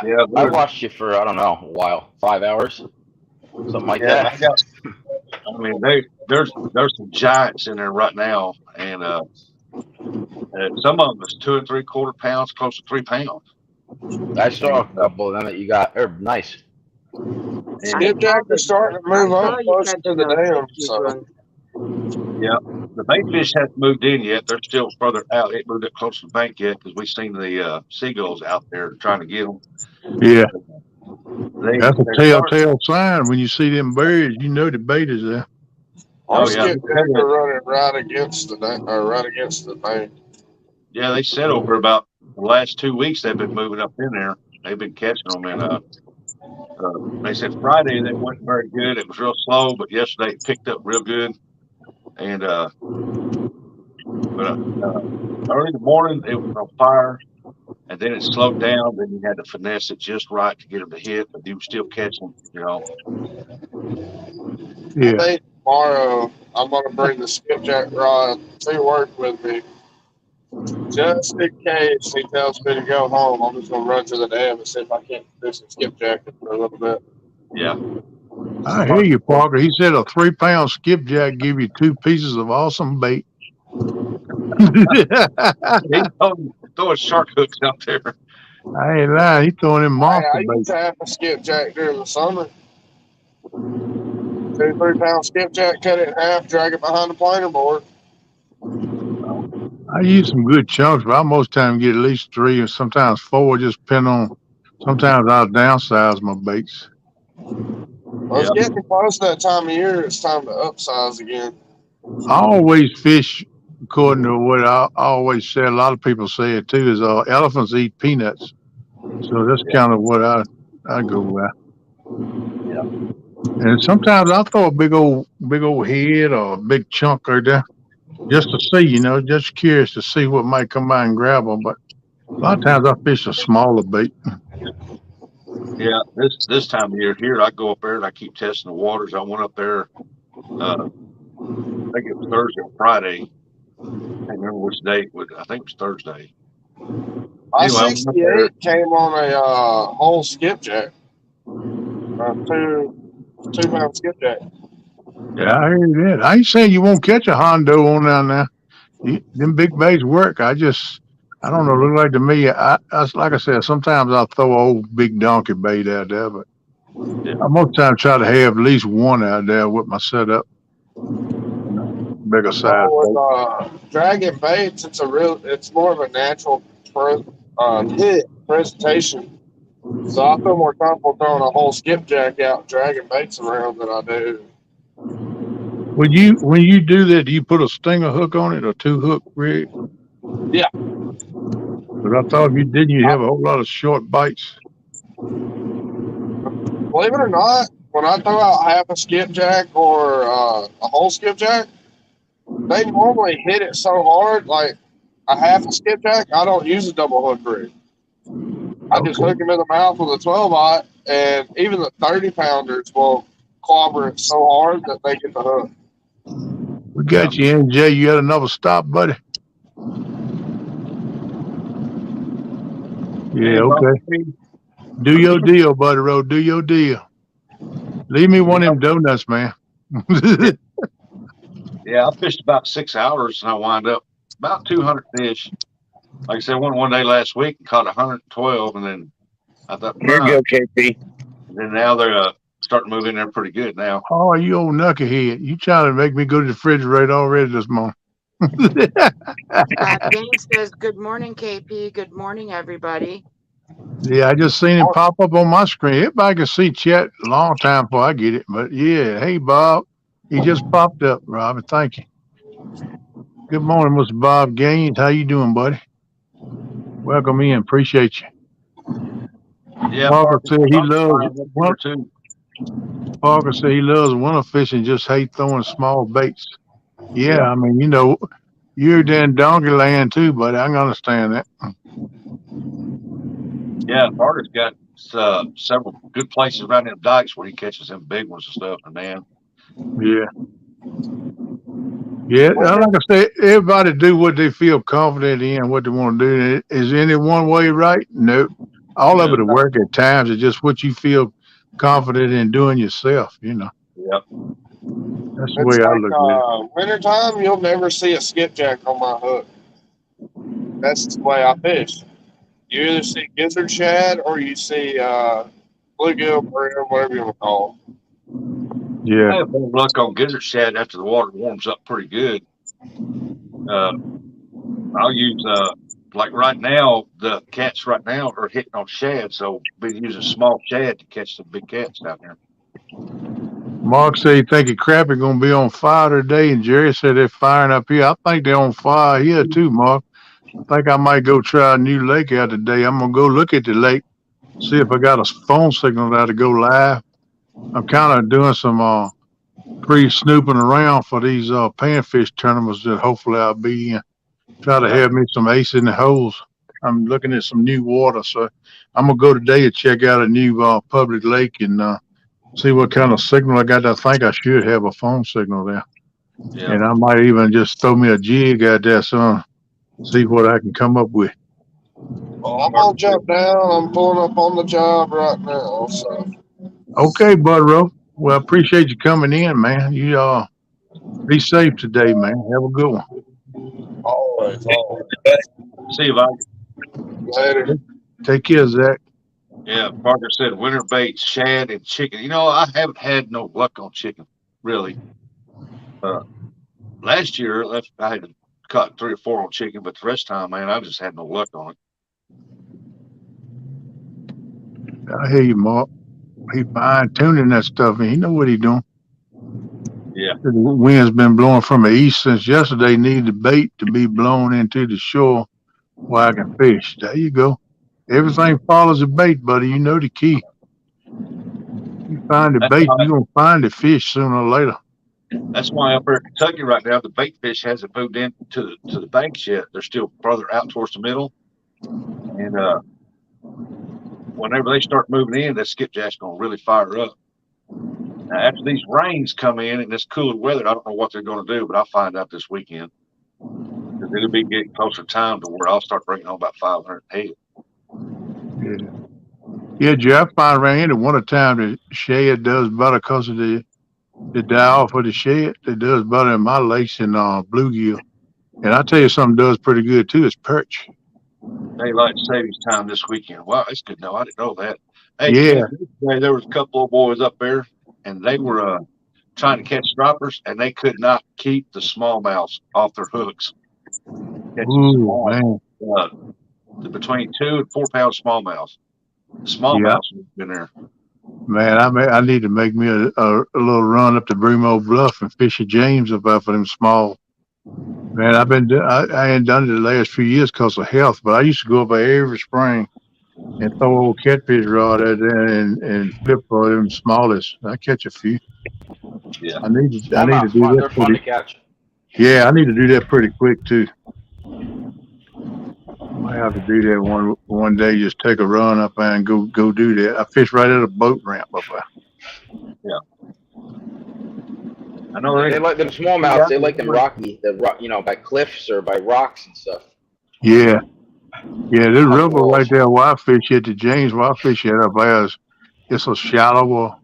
yeah, I watched you for I don't know a while, 5 hours, something like yeah. that. I mean, there's some giants in there right now, and some of them is 2 3/4 pounds, close to 3 pounds. I saw a And, couple of them that you got. They're nice. Skipjack is starting to move I up saw you close to catching the those dam, pictures, so Run. yeah, the bait fish hasn't moved in yet. They're still further out. It moved up close to the bank yet because we've seen the seagulls out there trying to get them. Yeah, that's a They're starting. telltale sign. When you see them birds, you know the bait is there. our Oh yeah, skipjack are running right against the bank. yeah. They said over about the last 2 weeks they've been moving up in there. They've been catching them, and they said Friday that wasn't very good. It was real slow, but yesterday it picked up real good. And but early in the morning it was on fire, and then it slowed down. Then you had to finesse it just right to get them to hit, but you were still catching them. You know. I Yeah. think tomorrow I'm gonna bring the skipjack rod to work with me. Just in case he tells me to go home, I'm just gonna run to the dam and see if I can't do some skipjacking for a little bit. Yeah. I hear you, Parker. He said a 3-pound skipjack give you 2 pieces of awesome bait. He's throwing shark hooks out there. I ain't lying. He's throwing in monster I used bait. to have a skipjack during the summer. 2 3 pound skipjack, cut it in half, drag it behind the planer board. I use some good chunks, but I most time get at least 3 or sometimes 4, just depending on. Sometimes I'll downsize my baits. Well, it's getting close to that time of year. It's time to upsize again. I always fish according to what I always say. A lot of people say it too. Is elephants eat peanuts, so that's kind of what I go with. Yeah. And sometimes I throw a big old head or a big chunk right there just to see, just curious to see what might come by and grab them. But a lot of times I fish a smaller bait. Yeah, this time of year here, I go up there and I keep testing the waters. I went up there, I think it was Thursday or Friday. I can't remember which day it was. I think it was Thursday. My Anyway, I went up there. 68 came on a whole skipjack. 2 pound skipjack. Yeah, I hear that. I ain't saying you won't catch a hondo on down there. Them big baits work. I don't know. Look like to me, like I said, sometimes I'll throw an old big donkey bait out there, but I most time try to have at least one out there with my setup. Bigger size bait. With dragging baits, it's more of a natural presentation So I feel more comfortable throwing a whole skipjack out and dragging baits around than I do. When you do that, do you put a stinger hook on it or two hook rig? Yeah. But I thought if you didn't, you have a whole lot of short bites. Believe it or not, when I throw out half a skipjack or a whole skipjack, they normally hit it so hard, like a half a skipjack, I don't use a double hook rig. I just Okay. hook him in the mouth with a 12-aught, and even the 30-pounders will clobber it so hard that they get the hook. We got you, NJ. You had another stop, buddy? Yeah, Hey, Bob. okay. Do your deal, buddy Road. Do your deal. Leave me one of them donuts, man. Yeah, I fished about 6 hours and I wound up about 200 fish. Like I said, went one day last week and caught 112, and then I thought, Here you nah. go, KP. And then now they're starting to move in there pretty good now. Oh, you old knucklehead. You trying to make me go to the refrigerator already this morning. James says, "Good morning, KP. Good morning, everybody." Yeah, I just seen it pop up on my screen. Everybody can see Chet a long time before I get it. But yeah, hey, Bob. He just popped up, Robin. Thank you. Good morning, Mr. Bob Gaines. How you doing, buddy? Welcome in. Appreciate you. Yeah, Parker said he loves Parker too. Parker said he loves winter fishing, just hate throwing small baits. Yeah, Yeah. I mean, you're down donkey land too, buddy. I can understand that. Yeah, Parker's got several good places around them dikes where he catches them big ones and stuff. And man, Yeah. Yeah, like I say, everybody do what they feel confident in, what they want to do. Is any one way right? No. All of yeah, it will work at times. It's just what you feel confident in doing yourself, yeah, That's the way It's I like look at it. wintertime, you'll never see a skipjack on my hook. That's the way I fish. You either see gizzard shad or you see bluegill, brim, whatever you want to call Yeah. I have better luck on gizzard shad after the water warms up pretty good. Uh, I'll use like right now, the cats right now are hitting on shad, so been using small shad to catch some big cats down there. Mark said he think a crappie gonna be on fire today, and Jerry said they're firing up here. I think they're on fire here too, Mark. I think I might go try a new lake out today. I'm gonna go look at the lake, see if I got a phone signal there to go live. I'm kind of doing some pre-snooping around for these panfish tournaments that hopefully I'll be in. Try to Yeah, have me some ace in the holes. I'm looking at some new water, so I'm gonna go today and check out a new public lake and see what kind of signal I got. I think I should have a phone signal there, yeah. and I might even just throw me a jig out there, son. See what I can come up with. Well, I'm gonna jump down. I'm pulling up on the job right now. So Okay, Bud Rowe. Well, I appreciate you coming in, man. You be safe today, man. Have a good one. always. See if I Later. Take care, Zach. Yeah, Parker said winter bait, shad, and chicken. I haven't had no luck on chicken, really. Uh, Last year, I had caught 3 or 4 on chicken, but the rest of the time, man, I just had no luck on it. I hear you, Mark. He fine tuning that stuff, and he know what he doing. Yeah, The wind's been blowing from the east since yesterday. Needed the bait to be blown into the shore where I can fish. There you go. Everything follows the bait, buddy. You know the key. You find the that's bait, why. you gonna find the fish sooner or later. That's why up here in Kentucky right now, the bait fish hasn't moved in to the banks yet. They're still further out towards the middle, and whenever they start moving in, that skipjack's gonna really fire up. Now, after these rains come in and this cooler weather, I don't know what they're going to do, but I'll find out this weekend because it'll be getting closer time to where I'll start bringing home about 500 head. Yeah. Yeah, Jeff, I find around here the wintertime the shad does better because of the die off of the shed. It does better in my lakes than bluegill. And I tell you something does pretty good too, it's perch. Daylight savings time this weekend. Wow, that's good. No, I didn't know that. Hey, Yeah. there was a couple of boys up there, and they were trying to catch stripers, and they could not keep the smallmouths off their hooks. Catching Ooh, small, man. between 2 and 4 pound smallmouths. Smallmouth's been there. Man, I need to make me a little run up to Bremo Bluff and fish at James about for them small. Man, I ain't done it the last few years because of health, but I used to go up there every spring and throw old catfish rod at there and flip for them smallest. I catch a few. Yeah. I need to do Smallmouths, they're that fun to pretty. catch. Yeah, I need to do that pretty quick too. Might have to do that one day. Just take a run up there and go do that. I fish right at a boat ramp up there. I know They like them smallmouths. They like them rocky, by cliffs or by rocks and stuff. Yeah, this Hot river walls. right there where I fish at the James, where I fish at up there, it's a shallower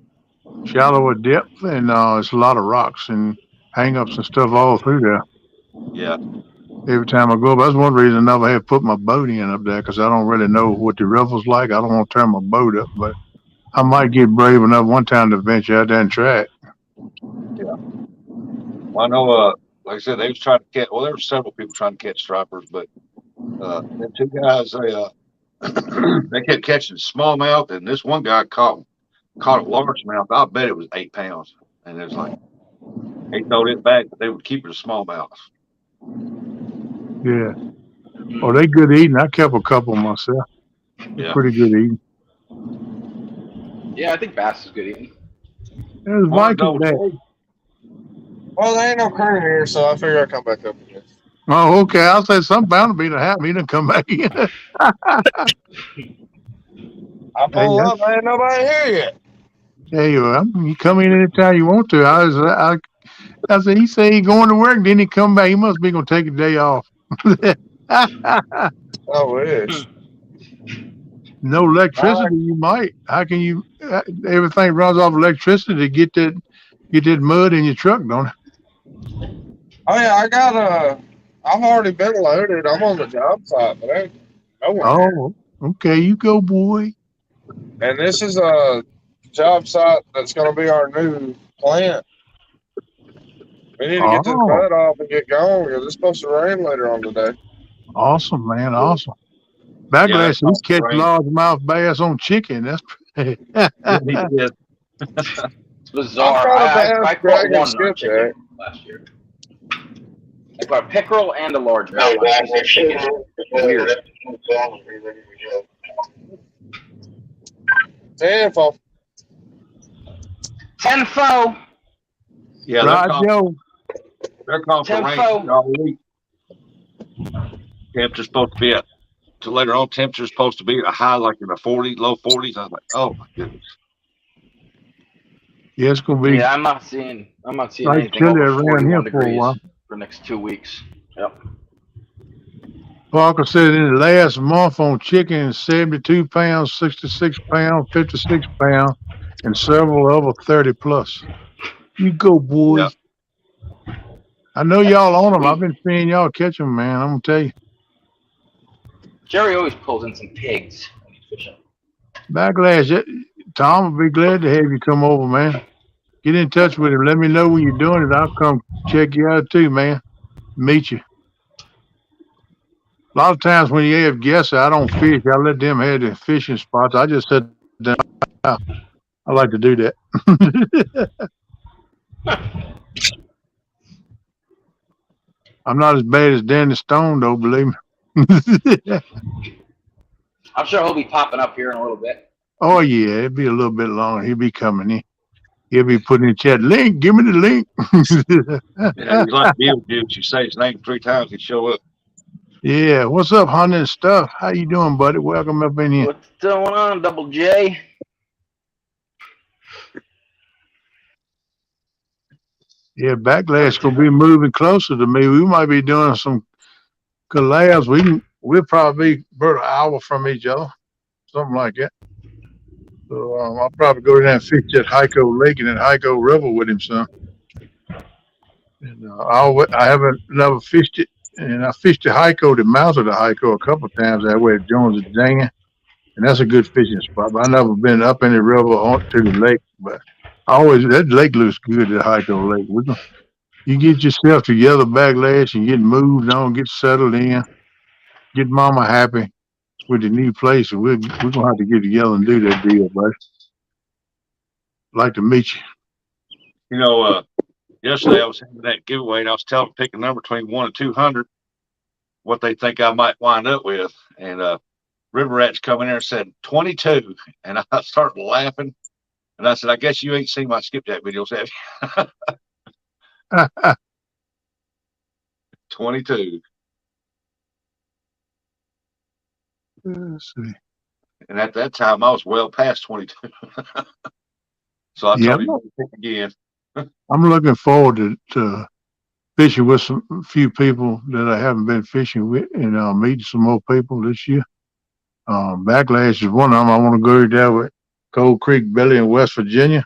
depth, and it's a lot of rocks and hang-ups and stuff all through there. Yeah. Every time I go up, that's one reason I never have put my boat in up there because I don't really know what the river's like. I don't want to turn my boat up, but I might get brave enough one time to venture out there and try it. Yeah. Well, I know, like I said, they was trying to catch. Well, there were several people trying to catch stripers, but the two guys, they kept catching smallmouth, and this one guy caught a largemouth. I bet it was 8 pounds, and it was like they throwed it back, but they would keep it a smallmouth. Yeah. Oh, they good eating. I kept a couple myself. Yeah. Pretty good eating. Yeah, I think bass is good eating. There's Viking bass. Well, there ain't no current here, so I figure I'll come back up again. Oh, okay. I'll say something bound to be to happen. He didn't come back in. I pull up, ain't nobody here yet. Yeah, you come in anytime you want to. I said, he said he going to work, then he come back. He must be going to take a day off. I wish. No electricity, you might. How can you? Everything runs off electricity to get that mud in your truck, don't it? Oh yeah, I've already been loaded. I'm on the job site, but ain't no one here. Oh, okay. You go, boy. And this is a job site that's going to be our new plant. We need to get this mud off and get going because it's supposed to rain later on today. Awesome, man. Awesome. Backlash, he catch largemouth bass on chicken. That's pretty. It's bizarre. I caught one on chicken last year. I caught a pickerel and a largemouth on chicken. Weird. Tenfold. Yeah, they're calling for rain all week. Temperature's supposed to be later on. Temperature's supposed to be a high like in the 40s, low 40s. I was like, oh my goodness. Yeah, it's gonna be. Yeah, I'm not seeing like anything over 41 for a while. for the next 2 weeks. Yep. Parker said in the last month on chicken, 72 pounds, 66 pounds, 56 pounds, and several over 30 plus. You go, boys. Yeah. I know y'all on them. I've been seeing y'all catch them, man. I'm gonna tell you. Jerry always pulls in some pigs when he's fishing. Backlash, Tom will be glad to have you come over, man. Get in touch with him. Let me know when you're doing it. I'll come check you out too, man. Meet you. A lot of times when you have guests, I don't fish. I let them have the fishing spots. I just sit down. I like to do that. I'm not as bad as Danny Stone, though, believe me. I'm sure he'll be popping up here in a little bit. Oh, yeah. It'll be a little bit longer. He'll be coming in. He'll be putting in chat, link, give me the link. Yeah, he's like Beetlejuice. You say his name 3 times, he'd show up. Yeah, what's up, Hunter and stuff? How you doing, buddy? Welcome up in here. What's going on, Double J? Yeah, Backlash gonna be moving closer to me. We might be doing some collabs. We'll probably be about an hour from each other, something like that. So I'll probably go down and fish at Hyco Lake and at Hyco River with him, son. And I haven't never fished it, and I fished the Hyco, the mouth of the Hyco, a couple of times that way at Jones and Dangin, and that's a good fishing spot. But I never been up in the river or to the lake, but that lake looks good at Hyco Lake. You get yourself together, Backlash, and get moved on, get settled in, get mama happy. with the new place, and we're gonna have to get together and do that deal, buddy. Like to meet you. You know, yesterday I was having that giveaway, and I was telling them pick a number between 1 and 200, what they think I might wind up with. And River Rat's come in there and said 22, and I started laughing. And I said, I guess you ain't seen my skipjack videos, have you? 22. Let's see. And at that time, I was well past 22. So I Yeah, told him to pick again. I'm looking forward to fishing with a few people that I haven't been fishing with, and meeting some more people this year. Backlash is one of them. I want to go there with Cold Creek Belly in West Virginia.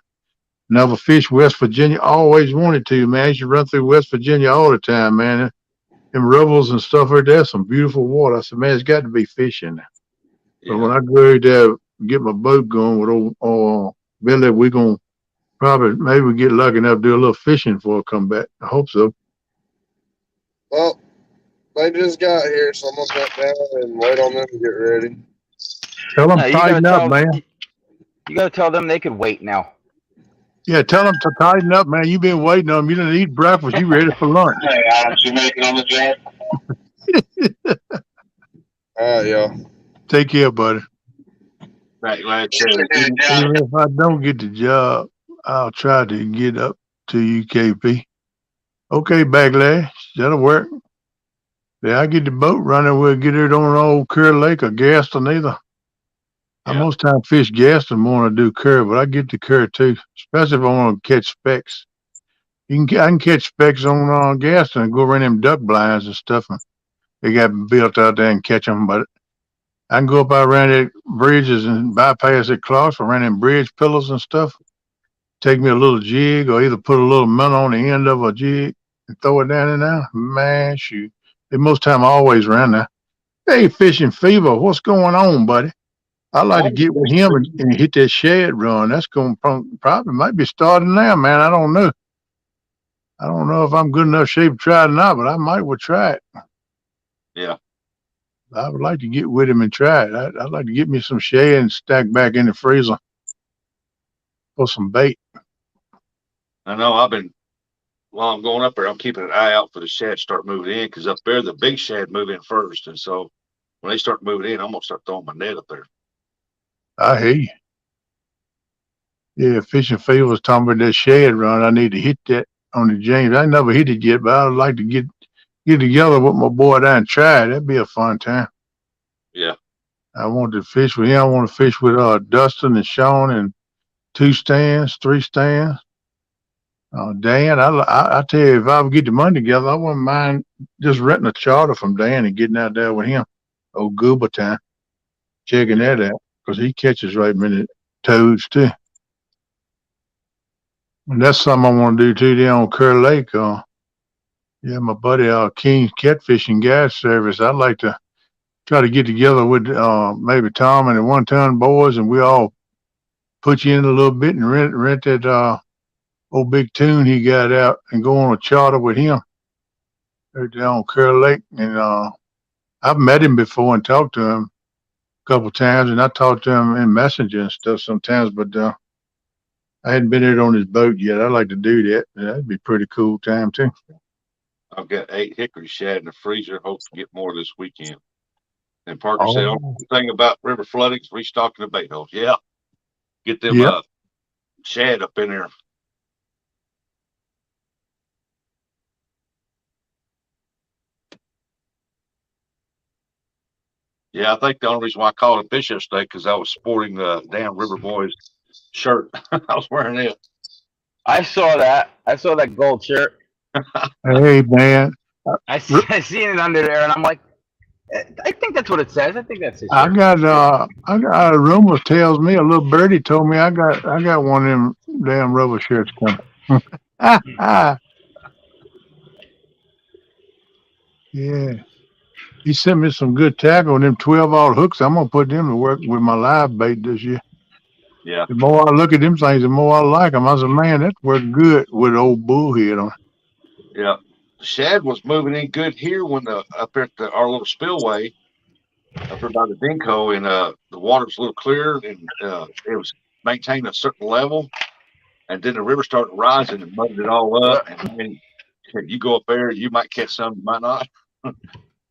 Never fished West Virginia. Always wanted to, man. I used to run through West Virginia all the time, man. Them rivers and stuff right there, some beautiful water. I said, man, it's got to be fishing. Yeah. But when I go there, get my boat going with old Billy, we're going to probably, maybe we get lucky enough to do a little fishing before I come back. I hope so. Well, they just got here, so I'm gonna get down and wait on them to get ready. Tell them No, tighten up, man. You gotta tell them they could wait now. Yeah, tell them to tighten up, man. You've been waiting on them. You didn't eat breakfast. You ready for lunch. Hey, Alex, you make it on the job? All right, y'all. Take care, buddy. Backlash. Even if I don't get the job, I'll try to get up to UKP. Okay, Backlash. That'll work. Yeah, I get the boat running. We'll get it on old Kerr Lake or Gaston either. I Yeah. most time fish Gaston more than I do Kerr, but I get the Kerr too, especially if I want to catch specks. I can catch specks on Gaston and go around them duck blinds and stuff. And they got built out there and catch them, but I can go up around the bridges and bypass the Clarks around them bridge pillars and stuff. Take me a little jig or either put a little minnow on the end of a jig and throw it down in there. Man, shoot. They most time always around there. Hey, Fishing Fever, what's going on, buddy? I'd like to get with him and hit that shed run. That's going to probably might be starting now, man. I don't know. I don't know if I'm good enough shape to try it or not, but I might would try it. Yeah. I would like to get with him and try it. I'd like to get me some shad and stack back in the freezer for some bait. I know while I'm going up there, I'm keeping an eye out for the shad to start moving in, because up there, the big shad move in first. And so when they start moving in, I'm going to start throwing my net up there. I hear you. Yeah, Fishing Fever was talking about that shed run. I need to hit that on the James. I never hit it yet, but I'd like to get together with my boy down and try it. That'd be a fun time. Yeah. I want to fish with him. I want to fish with Dustin and Sean and 2 stands, 3 stands. Dan, I tell you, if I would get the money together, I wouldn't mind just renting a charter from Dan and getting out there with him. Old Goober time. Checking that out, because he catches right many toads too. And that's something I want to do too there on Kerr Lake. Yeah, my buddy King's Catfishing Guide Service. I'd like to try to get together with maybe Tom and the 1 Ton boys, and we all put you in a little bit and rent that old big tune he got out and go on a charter with him right there on Kerr Lake. And I've met him before and talked to him a couple times, and I talked to him in Messenger and stuff sometimes, but I hadn't been there on his boat yet. I'd like to do that. That'd be a pretty cool time too. I've got 8 hickory shad in the freezer. Hope to get more this weekend. And Parker said, the thing about river flooding is restocking the bait holes. Yeah. Get them shad up in there. Yeah, I think the only reason why I called it fish yesterday because I was sporting the damn River Boys shirt. I was wearing it. I saw that. I saw that gold shirt. Hey, man. I seen it under there, and I'm like, I think that's what it says. I think that's his shirt. I got a rumor tells me, a little birdie told me I got one of them damn rubber shirts coming. Yeah. He sent me some good tackle on them 12-aught hooks. I'm gonna put them to work with my live bait this year. Yeah. The more I look at them things, the more I like them. I said, man, that worked good with old bullhead on. Yeah. Shad was moving in good here when up at our little spillway. up there by the Dinko, and the water's a little clearer, and it was maintained a certain level, and then the river started rising and mudded it all up. And then if you go up there, you might catch some, you might not.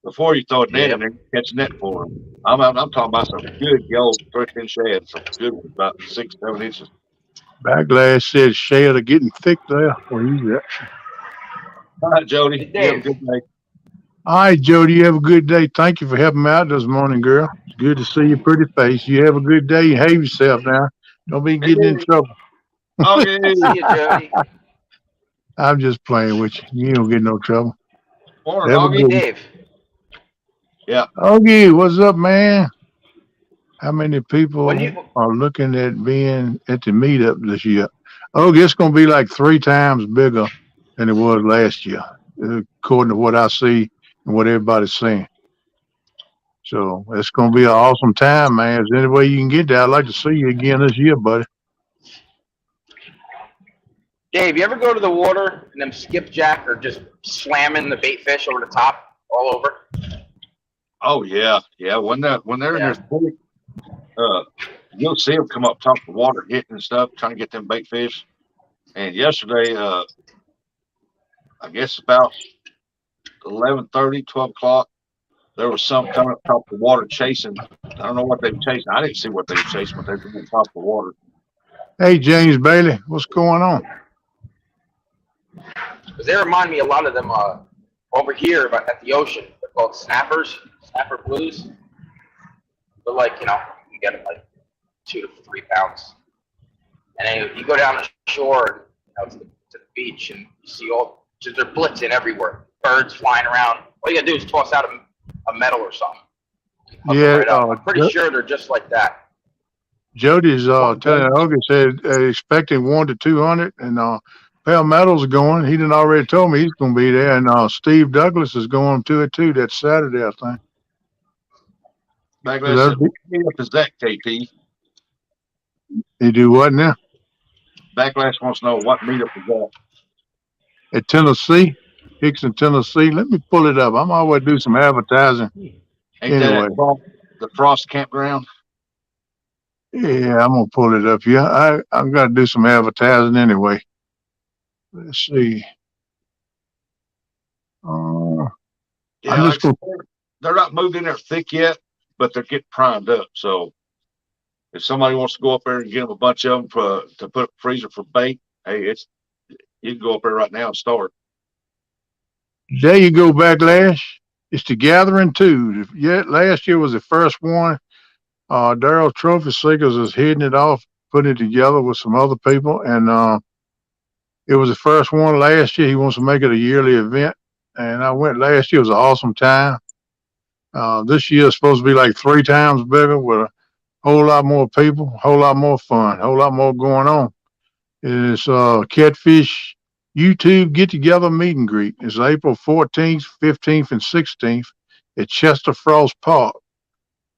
Before you throw a net in there, you catch a net for them. I'm talking about some good yellow threadfin shad, some good ones, about 6-7 inches. Backlash said shad are getting thick there where he's at. All right, Jody, Hey, you have a Dave. good day. All right, Jody, you have a good day. Thank you for helping me out this morning, girl. It's good to see your pretty face. You have a good day. Behave yourself now. Don't be getting in trouble. Okay. See you, Jody. I'm just playing with you. You don't get no trouble. Morning, Have a Hey, good Augie. one. Dave. Yeah. Okay, what's up, man? How many When people you are looking at being at the meetup this year? Oh, it's going to be like 3 times bigger than it was last year, according to what I see and what everybody's saying. So it's going to be an awesome time, man. If there's any way you can get there, I'd like to see you again this year, buddy. Dave, you ever go to the water and then skipjack or just slamming the bait fish over the top all over? Oh yeah, yeah. When they're in Yeah. this big, you'll see them come up top of the water, hitting and stuff, trying to get them bait fish. And yesterday, I guess about 11:30, 12 o'clock, there was some coming up top of the water chasing. I don't know what they were chasing. I didn't see what they were chasing, but they were on top of the water. Hey, James Bailey, what's going on? Because they remind me a lot of them over here but at the ocean. They're called snappers, snapper blues. They're like, you get them like 2 to 3 pounds. And then you go down the shore and to the beach and you see they're blitzing everywhere. Birds flying around. All you gotta do is toss out a metal or something. Hook 'em Yeah, right up. I'm pretty sure they're just like that. Jody's telling Hogan said expecting 1 to 200, and Palmetto's going. He done already told me he's going to be there, and Steve Douglas is going to it too. That's Saturday, I think. Backlash said, "What meetup is that, KP?" He do what now? Backlash wants to know what meetup is that. At Tennessee, Hickson, Tennessee. Let me pull it up. I'm always do some advertising. Ain't Anyway. that the Frost Campground? Yeah, I'm gonna pull it up. Yeah, I'm gonna do some advertising anyway. Let's see. Yeah, like they're not moved in there thick yet, but they're getting primed up. So if somebody wants to go up there and get them a bunch of them to put a freezer for bait, hey, you can go up there right now and start. There you go, Backlash. It's the Gathering 2. Yeah, last year was the first one. Daryl Trophy Seekers is heading it off, putting it together with some other people, and it was the first one last year. He wants to make it a yearly event, and I went last year. It was an awesome time. This year is supposed to be like 3 times bigger with a whole lot more people, a whole lot more fun, a whole lot more going on. It's Catfish YouTube Get Together Meet and Greet. It's April 14th, 15th, and 16th at Chester Frost Park.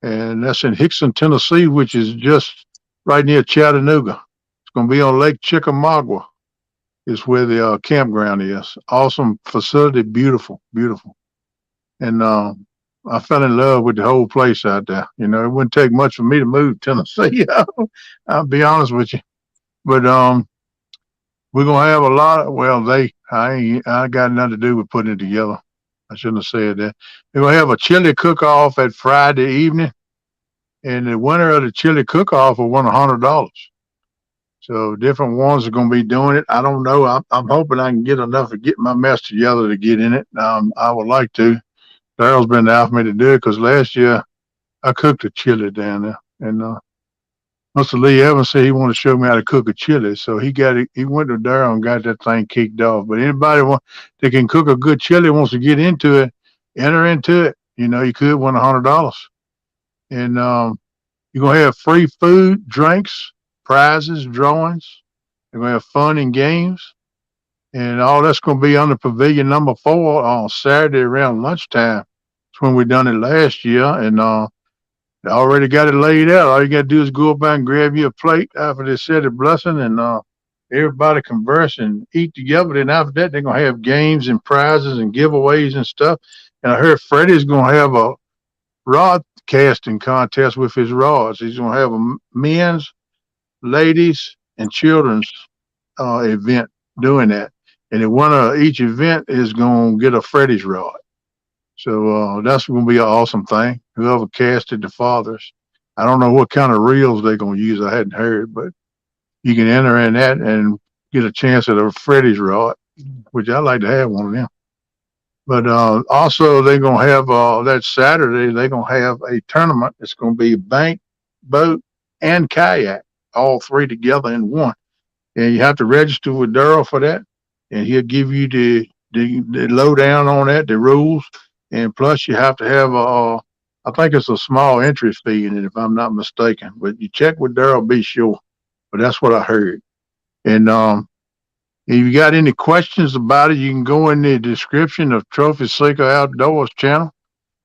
And that's in Hickson, Tennessee, which is just right near Chattanooga. It's going to be on Lake Chickamauga. Is where the campground is. Awesome facility, beautiful, beautiful. And I fell in love with the whole place out there. It wouldn't take much for me to move to Tennessee. I'll be honest with you. But we're gonna have a lot of I got nothing to do with putting it together. I shouldn't have said that. We're gonna have a chili cook-off at Friday evening, and the winner of the chili cook-off will win $100. So different ones are going to be doing it. I don't know. I'm hoping I can get enough to get my mess together to get in it. I would like to. Daryl's been asking me to do it because last year I cooked a chili down there, and Mr. Lee Evans said he wanted to show me how to cook a chili. So he got it. He went to Daryl and got that thing kicked off. But anybody that can cook a good chili wants to get into it, enter into it. You could win $100, and you're gonna have free food, drinks, prizes, drawings. They're going to have fun and games. And all that's going to be under Pavilion number 4 on Saturday around lunchtime. That's when we done it last year. And they already got it laid out. All you got to do is go up and grab you a plate after they said a blessing, and everybody converse and eat together. Then after that, they're going to have games and prizes and giveaways and stuff. And I heard Freddie's going to have rod casting contest with his rods. He's going to have a men's, ladies, and children's event doing that. And then one of each event is going to get a Freddy's rod. So that's going to be an awesome thing. Whoever casted the fathers. I don't know what kind of reels they're going to use. I hadn't heard, but you can enter in that and get a chance at a Freddy's rod, which I like to have one of them. But also they're going to have that Saturday, they're going to have a tournament. It's going to be bank, boat, and kayak, all three together in one. And you have to register with Daryl for that. And he'll give you the lowdown on that, the rules. And plus you have to have I think it's a small entry fee in it, if I'm not mistaken. But you check with Daryl, be sure. But that's what I heard. And if you got any questions about it, you can go in the description of Trophy Seeker Outdoors channel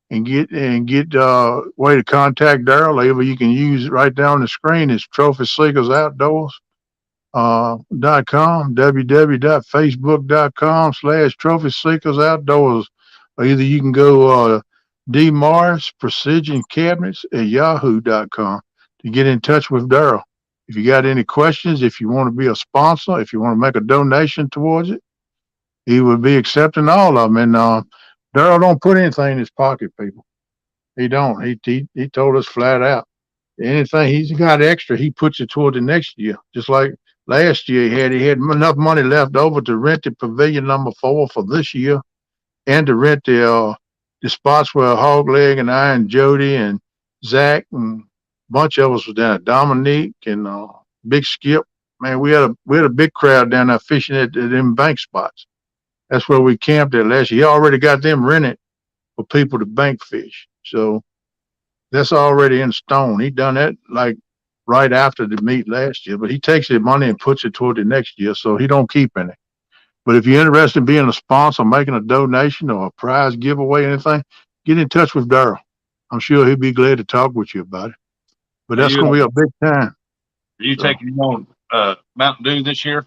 and get way to contact Daryl. Either you can use it right down the screen. It's Trophy Seekers Outdoors .com, www.facebook.com/Trophy Seekers Outdoors. Or either you can go D Morris Precision Cabinets at yahoo.com to get in touch with Daryl. If you got any questions, if you want to be a sponsor, if you want to make a donation towards it, he would be accepting all of them. And Daryl don't put anything in his pocket, people. He don't. He told us flat out. Anything he's got extra, he puts it toward the next year. Just like last year, he had enough money left over to rent the pavilion number 4 for this year, and to rent the spots where Hog Leg and I and Jody and Zach and bunch of us was down there. Dominique and Big Skip. Man, we had a big crowd down there fishing at them bank spots. That's where we camped at last year. He already got them rented for people to bank fish. So that's already in stone. He done that like right after the meet last year. But he takes the money and puts it toward the next year, so he don't keep any. But if you're interested in being a sponsor, making a donation or a prize giveaway, anything, get in touch with Daryl. I'm sure he'll be glad to talk with you about it. But that's going to be a big time. Are you taking your own Mountain Dew this year?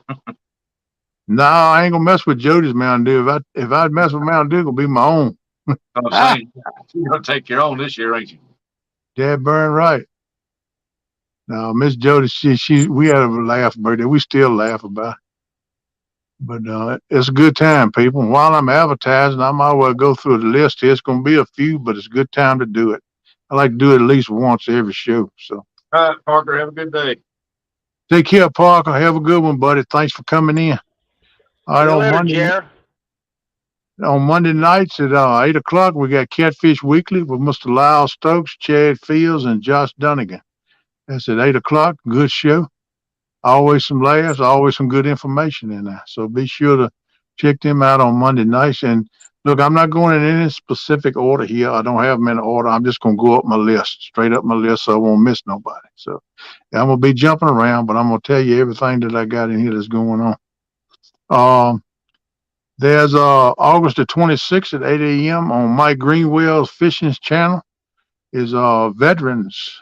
No, I ain't gonna mess with Jody's Mountain Dew. If I'd mess with Mountain Dew, it'll be my own. I'm saying you're gonna take your own this year, ain't you? Dad burn right. Now, Miss Jody, we had a laugh birthday. We still laugh about it. But it's a good time, people. And while I'm advertising, I might well go through the list here. It's gonna be a few, but it's a good time to do it. I like to do it at least once every show. So All right, Parker, have a good day. take care, Parker. Have a good one, buddy. Thanks for coming in. All right, on Monday nights at 8 o'clock, we got Catfish Weekly with Mr. Lyle Stokes, Chad Fields, and Josh Dunnigan. That's at 8 o'clock. Good show. Always some laughs, always some good information in there. So be sure to check them out on Monday nights. And look, I'm not going in any specific order here. I don't have them in order. I'm just going to go up my list, straight up my list, so I won't miss nobody. So I'm going to be jumping around, but I'm going to tell you everything that I got in here that's going on. There's August the 26th at 8 a.m. on Mike Greenwell's Fishing Channel is Veterans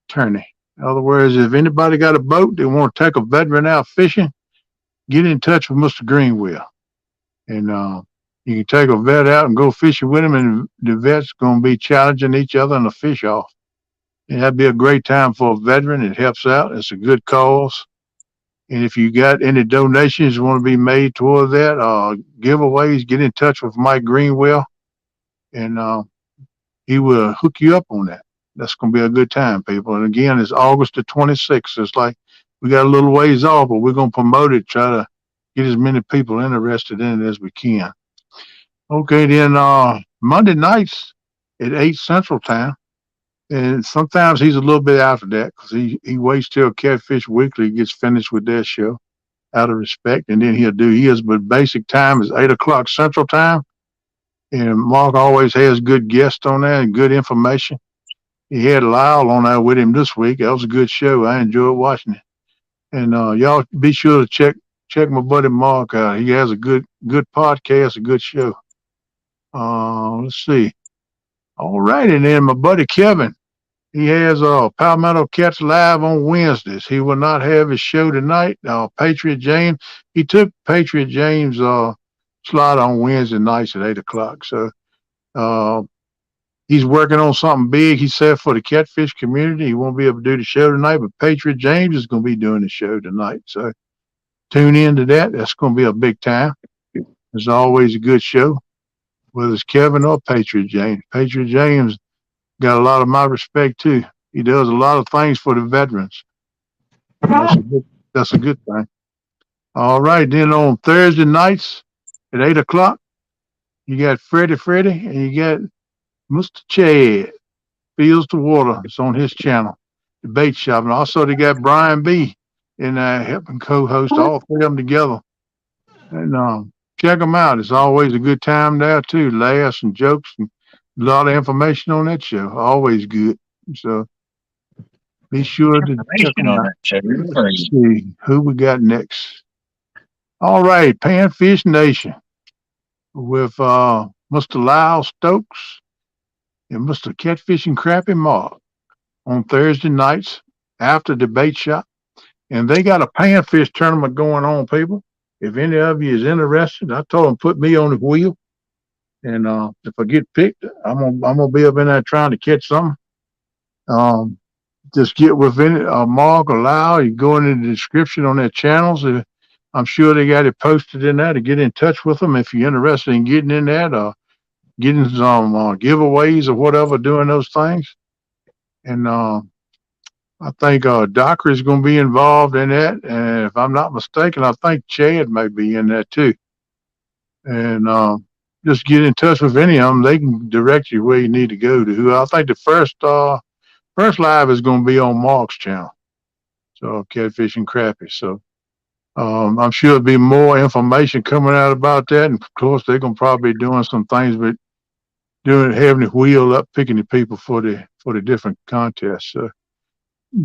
Tourney. In other words, if anybody got a boat, they want to take a veteran out fishing, get in touch with Mr. Greenwell. And you can take a vet out and go fishing with him, and the vet's going to be challenging each other in a fish off. And that'd be a great time for a veteran. It helps out. It's a good cause. And if you got any donations you want to be made toward that, giveaways, get in touch with Mike Greenwell, and he will hook you up on that. That's going to be a good time, people. And again, it's August the 26th. It's like we got a little ways off, but we're going to promote it, try to get as many people interested in it as we can. Okay, then Monday nights at 8 Central Time. And sometimes he's a little bit after that because he waits till Catfish Weekly gets finished with their show out of respect, and then he'll do his. But basic time is 8 o'clock Central Time. And Mark always has good guests on there and good information. He had Lyle on there with him this week. That was a good show. I enjoyed watching it. And y'all be sure to check my buddy Mark out. He has a good podcast, a good show. Let's see. All right, and then my buddy Kevin. He has Palmetto Cats Live on Wednesdays. He will not have his show tonight. Patriot James, he took Patriot James' slot on Wednesday nights at 8 o'clock. So He's working on something big, he said, for the catfish community. He won't be able to do the show tonight, but Patriot James is going to be doing the show tonight. So tune in to that. That's going to be a big time. It's always a good show, whether it's Kevin or Patriot James. Patriot James got a lot of my respect too. He does a lot of things for the veterans. That's a good thing. All right, then on Thursday nights at 8 o'clock, you got Freddie and you got Mr. Chad Fields to Water. It's on his channel, Debate Shop, and also they got Brian B. in helping co-host all three of them together. And check them out. It's always a good time there too. Laughs and jokes and a lot of information on that show. Always good. So be sure to check them out. Let's see who we got next. All right, Panfish Nation with Mr. Lyle Stokes and Mr. Catfishing Crappie Mark on Thursday nights after Debate Shop. And they got a panfish tournament going on, people. If any of you is interested, I told them put me on the wheel. And if I get picked, I'm gonna be up in there trying to catch something. Just get with Mark or Lyle. You go in the description on their channels. I'm sure they got it posted in there to get in touch with them if you're interested in getting in that or getting some giveaways or whatever, doing those things. And I think Docker is going to be involved in that. And if I'm not mistaken, I think Chad may be in that too. And just get in touch with any of them. They can direct you where you need to go to. Who I think the first live is going to be on Mark's channel. So Catfishing Crappie. So I'm sure there'll be more information coming out about that. And of course, they're going to probably be doing some things, but having the wheel up, picking the people for the different contests. So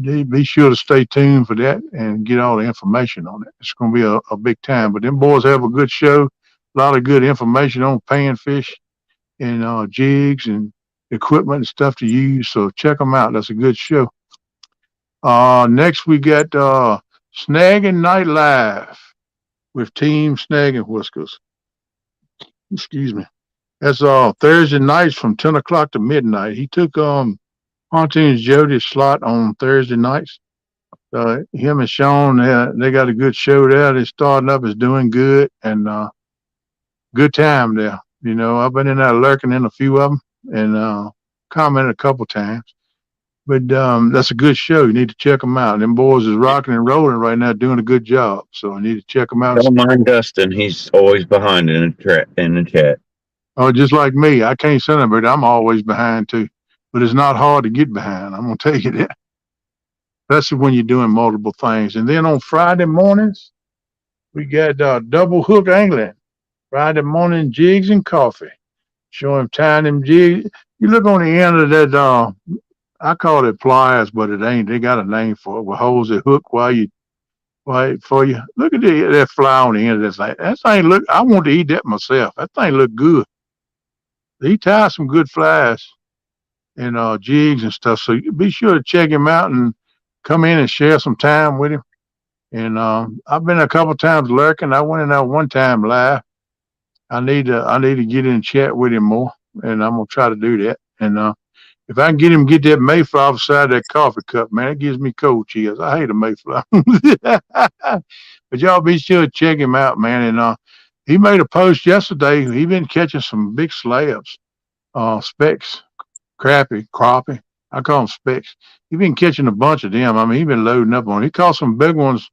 be sure to stay tuned for that and get all the information on it. It's going to be a big time. But them boys have a good show, a lot of good information on panfish and jigs and equipment and stuff to use. So check them out. That's a good show. Next we got Snagging Night Live with Team Snagging Whiskers. Excuse me. That's Thursday nights from 10 o'clock to midnight. He took Pontoon's Jody's slot on Thursday nights. Him and Sean, they got a good show there. They're starting up, is doing good, and good time there. You know, I've been in there lurking in a few of them and commented a couple times. But that's a good show. You need to check them out. Them boys is rocking and rolling right now, doing a good job. So I need to check them out. Don't mind Dustin. He's always behind in the chat. Oh, just like me. I can't send them, but I'm always behind too. But it's not hard to get behind. I'm going to tell you that. Especially when you're doing multiple things. And then on Friday mornings, we got double hook angling. Friday morning jigs and coffee. Show him tying them jigs. You look on the end of that, I call it pliers, but it ain't. They got a name for it. With holes that hook for you. Look at that fly on the end of that thing. That thing look, I want to eat that myself. That thing look good. He ties some good flies and jigs and stuff. So be sure to check him out and come in and share some time with him. And I've been a couple times lurking. I went in there one time live. I need to get in and chat with him more, and I'm gonna try to do that. And if I can get that mayflower beside that coffee cup, man, it gives me cold chills. I hate a mayflower. But y'all be sure to check him out, man. And he made a post yesterday. He been catching some big slabs, specks, crappie. I call them specks. He been catching a bunch of them. I mean, he been loading up on it. He caught some big ones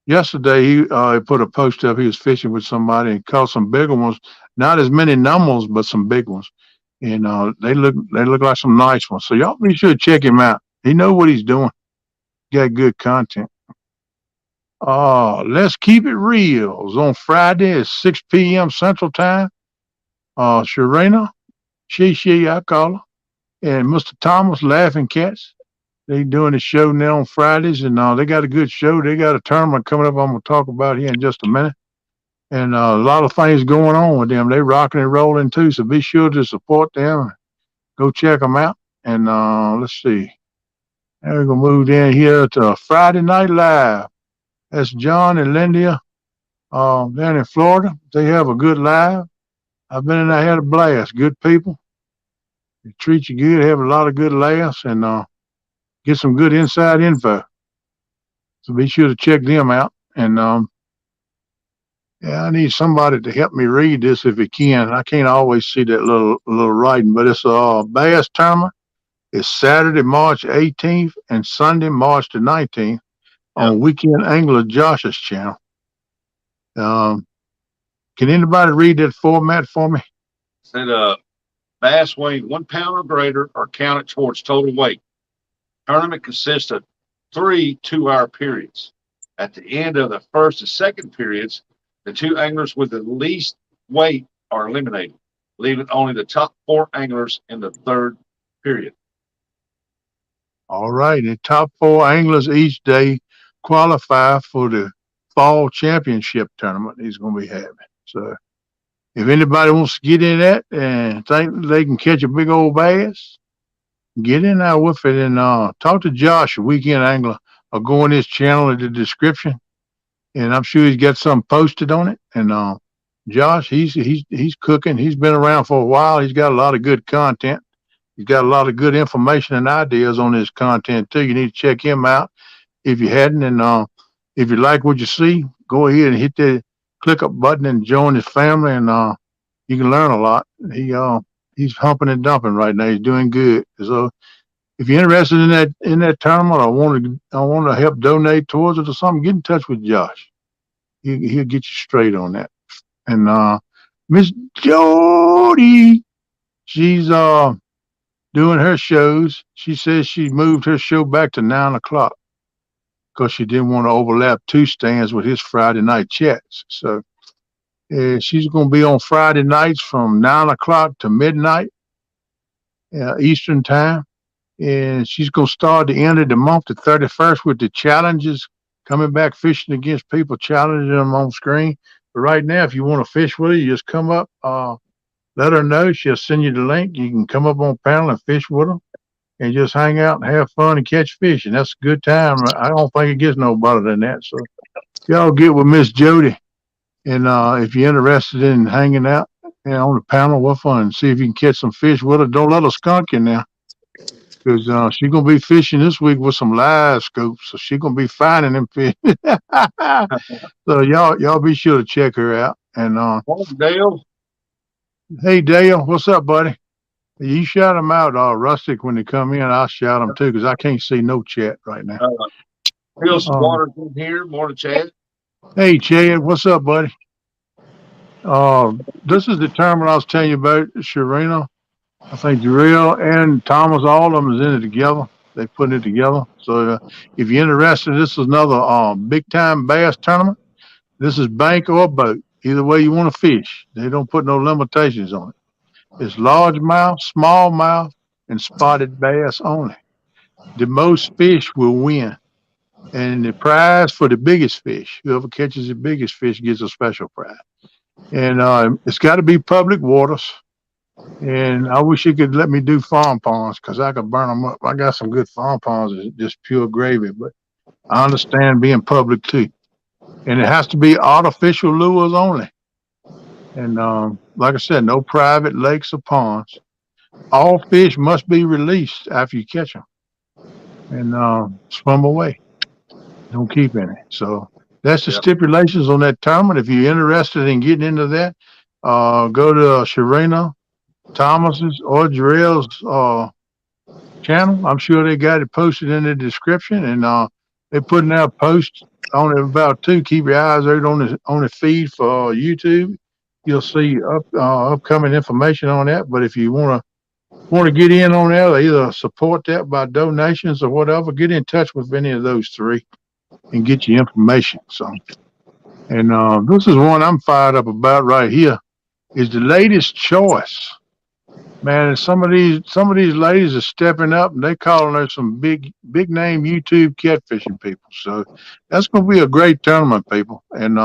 yesterday. He put a post up. He was fishing with somebody and caught some bigger ones. Not as many numbers, but some big ones. And they look like some nice ones. So y'all be sure to check him out. He know what he's doing. Got good content. Let's keep it real. It's on Friday at 6 p.m. Central Time. Sharena, she, I call her, and Mr. Thomas, Laughing Cats. They doing a show now on Fridays, and they got a good show. They got a tournament coming up I'm going to talk about here in just a minute. And a lot of things going on with them. They rocking and rolling too, so be sure to support them. Go check them out. And let's see. Now we're going to move in here to Friday Night Live. That's John and Lindia down in Florida. They have a good live. I've been in there, had a blast. Good people. They treat you good, have a lot of good laughs, and get some good inside info. So be sure to check them out. And yeah, I need somebody to help me read this if you can. I can't always see that little writing, but it's a bass tournament. It's Saturday, March 18th and Sunday, March the 19th on Weekend Angler Josh's channel. Um, can anybody read that format for me? Said bass weighing 1 pound or greater are counted towards total weight. Tournament consists of 3 2-hour periods. At the end of the first and second periods, the 2 anglers with the least weight are eliminated, leaving only the top 4 anglers in the third period. All right. The top 4 anglers each day qualify for the fall championship tournament he's going to be having. So if anybody wants to get in that and think they can catch a big old bass, get in there with it and talk to Josh, a weekend angler, or go on his channel in the description. And I'm sure he's got something posted on it. And Josh, he's cooking. He's been around for a while. He's got a lot of good content. He's got a lot of good information and ideas on his content too. You need to check him out if you hadn't. And if you like what you see, go ahead and hit the click up button and join his family. And you can learn a lot. He's humping and dumping right now. He's doing good. So if you're interested in that tournament, I want to help donate towards it or something, get in touch with Josh. He'll get you straight on that. And Miss Jody, she's doing her shows. She says she moved her show back to 9 o'clock because she didn't want to overlap 2 stands with his Friday night chats. So she's going to be on Friday nights from 9 o'clock to midnight Eastern time. And she's going to start the end of the month, the 31st, with the challenges, coming back fishing against people, challenging them on screen. But right now, if you want to fish with her, you just come up, let her know. She'll send you the link. You can come up on panel and fish with them and just hang out and have fun and catch fish. And that's a good time. I don't think it gets no better than that. So y'all get with Miss Jody. And if you're interested in hanging out on the panel with her and see if you can catch some fish with her, don't let her skunk you now. Because she's going to be fishing this week with some live scopes. So she's going to be finding them fish. So y'all be sure to check her out. And Dale. Hey, Dale, what's up, buddy? You shout them out, Rustic, when they come in. I'll shout them, too, because I can't see no chat right now. Phil Waters in here. Morning, Chad. Hey, Chad, what's up, buddy? This is the tournament I was telling you about, Sharina. I think Jarrell and Thomas, all of them is in it together. They put it together. So if you're interested, this is another big-time bass tournament. This is bank or boat. Either way you want to fish. They don't put no limitations on it. It's largemouth, smallmouth, and spotted bass only. The most fish will win. And the prize for the biggest fish, whoever catches the biggest fish gets a special prize. And it's got to be public waters. And I wish you could let me do farm ponds because I could burn them up. I got some good farm ponds, it's just pure gravy. But I understand being public too. And it has to be artificial lures only. And like I said, no private lakes or ponds. All fish must be released after you catch them and swim away. Don't keep any. So that's the stipulations on that tournament. If you're interested in getting into that, go to Sharina Thomas's or Jarrell's channel. I'm sure they got it posted in the description, and they're putting out posts on it about too. Keep your eyes out on the feed for YouTube. You'll see upcoming information on that. But if you want to get in on that, or either support that by donations or whatever, get in touch with any of those 3 and get your information. So, and this is one I'm fired up about right here. Is the latest choice. Man, some of these ladies are stepping up and they calling her some big name YouTube catfishing people. So that's going to be a great tournament, people. And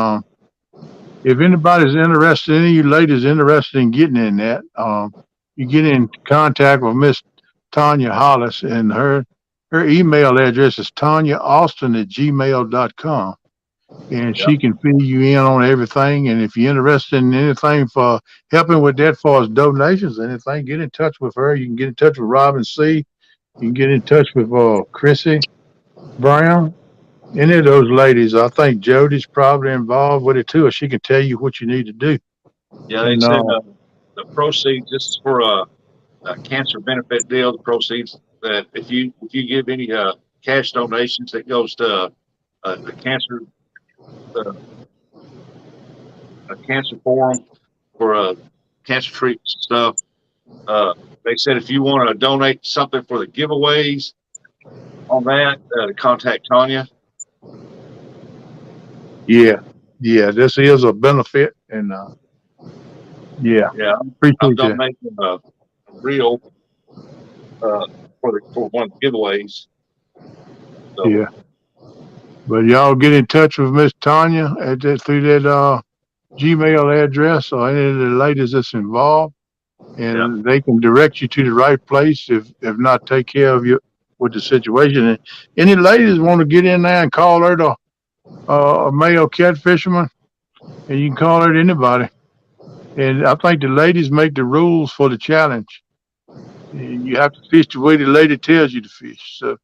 if anybody's interested, any of you ladies interested in getting in that, you get in contact with Miss Tanya Hollis, and her email address is TanyaAustin@gmail.com. and Yep. she can fill you in on everything. And if you're interested in anything for helping with that, far as donations, anything, get in touch with her. You can get in touch with Robin C. You can get in touch with Chrissy Brown. Any of those ladies. I think Jody's probably involved with it too, or she can tell you what you need to do. Yeah, they And said the proceeds. This is for a cancer benefit deal. The proceeds that if you give any cash donations, that goes to a cancer uh, a cancer forum for cancer treatments and stuff. They said if you want to donate something for the giveaways on that, contact Tanya. yeah, this is a benefit, and yeah, Yeah, I'm appreciate that. donating a reel for one of the giveaways. So Yeah, but y'all get in touch with Miss Tanya at that through that Gmail address or any of the ladies that's involved, yeah, and they can direct you to the right place. If not, take care of you with the situation. And any ladies want to get in there and call her the a male catfisherman, and you can call her to anybody. And I think the ladies make the rules for the challenge. You have to fish the way the lady tells you to fish. So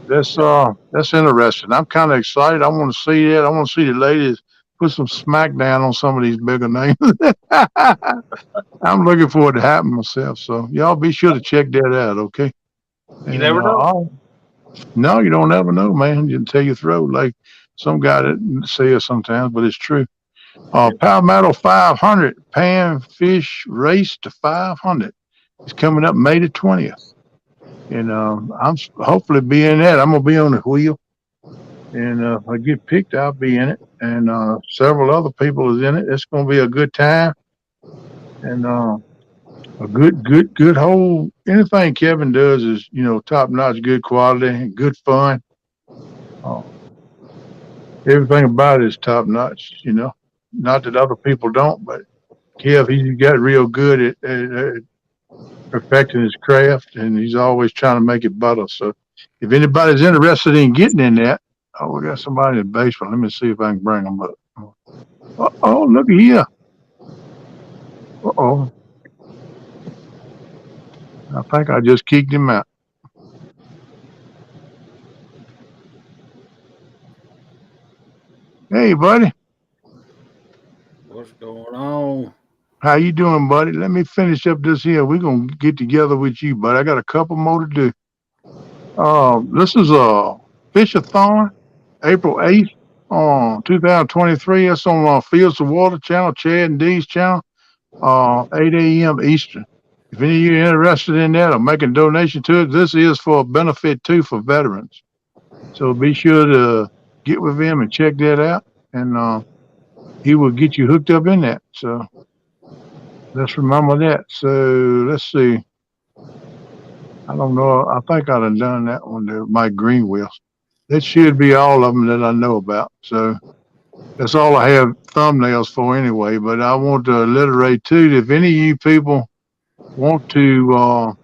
that's interesting. I'm kind of excited. I want to see that. I want to see the ladies put some smack down on some of these bigger names. I'm looking forward to happen myself. So y'all be sure to check that out, okay? you And never know. no, you don't ever know, man. You can tell your throat like some guy that says sometimes, but it's true. Palmetto 500 pan fish race to 500. It's coming up May the 20th. And I'm hopefully be in that. I'm going to be on the wheel. And if I get picked, I'll be in it. And several other people is in it. It's going to be a good time. And a good whole, anything Kevin does is, top notch, good quality, good fun. Uh, Everything about it is top notch. Not that other people don't, but Kev, he got real good at perfecting his craft, and he's always trying to make it better. So, if anybody's interested in getting in that, we got somebody in the basement. Let me see if I can bring them up. Oh, look here. Oh, I think I just kicked him out. Hey, buddy, What's going on? how you doing, buddy? Let me finish up this here. We're gonna get together with you, but I got a couple more to do. This is a Fishathon, April 8th, 2023. That's on Fields of Water channel, Chad and D's channel, 8 a.m. Eastern. If any of you are interested in that or making a donation to it, this is for a benefit too for veterans. So be sure to get with him and check that out, and he will get you hooked up in that. So let's remember that. So let's see. I don't know. I think I'd have done that one there, Mike Greenwells. That should be all of them that I know about. So that's all I have thumbnails for anyway. But I want to alliterate too. If any of you people want to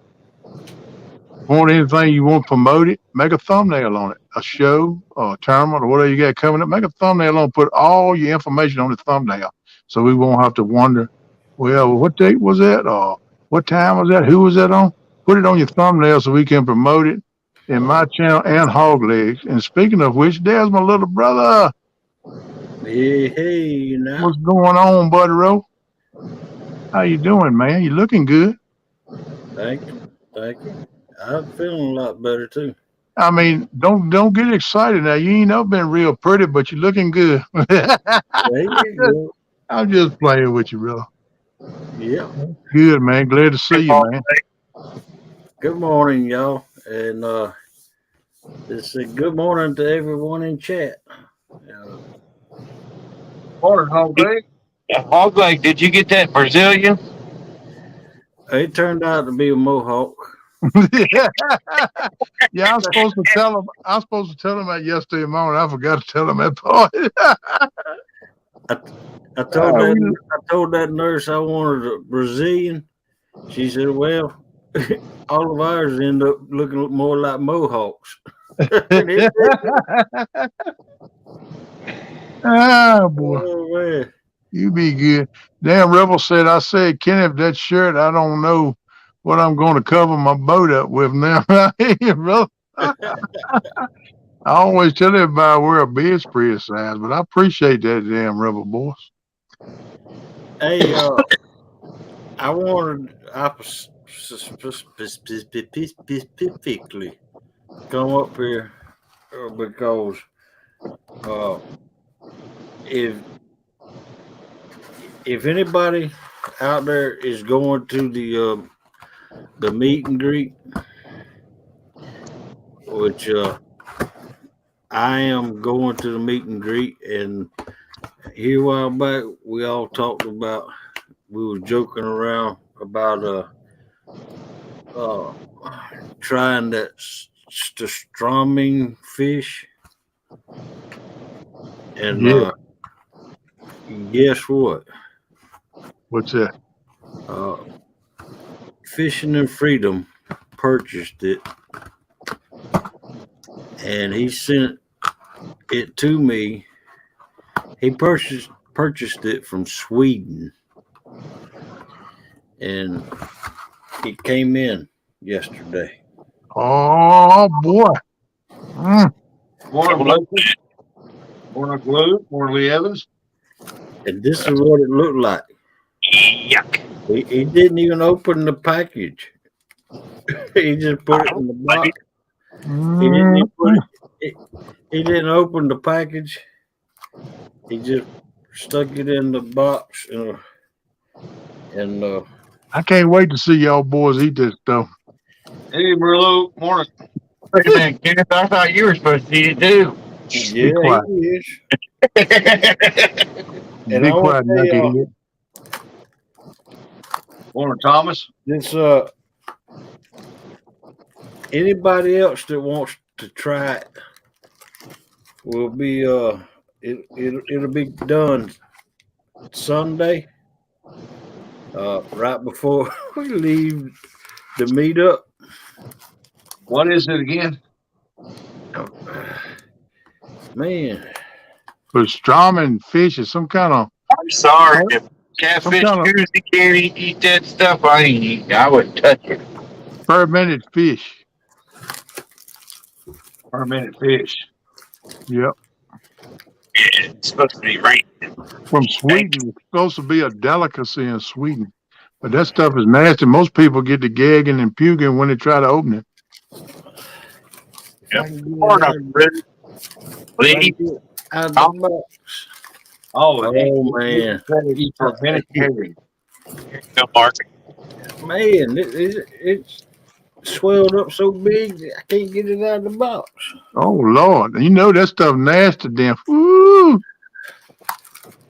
want anything you want promoted, make a thumbnail on it. A show or a tournament or whatever you got coming up, make a thumbnail on. Put all your information on the thumbnail, so we won't have to wonder. Well, what date was that? Or what time was that? Who was that on? Put it on your thumbnail so we can promote it in my channel and Hog Legs. And speaking of which, there's my little brother. Hey, now. What's going on, Buddy Rowe? How you doing, man? You looking good. Thank you. I'm feeling a lot better too. I mean, don't get excited now. You ain't never been real pretty, but you're looking good. There you go. I'm just playing with you, bro. Yeah. Good, man. Glad to see you, man. Good morning, y'all. And just say good morning to everyone in chat. Morning, Hog Leg. Hog Leg, did you get that Brazilian? It turned out to be a mohawk. Yeah, I'm supposed to tell him. I was supposed to tell him that yesterday morning. I forgot to tell him that part. I told that nurse I wanted a Brazilian. She said, "Well, all of ours end up looking more like mohawks." Ah, boy. Oh man. You be good. Damn, Rebel said, I said, Kenneth, that shirt, I don't know what I'm going to cover my boat up with now. Brother. I always tell everybody I wear a bedspread size, but I appreciate that damn Rebel boys. Hey, I wanted specifically come up here because if anybody out there is going to the meet and greet, which I am going to the meet and greet, and here a while back we all talked about, we were joking around about trying that strumming fish, and Yeah. guess what? What's that? Fishing and Freedom purchased it, and he sent it to me. He purchased it from Sweden, and it came in yesterday. Oh, boy. Mm. More glue, more Lee Evans. And this is what it looked like. Yuck. He didn't even open the package. He just put it in the box. He didn't even put it, he didn't open the package. He just stuck it in the box, and I can't wait to see y'all boys eat this stuff. Hey, Merlot, morning. Wait a minute, Kenneth. I thought you were supposed to eat it too. yeah, quiet. he is. And Be I want quiet, to tell y'all, knucklehead. Morning, Thomas. this anybody else that wants to try it will be it'll be done Sunday, right before we leave the meetup. What is it again? Man, But Strawman fish is some kind of I'm sorry. If Catfish kind of- Tuesday can't eat that stuff, I ain't eating. I wouldn't touch it. fermented fish. Fermented fish. Yep. It's supposed to be right. From Sweden. It's supposed to be a delicacy in Sweden. But that stuff is nasty. Most people get to gagging and puking when they try to open it. out the box. Oh, Man, fermented herring. No, Mark. man, it's swelled up so big I can't get it out of the box. Oh, Lord. You know that stuff nasty, damn. Woo!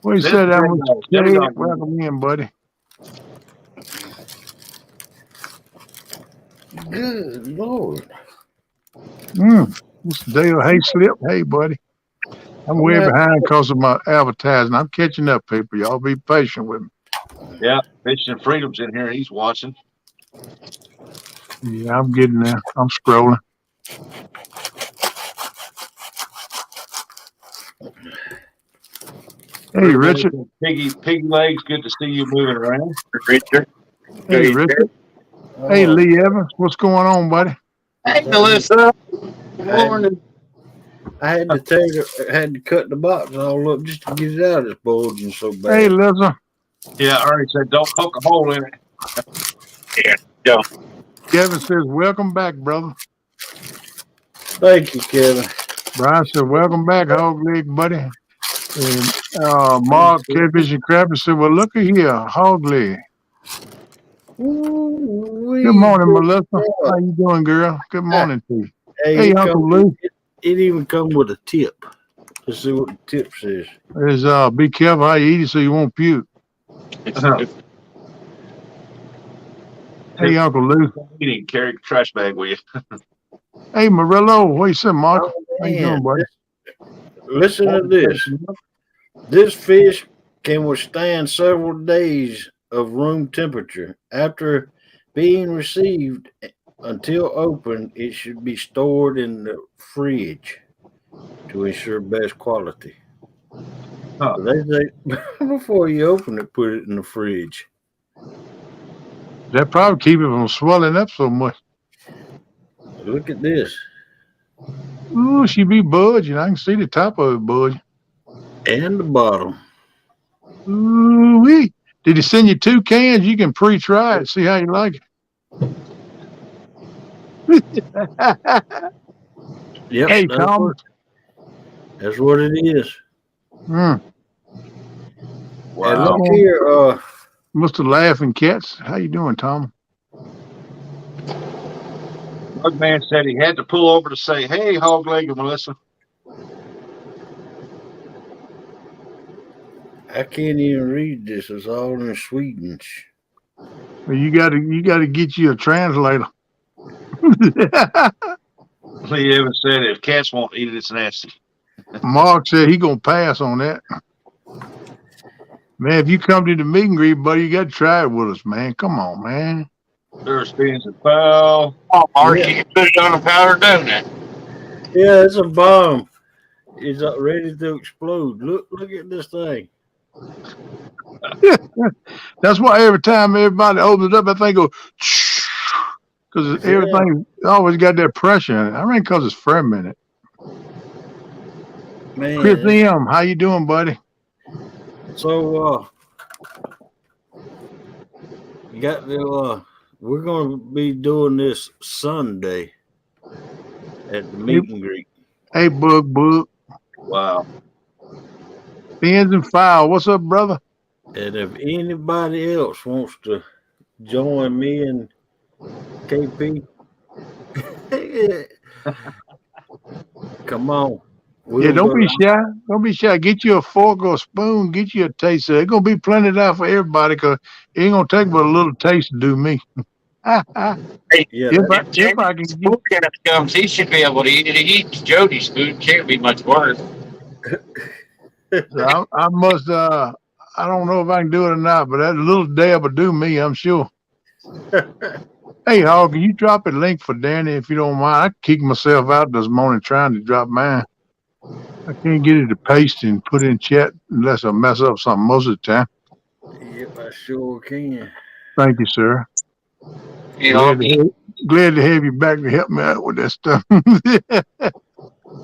What you said? Welcome in, buddy. Good Lord. This Dale, hey, Slip. Hey, buddy. I'm way behind because of my advertising. I'm catching up, people. Y'all be patient with me. Yeah, Fishing and Freedom's in here. He's watching. Yeah, I'm getting there. I'm scrolling. Hey, Richard. Piggy legs. Good to see you moving around. Richard. Hey, Richard. Hey, Lee Evans. What's going on, buddy? Hey, Melissa. Good morning. I had to cut the box all up just to get it out. It's bulging so bad. Hey, Liza. Yeah, I already said don't poke a hole in it. Yeah, don't. Kevin says, welcome back, brother. Thank you, Kevin. Brian said, welcome back, Hog Leg, buddy. And Mark, Catfish and Crabby said, well, look at here, Hog Leg. Good morning, Melissa. How you doing, girl? Good morning to you. Hey, Uncle Lou. It even come with a tip. Let's see what the tip says. Is be careful how you eat it so you won't puke. Hey, Uncle Lou. Eating, carry a trash bag with you. Hey, Murillo. What you say, Mark? How you doing, buddy? Listen to this. This fish can withstand several days of room temperature. After being received until open, it should be stored in the fridge to ensure best quality. Huh. They say before you open it, put it in the fridge. That probably keep it from swelling up so much. Look at this. Ooh, she be budging. I can see the top of it budging. And the bottom. Ooh wee. Did he send you 2 cans? You can pre-try it, see how you like it. Yep, Hey, Tom. that's what it is. Mm. Wow. And look here, Mr. Laughing Cats. How you doing, Tom? Bugman said he had to pull over to say, "Hey, hog leg and Melissa." I can't even read this. It's all in Swedish. Well, you gotta get you a translator. Lee Evans said, "If cats won't eat it, it's nasty." Mark said he gonna pass on that. Man, if you come to the meet and greet, buddy, you gotta try it with us, man. Come on, man. There's spins and foul. Oh, Mark, you can put it on a powder donut. Yeah, it's a bomb. It's ready to explode. Look at this thing. That's why every time everybody opens it up, that thing goes because everything always got that pressure in it. I reckon because it's fermented. Man. Chris M, how you doing, buddy? So you got the we're gonna be doing this Sunday at the meet and greet. Hey, Bug. Wow. Spins and foul. What's up, brother? And if anybody else wants to join me and KP, come on. Yeah, don't be shy. Don't be shy. Get you a fork or a spoon. Get you a taste. There's gonna be plenty there for everybody because it ain't gonna take but a little taste to do me. Hey, if I can get, comes, he should be able to eat it. He eats Jody's food. Can't be much worse. so I must. I don't know if I can do it or not, but that little dab will do me. I'm sure. Hey, Hog, can you drop a link for Danny if you don't mind? I kicked myself out this morning trying to drop mine. I can't get it to paste and put in chat unless I mess up something most of the time. Yep, I sure can. Thank you, sir. You know, Glad to have you back to help me out with that stuff.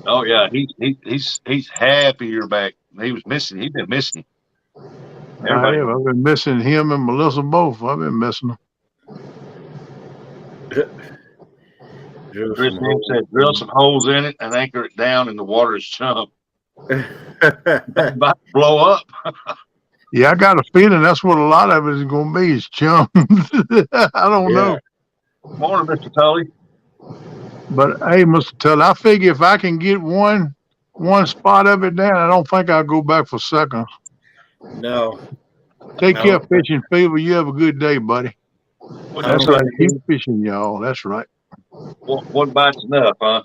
Oh yeah, he's happy you're back. He was missing. He's been missing. Everybody. I've been missing him and Melissa both. I've been missing them. Chris said, "Drill some holes in it and anchor it down in the water's chump." About to blow up. Yeah, I got a feeling that's what a lot of it is going to be is chum. I don't know. Morning, Mr. Tully. But hey, Mr. Tully, I figure if I can get one spot of it down, I don't think I'll go back for seconds. No. Take care, Fishing Fever. You have a good day, buddy. That's right. Keep fishing, y'all. That's right. One bite's enough, huh?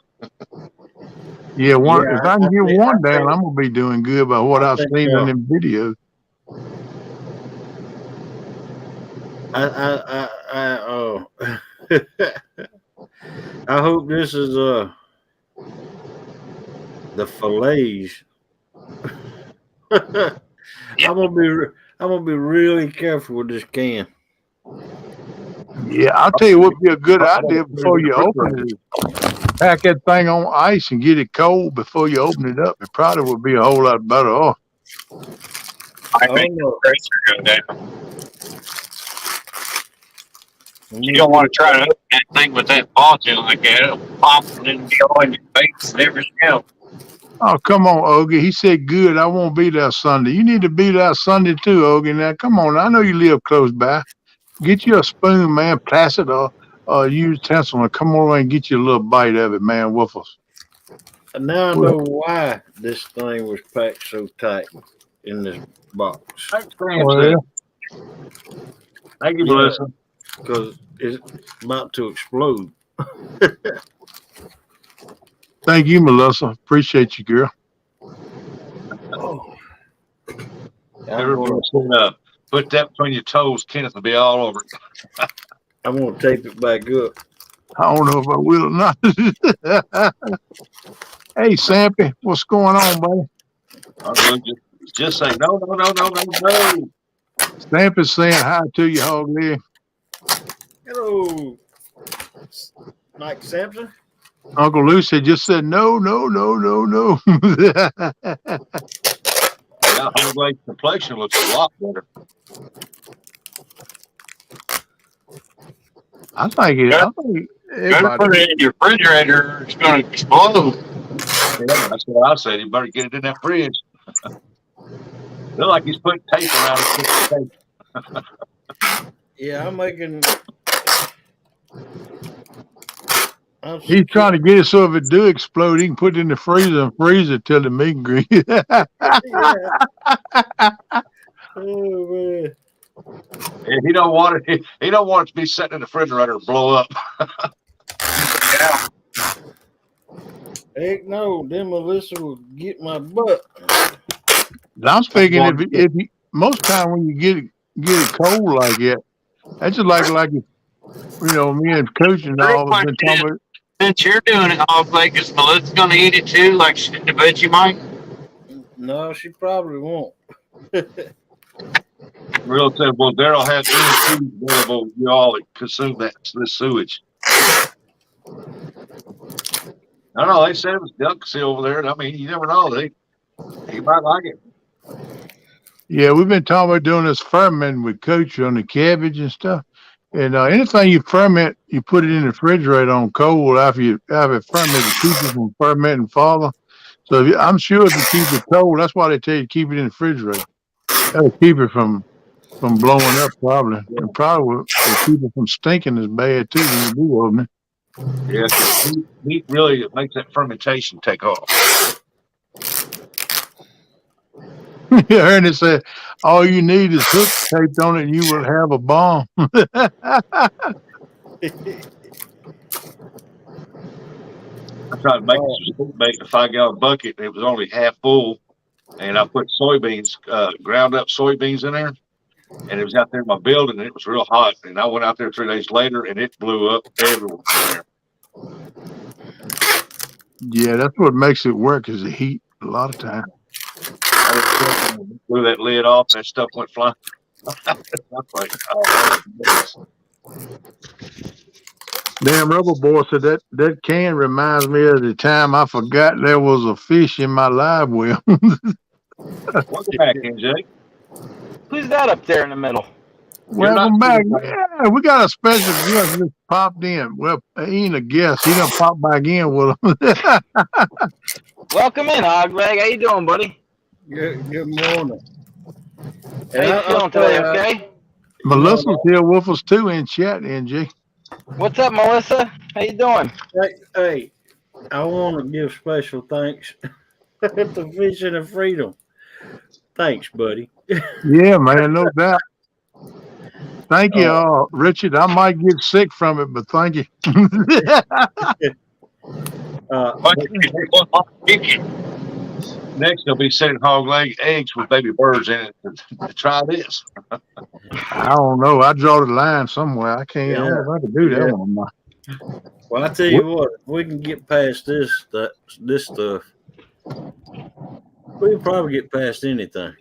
Yeah, if I can get one down, I'm gonna be doing good by what I've seen in them videos. I hope this is the fillets. I'm gonna be really careful with this can. Yeah, I'll tell you what would be a good idea before you open it. Pack that thing on ice and get it cold before you open it up. It probably would be a whole lot better off. I think the pressure go down. You don't want to try to open that thing with that faucet like that. It'll pop and then go in your face and everything else. Oh, come on, Ogie. He said, good. I won't be there Sunday. You need to be there Sunday too, Ogie. Now, come on. I know you live close by. Get you a spoon, man. Pass it or use utensil and come over and get you a little bite of it, man, with us. Now I know why this thing was packed so tight in this box. Thank you, Melissa. Because it's about to explode. Thank you, Melissa. Appreciate you, girl. Oh. Put that between your toes. Kenneth will be all over it. I'm going to tape it back up. I don't know if I will or not. Hey, Sampy, what's going on, buddy? I'm just Just say no, no, no, no, no, no. Stamp is saying hi to you, Hog Leg. Hello, Mike Sampson. Uncle Lucy just said no, no, no, no, no. Yeah, Hog Leg's complexion looks a lot better. I think Better everybody. put it in your refrigerator. It's going to explode. Yeah, that's what I said. You better get it in that fridge. Feel like he's putting tape around it. Yeah, I'm making. He's trying to get it so if it do explode, he can put it in the freezer and freeze it till the meat and grease. Yeah. Oh man. And he don't want it. He don't want it to be sitting in the refrigerator and blow up. Heck no, then Melissa will get my butt. I'm thinking if you, most time when you get it cold like that, that's just like if, me and Coach and all have been talking about. Since you're doing it, Hog Leg, is Melissa going to eat it too, like she did the Vegemite? No, she probably won't. Real simple. Daryl has any food available. You all consume this sewage. I don't know. They said it was delicacy over there. I mean, you never know. He might like it. Yeah, we've been talking about doing this fermenting with Coach on the cabbage and stuff. And anything you ferment, you put it in the refrigerator on cold after it fermented to keep it from fermenting further. So I'm sure if you keep it cold, that's why they tell you to keep it in the refrigerator. That'll keep it from blowing up probably. Yeah. And probably will keep it from stinking as bad too when you do open it. Yeah, heat really makes that fermentation take off. Ernie said, all you need is hook taped on it and you will have a bomb. I tried to make a 5-gallon bucket. It was only half full. And I put soybeans, ground up soybeans in there. And it was out there in my building and it was real hot. And I went out there 3 days later and it blew up everywhere in there. Yeah, that's what makes it work is the heat a lot of times. Blew that lid off, that stuff went flying. Like, oh, damn, Rubber Boy said that can reminds me of the time I forgot there was a fish in my live well. Welcome back, NJ. Who's that up there in the middle? Welcome back. Yeah, we got a special guest just popped in. Well, he ain't a guest. He done popped back in with him. Welcome in, Hog Leg. How you doing, buddy? Good morning. How you feeling today, okay? Melissa's here with us too in chat, NG. What's up, Melissa? How you doing? Hey, I want to give special thanks to Fishing and Freedom. Thanks, buddy. Yeah, man, no doubt. Thank you, Richard. I might get sick from it, but thank you. Next, they'll be sending Hog Leg eggs with baby birds in it to try this. I don't know. I draw the line somewhere. I can't. I don't know if I can do that one. Well, I tell you what, if we can get past this stuff, we can probably get past anything.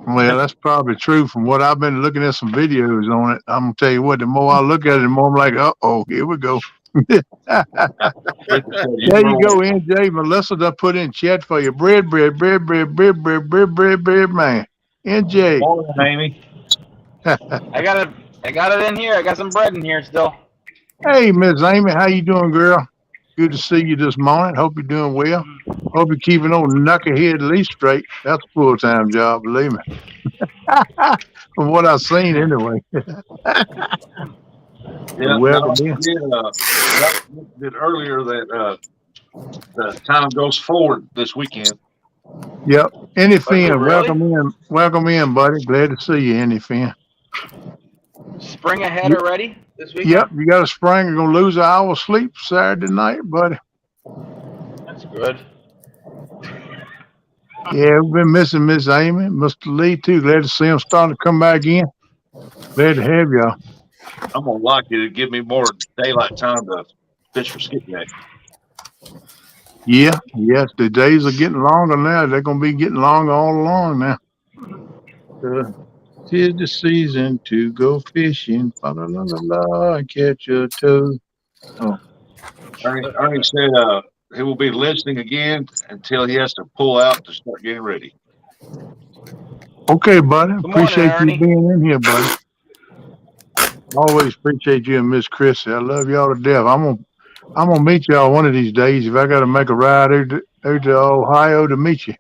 Well, that's probably true. From what I've been looking at some videos on it, I'm gonna tell you what. The more I look at it, the more I'm like, here we go. There you go, NJ. Melissa done put in chat for you. Bread, man. NJ. Morning, Amy. I got it in here. I got some bread in here still. Hey, Miss Amy, how you doing, girl? Good to see you this morning. Hope you're doing well. Hope you're keeping old knucklehead at least straight. That's a full-time job, believe me. From what I've seen, anyway. Yeah, did earlier that the time goes forward this weekend. Yep. Any Finn, really? welcome in, buddy. Glad to see you, Any Finn. Spring ahead already this weekend? Yep, you got a spring. You're gonna lose an hour of sleep Saturday night, buddy. That's good. Yeah, we've been missing Miss Amy, Mr. Lee too. Glad to see him starting to come back in. Glad to have y'all. I'm gonna like you to give me more daylight time to fish for skipjack. Yeah, yes, the days are getting longer now. They're gonna be getting longer all along now. Tis the season to go fishing, fa la la la la, and catch a toad. Oh, Ernie said he will be listening again until he has to pull out to start getting ready. okay, buddy. Good morning, Appreciate you Ernie. being in here, buddy. Always appreciate you and Miss Chrissy. I love y'all to death. I'm gonna meet y'all one of these days. If I got to make a ride out to Ohio to meet you.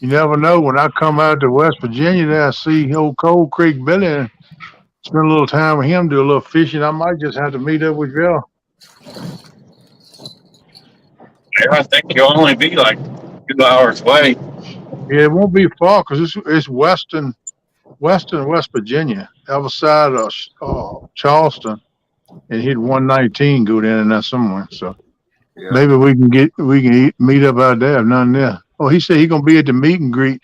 You never know. When I come out to West Virginia, there I see old Cold Creek Billy and spend a little time with him, do a little fishing. I might just have to meet up with y'all. Yeah, I think you'll only be like 2 hours away. Yeah, it won't be far because it's western West Virginia, other side of Charleston, and hit 119 go down in there somewhere. So Yeah. maybe we can meet up out there. If nothing there. Oh, he said he gonna be at the meet and greet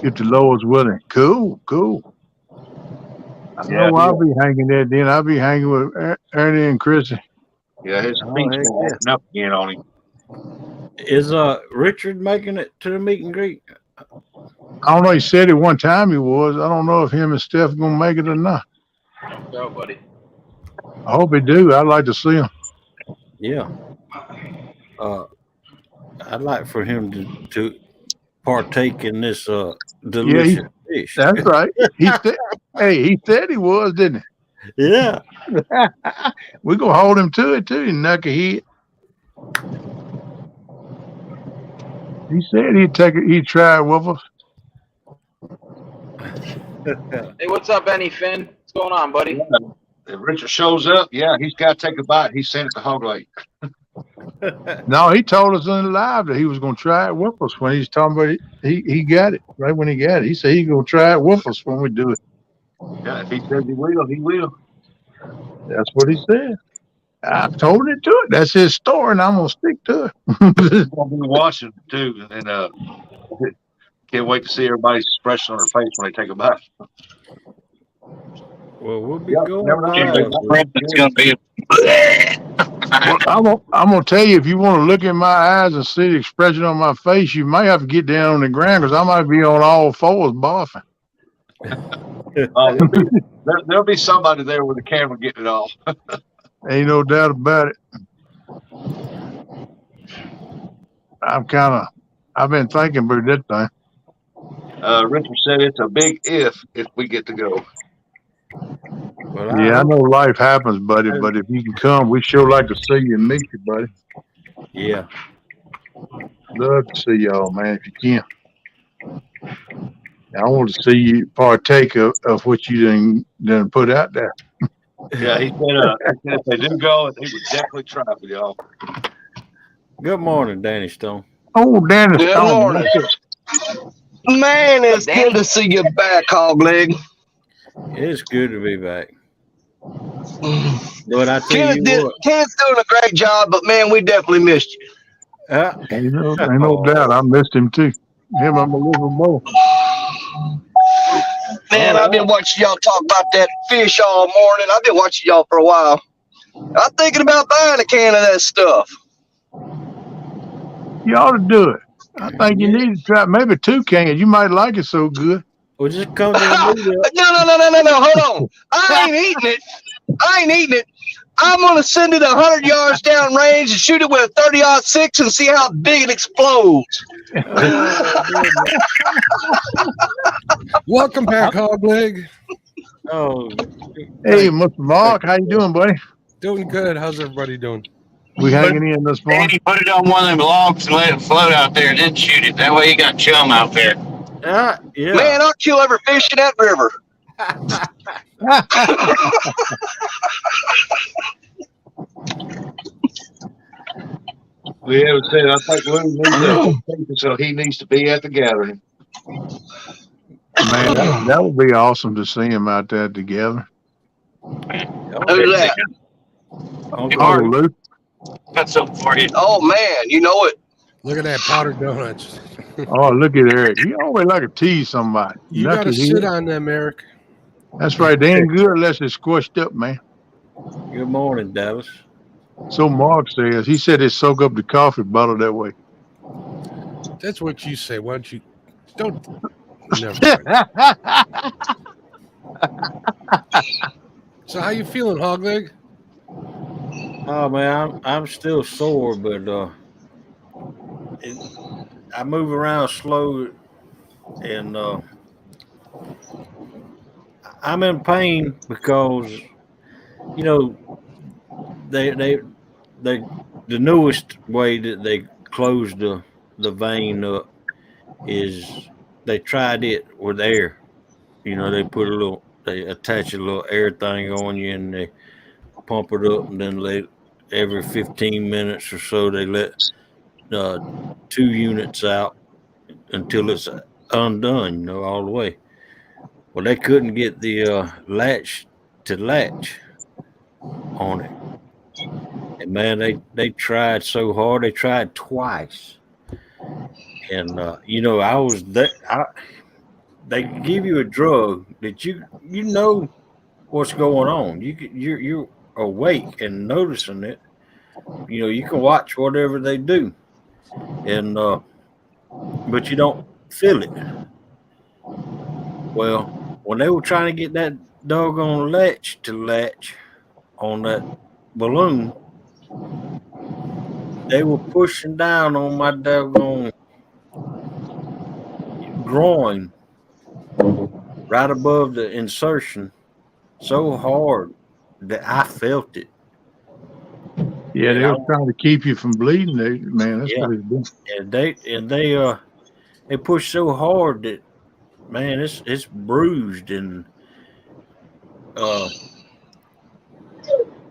if the Lord's willing. Cool. I know I'll be hanging there then. I'll be hanging with Ernie and Chrissy. Yeah, his Oh, feet's heck been yeah. acting up again on him. Is Richard making it to the meet and greet? I don't know. He said it one time he was. I don't know if him and Steph gonna make it or not. Go, buddy. I hope he do. I'd like to see him. Yeah. I'd like for him to partake in this delicious fish. That's right. He said, "Hey, he said he was, didn't Yeah. he?" We're gonna hold him to it too, knucklehead. He said he'd try it with us. Hey, what's up, Benny Finn? What's going on, buddy? If Richard shows up, yeah, he's got to take a bite. He sent it to Hog Lake. No, he told us in the live that he was gonna try it with us when he's talking about it. He got it right when he got it. He said he's gonna try it with us when we do it. Yeah, if he says he will, he will. That's what he said. I told him to it. That's his story, and I'm gonna stick to it. He's gonna be watching too, and can't wait to see everybody's expression on their face when they take a bite. Well, we'll be Yep, going never know. live. It's going to be. I'm gonna tell you, if you want to look in my eyes and see the expression on my face, you might have to get down on the ground because I might be on all fours barfing. There'll be somebody there with a camera getting it off. Ain't no doubt about it. I've been thinking about that thing. Richard said it's a big if we get to go. Well, Yeah, I know life happens, buddy, but if you can come, we sure like to see you and meet you, buddy. Yeah. Love to see y'all, man, if you can. I want to see you partake of what you done put out there. Yeah, he said if they do go, he would definitely try for y'all. Good morning, Danny Stone. Oh, Danny Good Stone. morning. Man, it's good to see you back, Hog Leg. It's good to be back. But I tell Ken's you what. doing a great job, but man, we definitely missed you. Ain't no doubt. I missed him too. Him and Melissa both. Man, I've been watching y'all talk about that fish all morning. I've been watching y'all for a while. I'm thinking about buying a can of that stuff. You ought to do it. I think you need to try maybe 2 cans. You might like it so good. Well, just come to the meetup. No. Hold on. I ain't eating it. I'm going to send it 100 yards down range and shoot it with a 30-06 and see how big it explodes. Welcome back, Hog Leg. Oh, Hey, Mr. Mark, how you doing, buddy? Doing good. How's everybody doing? We hanging in this morning. Danny, put it on one of them logs and let it float out there and then shoot it. That way you got chum out there. yeah. Man, I'll kill every fish in that river. We haven't said, I think Lou needs to, so he needs to be at the gathering. Man, that would be awesome to see him out there together. Who's that? Hey, Oh, Mark, Luke. got something for you. Oh, man, you know it. Look at that powdered donuts. Oh, look at Eric. He always like to tease somebody. You got to sit on them, Eric. That's right. They ain't good unless they're squished up, man. Good morning, Dallas. So Mark says he said they soak up the coffee bottle that way. That's what you say. Why don't you don't? Never mind. So how you feeling, Hogleg? Oh man, I'm still sore, but I move around slow, and I'm in pain because you know they the newest way that they close the vein up is they tried it with air. They attach a little air thing on you, and they pump it up, and then every 15 minutes or so they let uh, 2 units out until it's undone, all the way. Well, they couldn't get the latch to latch on it. And man, they tried so hard. They tried twice. And I was there. They give you a drug that you know what's going on. You're awake and noticing it. You can watch whatever they do, and but you don't feel it. Well, when they were trying to get that doggone latch to latch on that balloon, they were pushing down on my doggone groin right above the insertion so hard that I felt it. Yeah, And they were trying to keep you from bleeding. Man, that's yeah, what it's doing. and they pushed so hard that man, it's bruised, and uh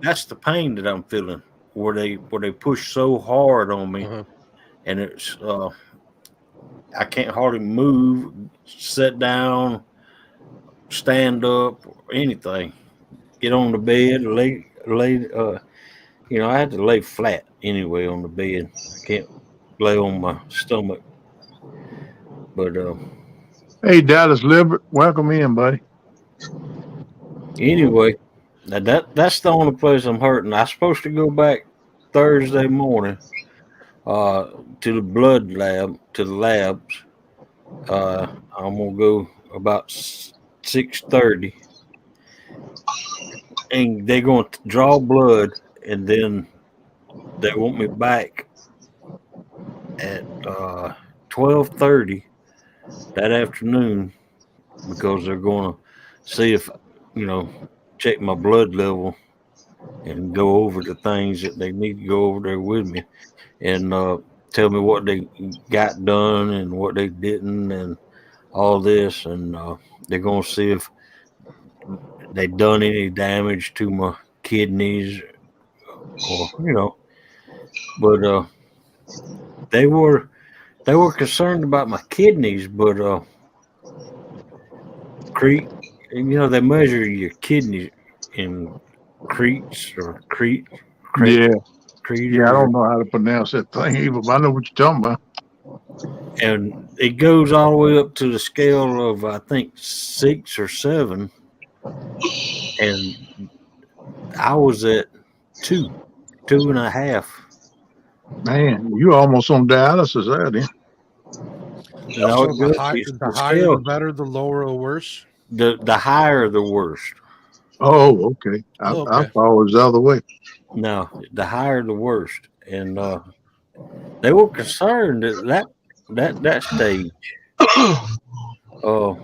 that's the pain that I'm feeling where they push so hard on me, Uh-huh. and it's I can't hardly move, sit down, stand up, or anything. Get on the bed, lay. I had to lay flat anyway on the bed. I can't lay on my stomach. But Hey, Dallas Libert, welcome in, buddy. anyway, now that's the only place I'm hurting. I'm supposed to go back Thursday morning to the blood lab, to the labs. I'm gonna go about 6:30, and they're going to draw blood, and then they want me back at 12:30 that afternoon because they're going to see if check my blood level and go over the things that they need to go over there with me, and tell me what they got done and what they didn't, and all this, and they're going to see if they done any damage to my kidneys, or but they were concerned about my kidneys, but they measure your kidneys in cretes or Yeah, creaters, I don't know how to pronounce that thing either, but I know what you're talking about. and it goes all the way up to the scale of I think 6 or 7, and I was at 2.5. Man, you almost on dialysis there, then. No, So the the higher the scale. better, the lower or worse. The higher the worst. Oh, okay. I Okay. thought it was the other way. No, the higher the worst, and they were concerned that stage. Uh,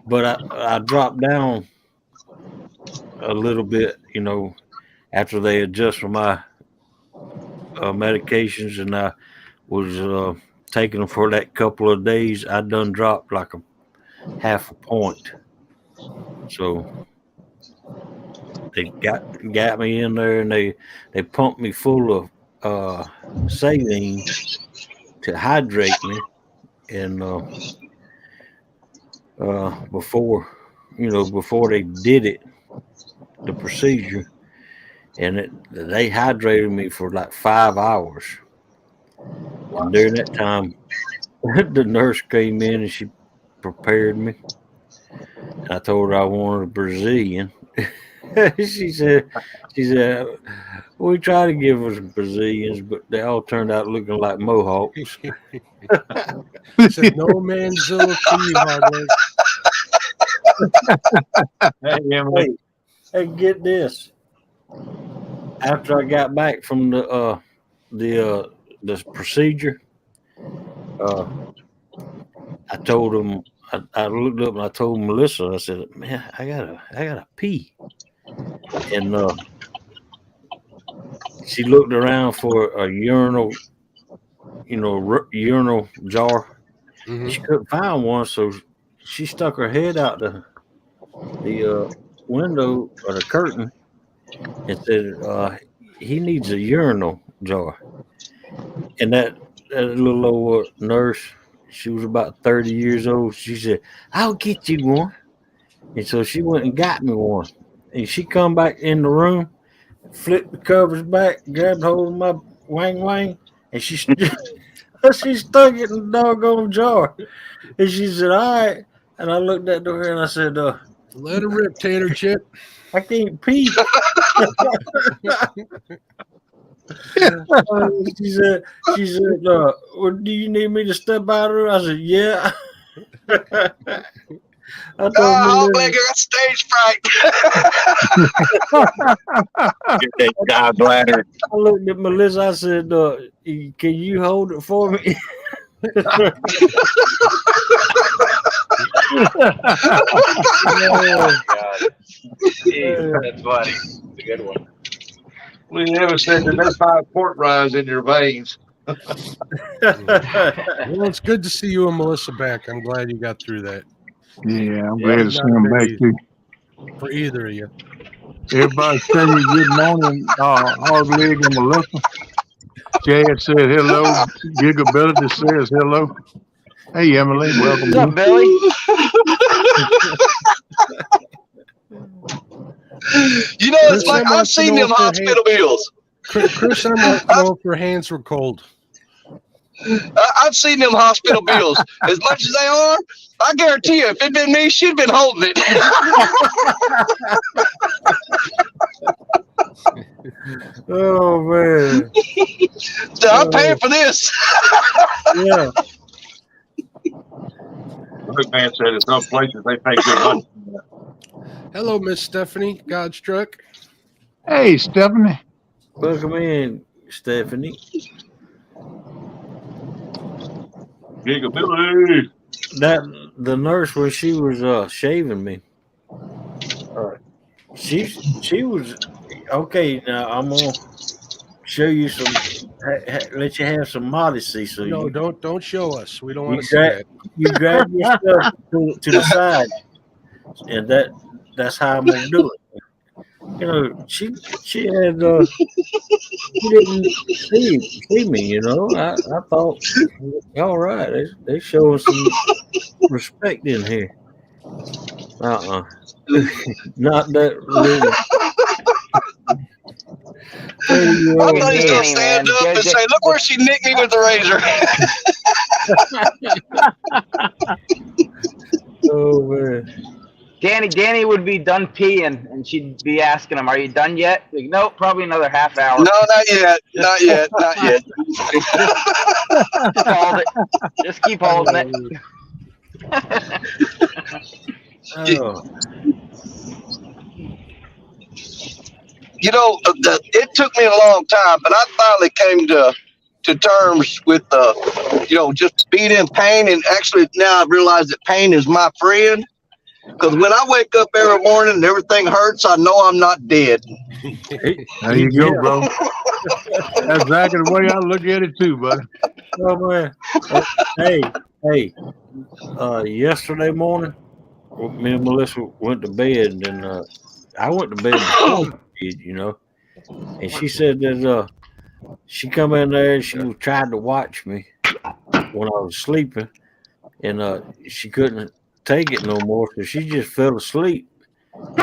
but I dropped down a little bit, after they adjusted my medications, and I was taking them for that couple of days. I done dropped like a half a point, so they got me in there, and they pumped me full of saline to hydrate me, and before they did it, the procedure, and they hydrated me for like 5 hours, and during that time the nurse came in and she prepared me, and I told her I wanted a Brazilian, she said, we tried to give her some Brazilians, but they all turned out looking like Mohawks. Said no Manzilla for you, Hardway. Hey, hey, get this. After I got back from the procedure, I told him. I looked up and I told Melissa. I said, "Man, I gotta pee." And she looked around for a urinal, urinal jar. Mhm. She couldn't find one, so she stuck her head out the window or the curtain and said, "He needs a urinal jar." And that little old nurse, she was about 30 years old. She said, "I'll get you one." And so she went and got me one. And she come back in the room, flipped the covers back, grabbed hold of my wang wang, and she she stuck it in the doggone jar. And she said, "All right." And I looked at her and I said, Let her rip, Tater Chip. "I can't pee." she said, well, do you need me to step out of her? I said, yeah. I told Oh, Melissa, Blake, I got stage fright. Get that gallbladder. I looked at Melissa. I said, can you hold it for me? Oh, God. Jeez, that's funny. It's a good one. We never said that there's 5 port rise in your veins. Well, it's good to see you and Melissa back. I'm glad you got through that. Yeah, I'm Yeah, glad to see him back too. For either of you. Everybody tell you good morning, Hard Leg and Melissa. Chad said hello. Gigability says hello. Hey, Emily, welcome. What's up, Billy? You know, it's like I've seen them hospital bills. Chris, I'm like to know if her hands were cold. I've seen them hospital bills. As much as they are, I guarantee you, if it'd been me, she'd been holding it. Oh, man. So I'm paying for this. Yeah. Big man said in some places they pay good money. Hello, Miss Stephanie Godstruck. Hey, Stephanie. Welcome in, Stephanie. Gigability. That the nurse when she was shaving me, she was okay. Now I'm gonna show you some, let you have some modesty. So No, don't show us. We don't you want to see that. you grab your stuff to the side, and that's how I'm gonna do it. You know, she had she didn't see me. You know, I thought, all right, they showing some respect in here. Not that really. I thought he was going to Danny, stand man. up and say, look where she nicked me with the razor. Oh, man. Danny would be done peeing, and she'd be asking him, "Are you done yet?" Like, nope, probably another half hour. No, not yet. Not yet. Not yet. Just hold it. Just keep holding it. Oh. You know, it took me a long time, but I finally came to terms with, just being in pain. And actually now I realize that pain is my friend. Because when I wake up every morning and everything hurts, I know I'm not dead. There you go, bro. That's exactly the way I look at it too, buddy. Oh, man. Hey. Yesterday morning, me and Melissa went to bed, and I went to bed before she did, you know. And she said that she come in there and she was trying to watch me when I was sleeping, and she couldn't take it no more, so she just fell asleep.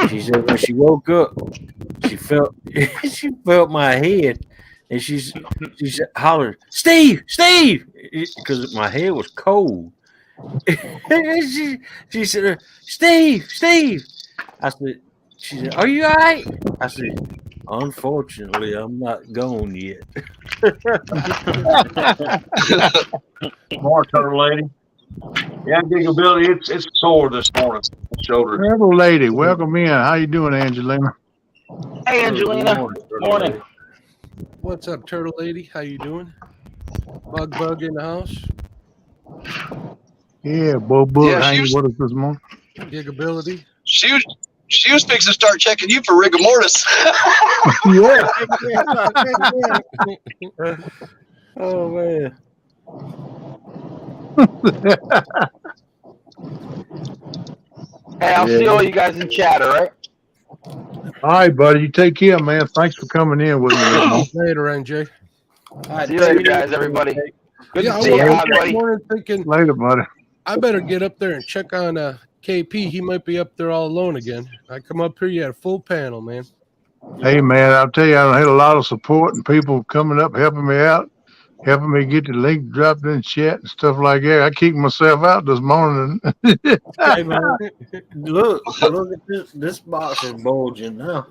She said when she woke up, she felt my head, and she hollered, Steve, because my head was cold. And she said, Steve. I said, She said, "Are you all right?" I said, "Unfortunately, I'm not gone yet." More turtle lady. Yeah, Giggability, it's sore this morning. Shoulder. Turtle lady, welcome in. How you doing, Angelina? Hey, Angelina. Morning. What's up, turtle lady? How you doing? Bug in the house. Yeah, Bo Yeah, hanging with us this morning. Gigability. she was fixing to start checking you for rigor mortis. Yeah. Oh man. Hey, I'll see all you guys in chat, all right? All right, buddy. You take care, man. Thanks for coming in with me this morning. Later, NJ. See you later, guys, everybody. Good to see you, I woke up this buddy. morning thinking, Later, buddy. I better get up there and check on KP. He might be up there all alone again. I come up here, you had a full panel, man. Hey, man, I'll tell you, I had a lot of support and people coming up, helping me out, helping me get the link dropped in chat and stuff like that. I kicked myself out this morning. Hey man, look at this box is bulging now.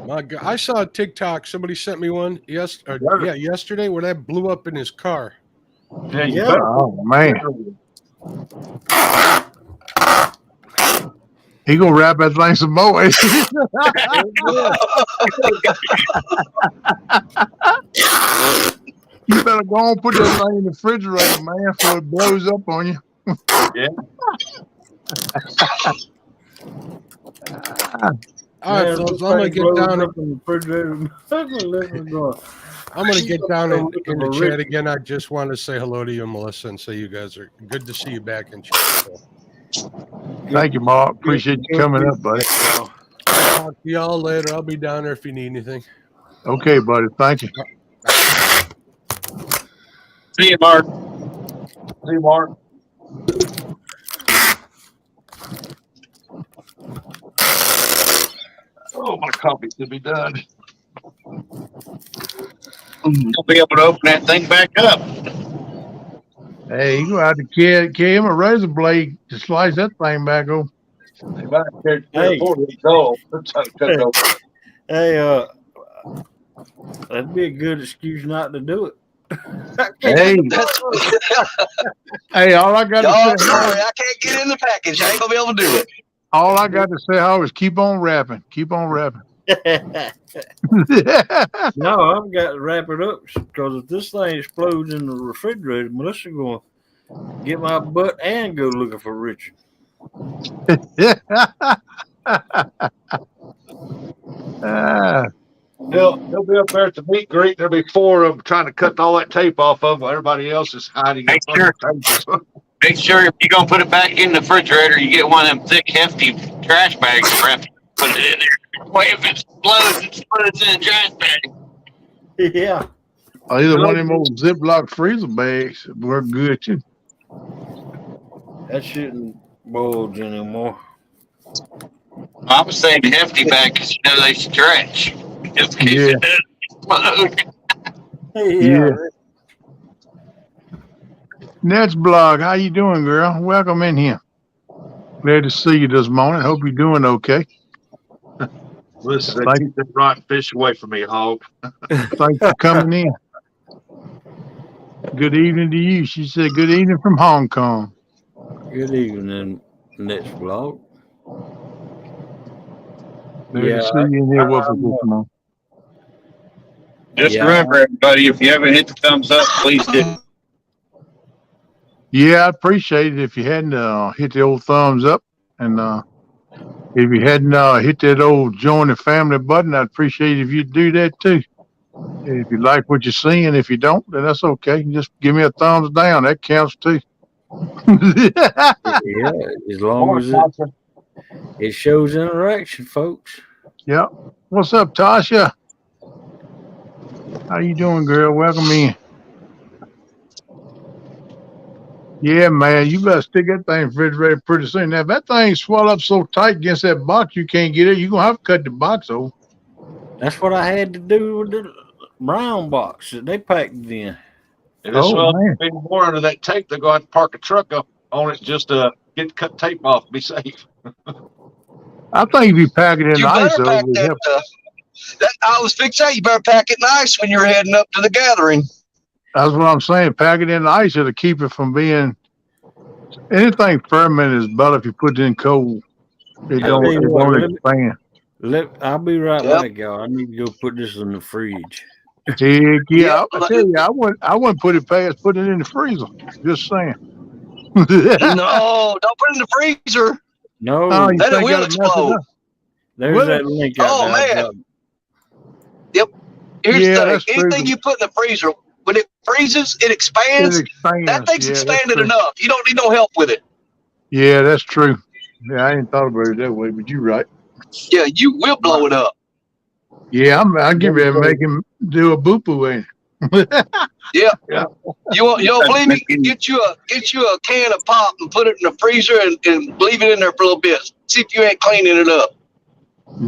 My God, I saw a TikTok. Somebody sent me one yesterday where that blew up in his car. Yeah. Oh man, he gonna wrap that thing some more. You better go on put that thing in the refrigerator, man, before it blows up on you. Yeah. All right, fellas, I'm gonna get down. In the refrigerator. I'm gonna get down in the chat again. I just want to say hello to you, Melissa, and say you guys are good to see you back in chat. Thank you, Mark. Appreciate you coming up, buddy. I'll talk to y'all later. I'll be down there if you need anything. Okay, buddy. Thank you. See you, Mark. See you, Mark. Oh, my coffee should be done. You'll be able to open that thing back up. Hey, you go out to carry him a razor blade to slice that thing back open. Hey, that'd be a good excuse not to do it. Hey, hey, all I got Y'all, to say, sorry, I can't get in the package. I ain't gonna be able to do it. all I got to say, is keep on rapping, keep on rapping. No, I've got to wrap it up because if this thing explodes in the refrigerator, Melissa going to get my butt and go looking for Richard. He'll be up there at the meet greet. There'll be 4 of them trying to cut all that tape off of them while everybody else is hiding. Make sure if you're gonna put it back in the refrigerator, you get one of them thick, hefty trash bags and wrap it, put it in there. Way if it explodes, it explodes in a trash bag. Yeah. Either one of them old Ziploc freezer bags work good too. That shouldn't bulge anymore. I was saying the hefty bag because you know they stretch. Just in case it does explode. Yeah. Ned's blog, how you doing, girl? Welcome in here. Glad to see you this morning. Hope you're doing okay. Listen, keep that rotten fish away from me, Hog. Thanks for coming in. Good evening to you. She said, good evening from Hong Kong. Good evening, next vlog. Glad to see you in here with us this morning. Just remember, everybody, if you haven't hit the thumbs up, please do. Yeah, I appreciate it if you hadn't hit the old thumbs up. And if you hadn't hit that old join the family button, I'd appreciate it if you'd do that too. If you like what you're seeing, if you don't, then that's okay. Just give me a thumbs down. That counts too. Yeah, as long as it shows interaction, folks. Yeah. What's up, Tasha? How you doing, girl? Welcome in. Yeah, man, you better stick that thing in the refrigerator pretty soon. Now, if that thing swell up so tight against that box you can't get it, you're going to have to cut the box over. That's what I had to do with the brown box that they packed it in. If it swells any more under that tape, they're going to have to park a truck up on it just to get the cut tape off. Be safe. I think if you pack it in You ice, better though, pack that. I was fixing that. You better pack it nice when you're heading up to the gathering. that's what I'm saying. Pack it in ice, it'll keep it from being anything fermented is better if you put it in cold. It I tell don't you what, expand. I'll be right Yep. back, y'all. I need to go put this in the fridge. Heck yeah. Yep. I tell you, I wouldn't put it past putting it in the freezer. Just saying. No, don't put it in the freezer. No, Oh, you Then it think will that'll mess it explode. up? there's Will that it? link out Oh, there. man. Yep. Here's Yeah, the that's thing. true. Anything you put in the freezer, when it freezes, it It expands. expands. That thing's Yeah, that's expanded true. enough. You don't need no help with it. Yeah, that's true. Yeah, I ain't thought about it that way, but you're right. Yeah, you will blow it up. Yeah, I'll get ready to make him do a boo boo in. Yeah. Yeah. You don't believe me? Get you a can of pop and put it in the freezer and leave it in there for a little bit. See if you ain't cleaning it up.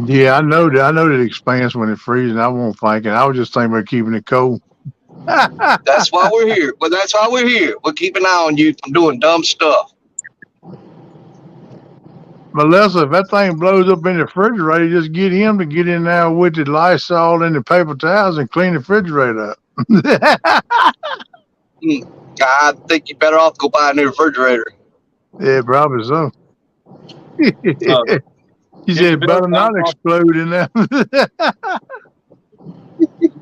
Yeah, I know that. I know that it expands when it freezes. I won't think it. I was just thinking about keeping it cold. That's why we're here. Well, that's why we're here. We'll keep an eye on you from doing dumb stuff. Melissa, if that thing blows up in the refrigerator, just get him to get in there with the Lysol and the paper towels and clean the refrigerator up. I think you better off go buy a new refrigerator. Yeah, probably so. He Get said, the better building not explode in there.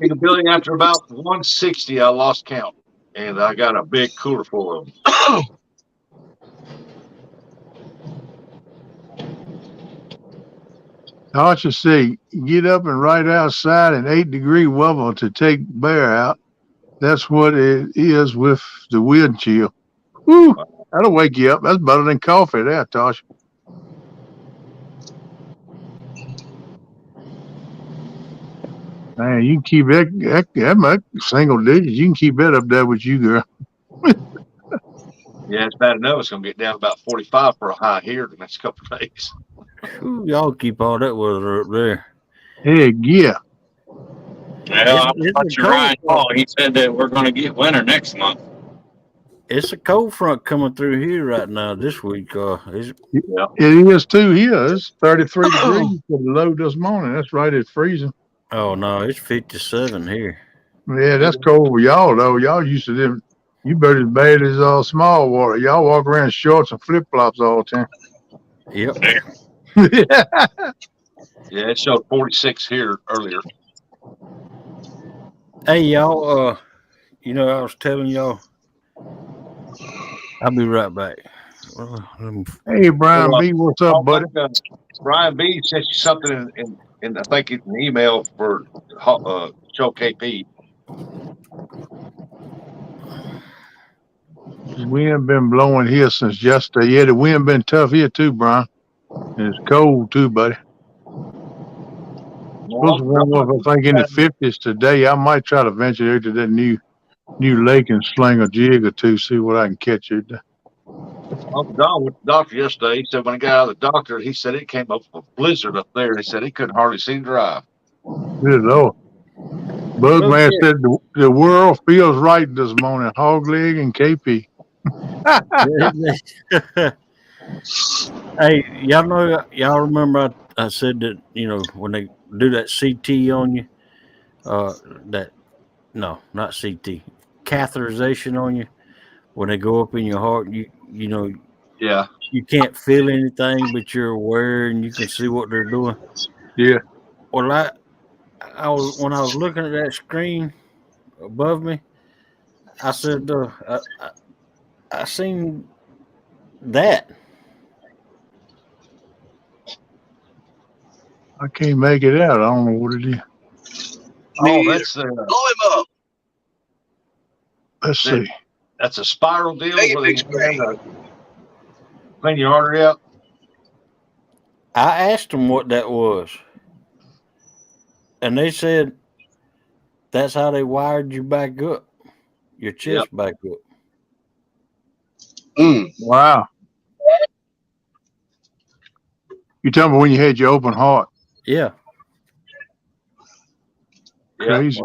in the building after about 160. I lost count, and I got a big cooler full of them. I should say, get up and right outside in 8-degree weather to take bear out. That's what it is with the wind chill. Woo, that'll wake you up. That's better than coffee there, Tosh. Man, you can keep that much single digits. You can keep that up there with you, girl. Yeah, it's bad enough. It's going to get down to about 45 for a high here the next couple of days. Ooh, y'all keep all that weather up there. Heck yeah. Well, I'm watching Ryan Paul. He said that we're going to get winter next month. It's a cold front coming through here right now this week. It is too here. It's 33 degrees for the low this morning. That's right at freezing. Oh no, it's 57 here. Yeah, that's cold for y'all though. Y'all used to them. You better as bad as small water. Y'all walk around in shorts and flip flops all the time. Yep. Yeah, it showed 46 here earlier. Hey y'all, I was telling y'all. I'll be right back. Hey Brian B, what's up, buddy? Brian B sent you something in I think it's an email for show KP. Wind been blowing here since yesterday. Yeah, the wind been tough here too, Brian. And it's cold too, buddy. Supposed to warm up, I think, in the 50s today. I might try to venture out to that new lake and sling a jig or two, see what I can catch it. Uncle Don went to the doctor yesterday. He said when he got out of the doctor, he said it came up with a blizzard up there. He said he couldn't hardly see to drive. Good Lord. Bugman said the world feels right this morning. Hog leg and KP. Hey, y'all remember I said that, when they do that CT on you, not CT, catheterization on you, when they go up in your heart, Yeah. You can't feel anything, but you're aware and you can see what they're doing. Yeah. Well, when I was looking at that screen above me, I said, I seen that. I can't make it out. I don't know what it is. Oh, that's blow him up. Let's see. That's a spiral deal Make it where they big screen. clean your artery out. I asked them what that was, and they said that's how they wired you back up, your chest back up. Wow. You tell me when you had your open heart. Yeah. Crazy.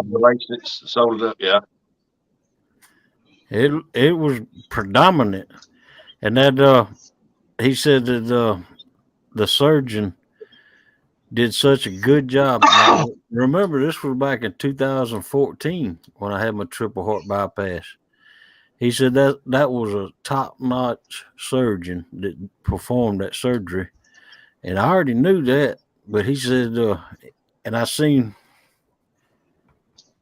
It's sold up. Yeah. It was predominant, and that he said that the surgeon did such a good job. Now, remember, this was back in 2014 when I had my triple heart bypass. He said that was a top-notch surgeon that performed that surgery, and I already knew that. But he said, and I seen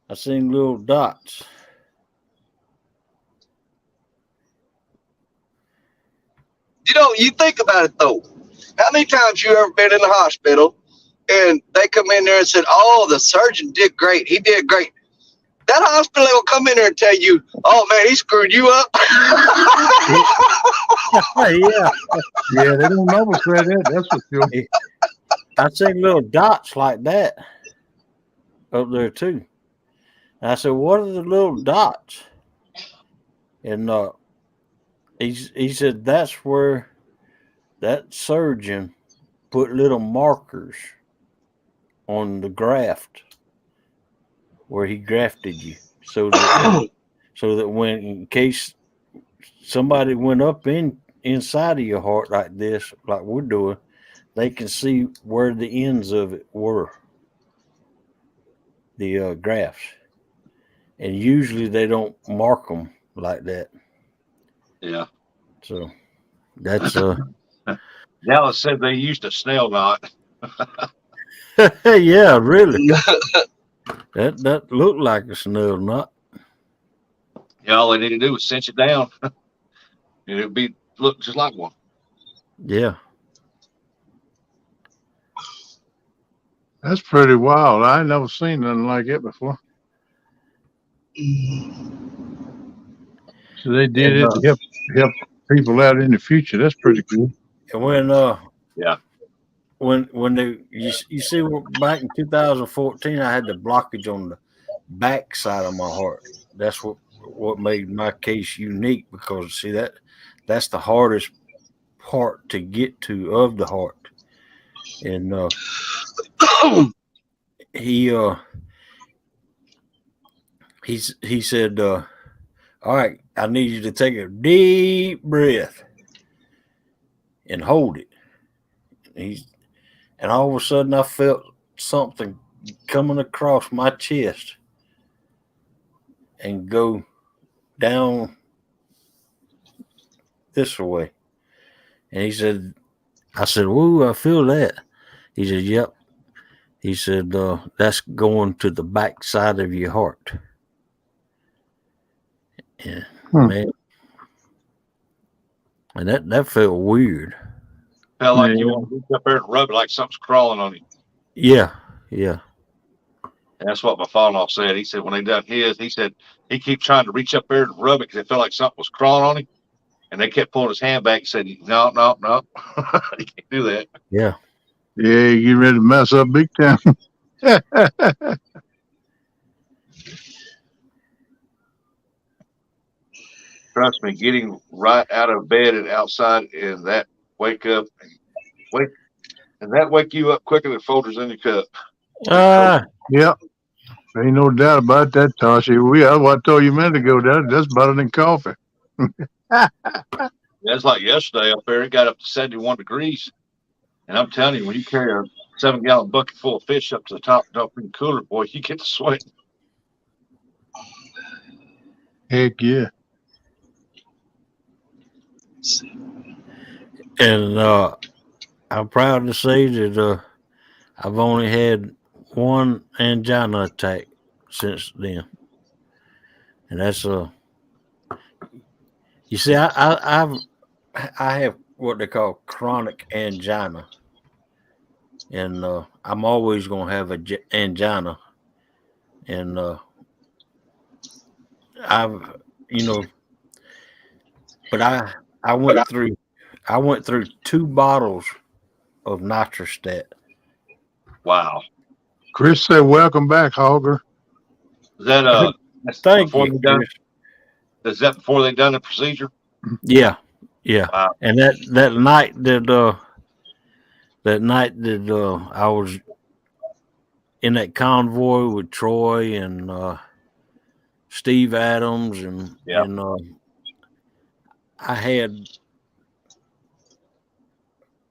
little dots. You think about it though. How many times you ever been in the hospital and they come in there and said, "Oh, the surgeon did great. He did great." That hospital will come in there and tell you, "Oh man, he screwed you up." Yeah, Yeah, they don't never say that. That's for sure. I seen little dots like that up there too. And I said, "What are the little dots?" And he said that's where that surgeon put little markers on the graft where he grafted you, so that when in case somebody went up inside of your heart like this, like we're doing, they can see where the ends of it were, the grafts, and usually they don't mark them like that. Yeah. So that's Dallas said they used a snail knot. yeah, really. That looked like a snail knot. Yeah, all they need to do is cinch it down, and it'd be look just like one. Yeah. That's pretty wild. I ain't never seen nothing like it before. So they did And, it to help people out in the future. That's pretty cool. and when Yeah. when they you see back in 2014, I had the blockage on the back side of my heart. That's what made my case unique, because see that's the hardest part to get to of the heart. And he he said, all right, I need you to take a deep breath and hold it. And all of a sudden I felt something coming across my chest and go down this way. And he said, I said, "Whoa, I feel that." He said, "Yep." He said, "That's going to the back side of your heart." Yeah, man. And that felt weird. Felt like you Yeah. want to reach up there and rub it like something's crawling on you. Yeah, yeah. And that's what my father-in-law said. He said when they done his, he said he kept trying to reach up there and rub it because it felt like something was crawling on him. And they kept pulling his hand back and said, "No, no, no, you can't do that." Yeah. Yeah, you get ready to mess up big time. Trust me, getting right out of bed and outside and that wake up and that wake you up quicker than Folgers in your cup. Yep. Ain't no doubt about that, Tasha. That's what I told you a minute ago. That's better than coffee. That's like yesterday up there. It got up to 71 degrees. And I'm telling you, when you carry a 7-gallon bucket full of fish up to the top of the cooler, boy, you get to sweat. Heck yeah. And I'm proud to say that I've only had one angina attack since then. And that's you see, I have what they call chronic angina, and I'm always gonna have angina, and I've but I went through 2 bottles of nitrostat. Wow. Chris said, "Welcome back, Hogger." Is that Thank before you, they done? Chris. Is that before they done the procedure? Yeah, yeah. Wow. And that night that I was in that convoy with Troy and Steve Adams and I had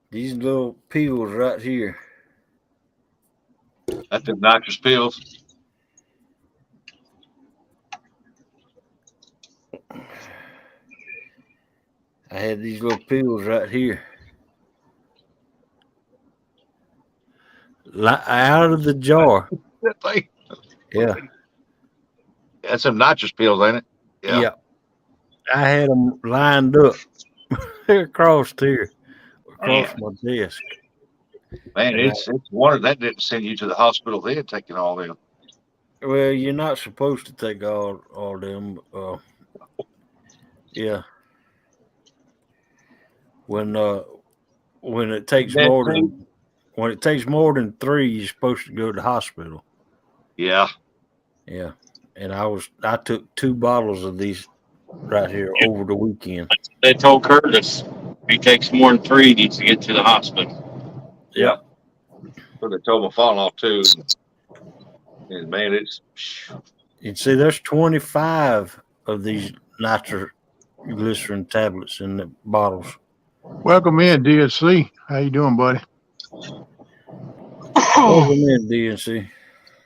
these little pills right here. That's them nitrous pills. I had these little pills right here. Out of the jar. That thing. Yeah. That's some nitrous pills, ain't it? Yeah. I had them lined up across here, across my desk. Man, And it's wonder that didn't send you to the hospital then, taking all them. well, you're not supposed to take all them. Yeah. When it takes more than 3, you're supposed to go to the hospital. Yeah. Yeah. And I took 2 bottles of these right here over the weekend. They told Curtis if he takes more than 3, he needs to get to the hospital. Yeah. So they told my father-in-law too. And man, it's. You see, there's 25 of these nitroglycerin tablets in the bottles. Welcome in, DSC. How you doing, buddy? Welcome in, DNC.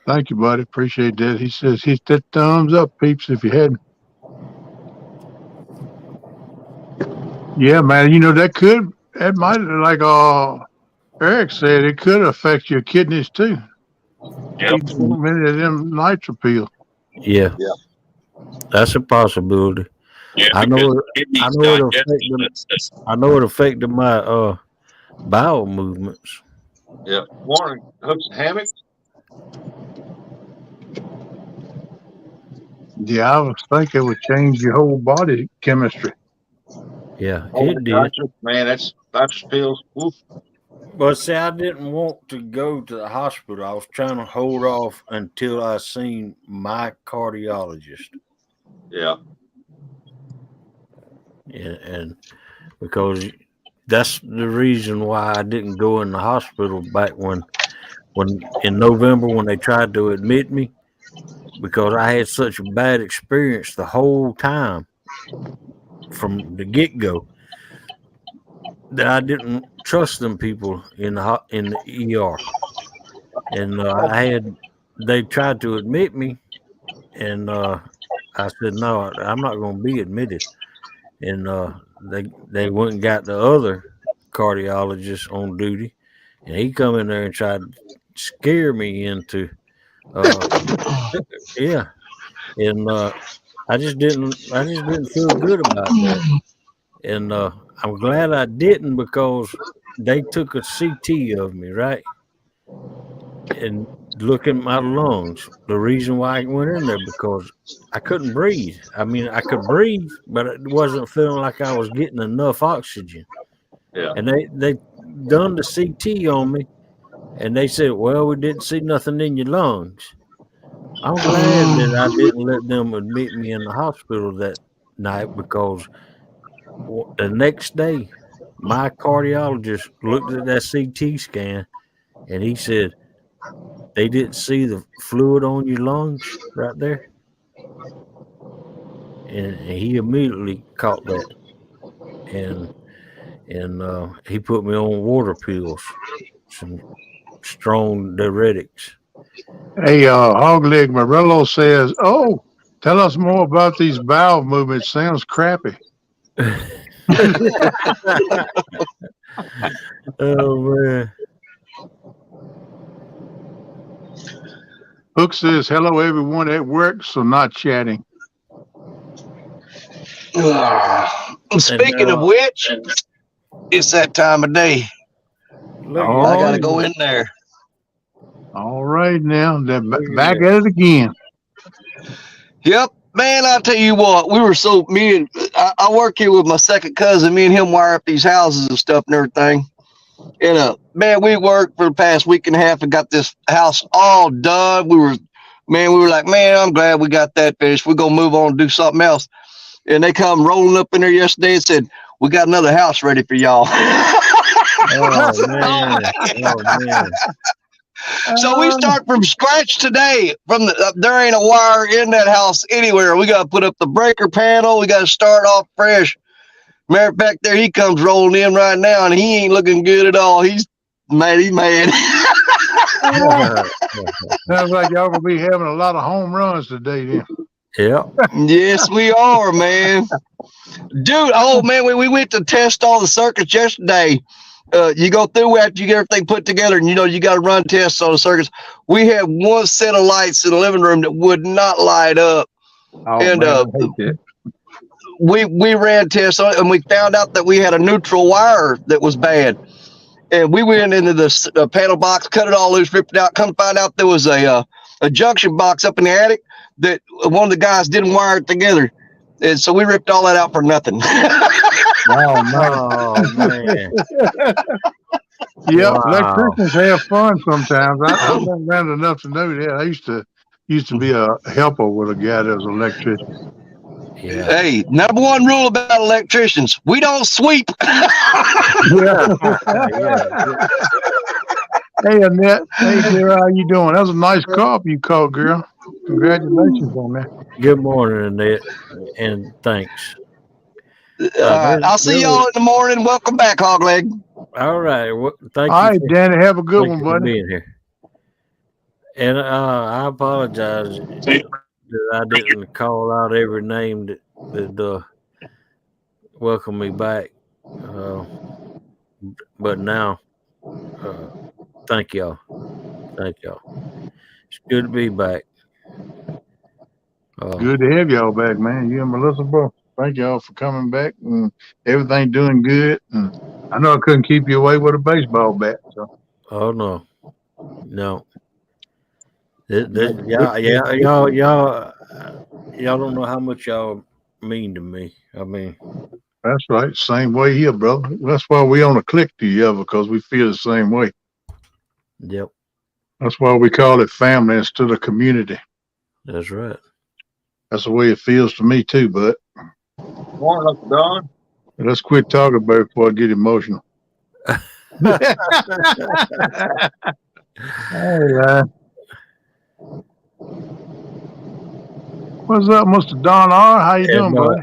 Thank you, buddy. Appreciate that. He says hit that thumbs up, peeps, if you hadn't. Yeah, man. You know, that might, like Eric said, it could affect your kidneys too. Yep. Too many of them nitro pills. Yeah. That's a possibility. Yeah, I know it affected my bowel movements. Yeah. Warren, hooks and hammocks. Yeah, I was thinking it would change your whole body chemistry. Yeah, Oh, it did. nitrous, man, that's nitrous pills. Oof. But see, I didn't want to go to the hospital. I was trying to hold off until I seen my cardiologist. Yeah. And because that's the reason why I didn't go in the hospital back when in November when they tried to admit me, because I had such a bad experience the whole time from the get-go that I didn't trust them people in the ER. And they tried to admit me, and I said, no, I'm not going to be admitted. And they went and got the other cardiologist on duty, and he come in there and tried to scare me into yeah. And I just didn't feel good about that. And I'm glad I didn't, because they took a CT of me, right? And look at my lungs. The reason why I went in there, because I couldn't breathe. I mean, I could breathe, but it wasn't feeling like I was getting enough oxygen. Yeah. And they done the CT on me, and they said, well, we didn't see nothing in your lungs. I'm glad that I didn't let them admit me in the hospital that night, because the next day, my cardiologist looked at that CT scan, and he said, they didn't see the fluid on your lungs right there. And he immediately caught that. And he put me on water pills, some strong diuretics. Hey, Hogleg Morello says, oh, tell us more about these bowel movements. Sounds crappy. Oh, man. Hook says, hello, everyone at work, so not chatting. Speaking of which, it's that time of day. I got to go in there. All right, now they're back at it again. Yep, man. I tell you what, I work here with my second cousin. Me and him wire up these houses and stuff and everything. And man, we worked for the past week and a half and got this house all done. We were like, man, I'm glad we got that finished. We're gonna move on and do something else. And they come rolling up in there yesterday and said, we got another house ready for y'all. Oh, man. Oh, man. So we start from scratch today. There ain't a wire in that house anywhere. We got to put up the breaker panel. We got to start off fresh. Matter of fact, there he comes rolling in right now, and he ain't looking good at all. He's mad. Sounds like y'all gonna be having a lot of home runs today then. Yeah. Yes, we are, man. Dude, oh man, we went to test all the circuits yesterday. You go through after you get everything put together, and you got to run tests on the circuits. We had one set of lights in the living room that would not light up, Oh and man, I hate that. we ran tests on it, and we found out that we had a neutral wire that was bad. And we went into the panel box, cut it all loose, ripped it out. Come find out there was a junction box up in the attic that one of the guys didn't wire it together, and so we ripped all that out for nothing. Oh man. Oh man. Yep, Wow. electricians have fun sometimes. I've been around enough to know that. I used to be a helper with a guy that was an electrician. Yeah. Hey, number one rule about electricians: we don't sweep. Yeah. Hey Annette, hey girl, how you doing? That was a nice call you called, girl. Congratulations on that. Good morning, Annette, and thanks. All right, I'll see y'all in the morning. Welcome back, Hogleg. All right. Well, thank All you. right, Danny, have a good one, for buddy. being here. And I apologize that I didn't call out every name that welcomed me back. But now, thank y'all. Thank y'all. It's good to be back. Good to have y'all back, man. You and Melissa, bro. Thank y'all for coming back, and everything doing good. And I know I couldn't keep you away with a baseball bat. So. Oh no. Y'all don't know how much y'all mean to me. I mean, That's right. Same way here, brother. That's why we on a click together, because we feel the same way. Yep. That's why we call it family instead of community. That's right. That's the way it feels to me too, bud. Morning, Uncle Don. Let's quit talking about it before I get emotional. Hey, what's up, Mr. Don R? How you doing, buddy?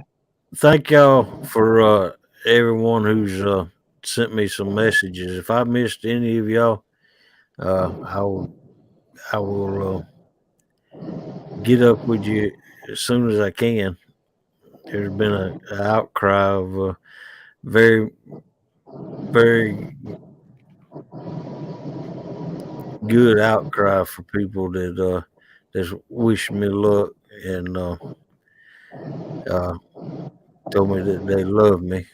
Thank y'all for everyone who's sent me some messages. If I missed any of y'all, I will get up with you as soon as I can. There's been an outcry of very, very good outcry for people that just wish me luck and told me that they love me,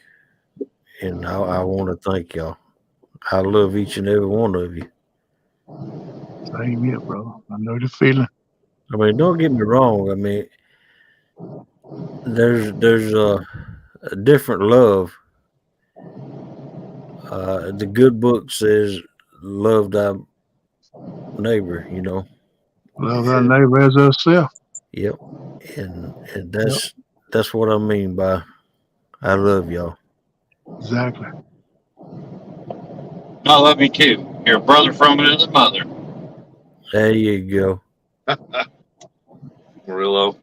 and I want to thank y'all. I love each and every one of you. Same here, brother. I know the feeling. I mean, don't get me wrong. I mean, there's a different love. The good book says, "Love thy neighbor." You know, Love our neighbor as ourselves. Yep, and that's what I mean by I love y'all. Exactly. I love you too. You're a brother from another mother. There you go. Murillo.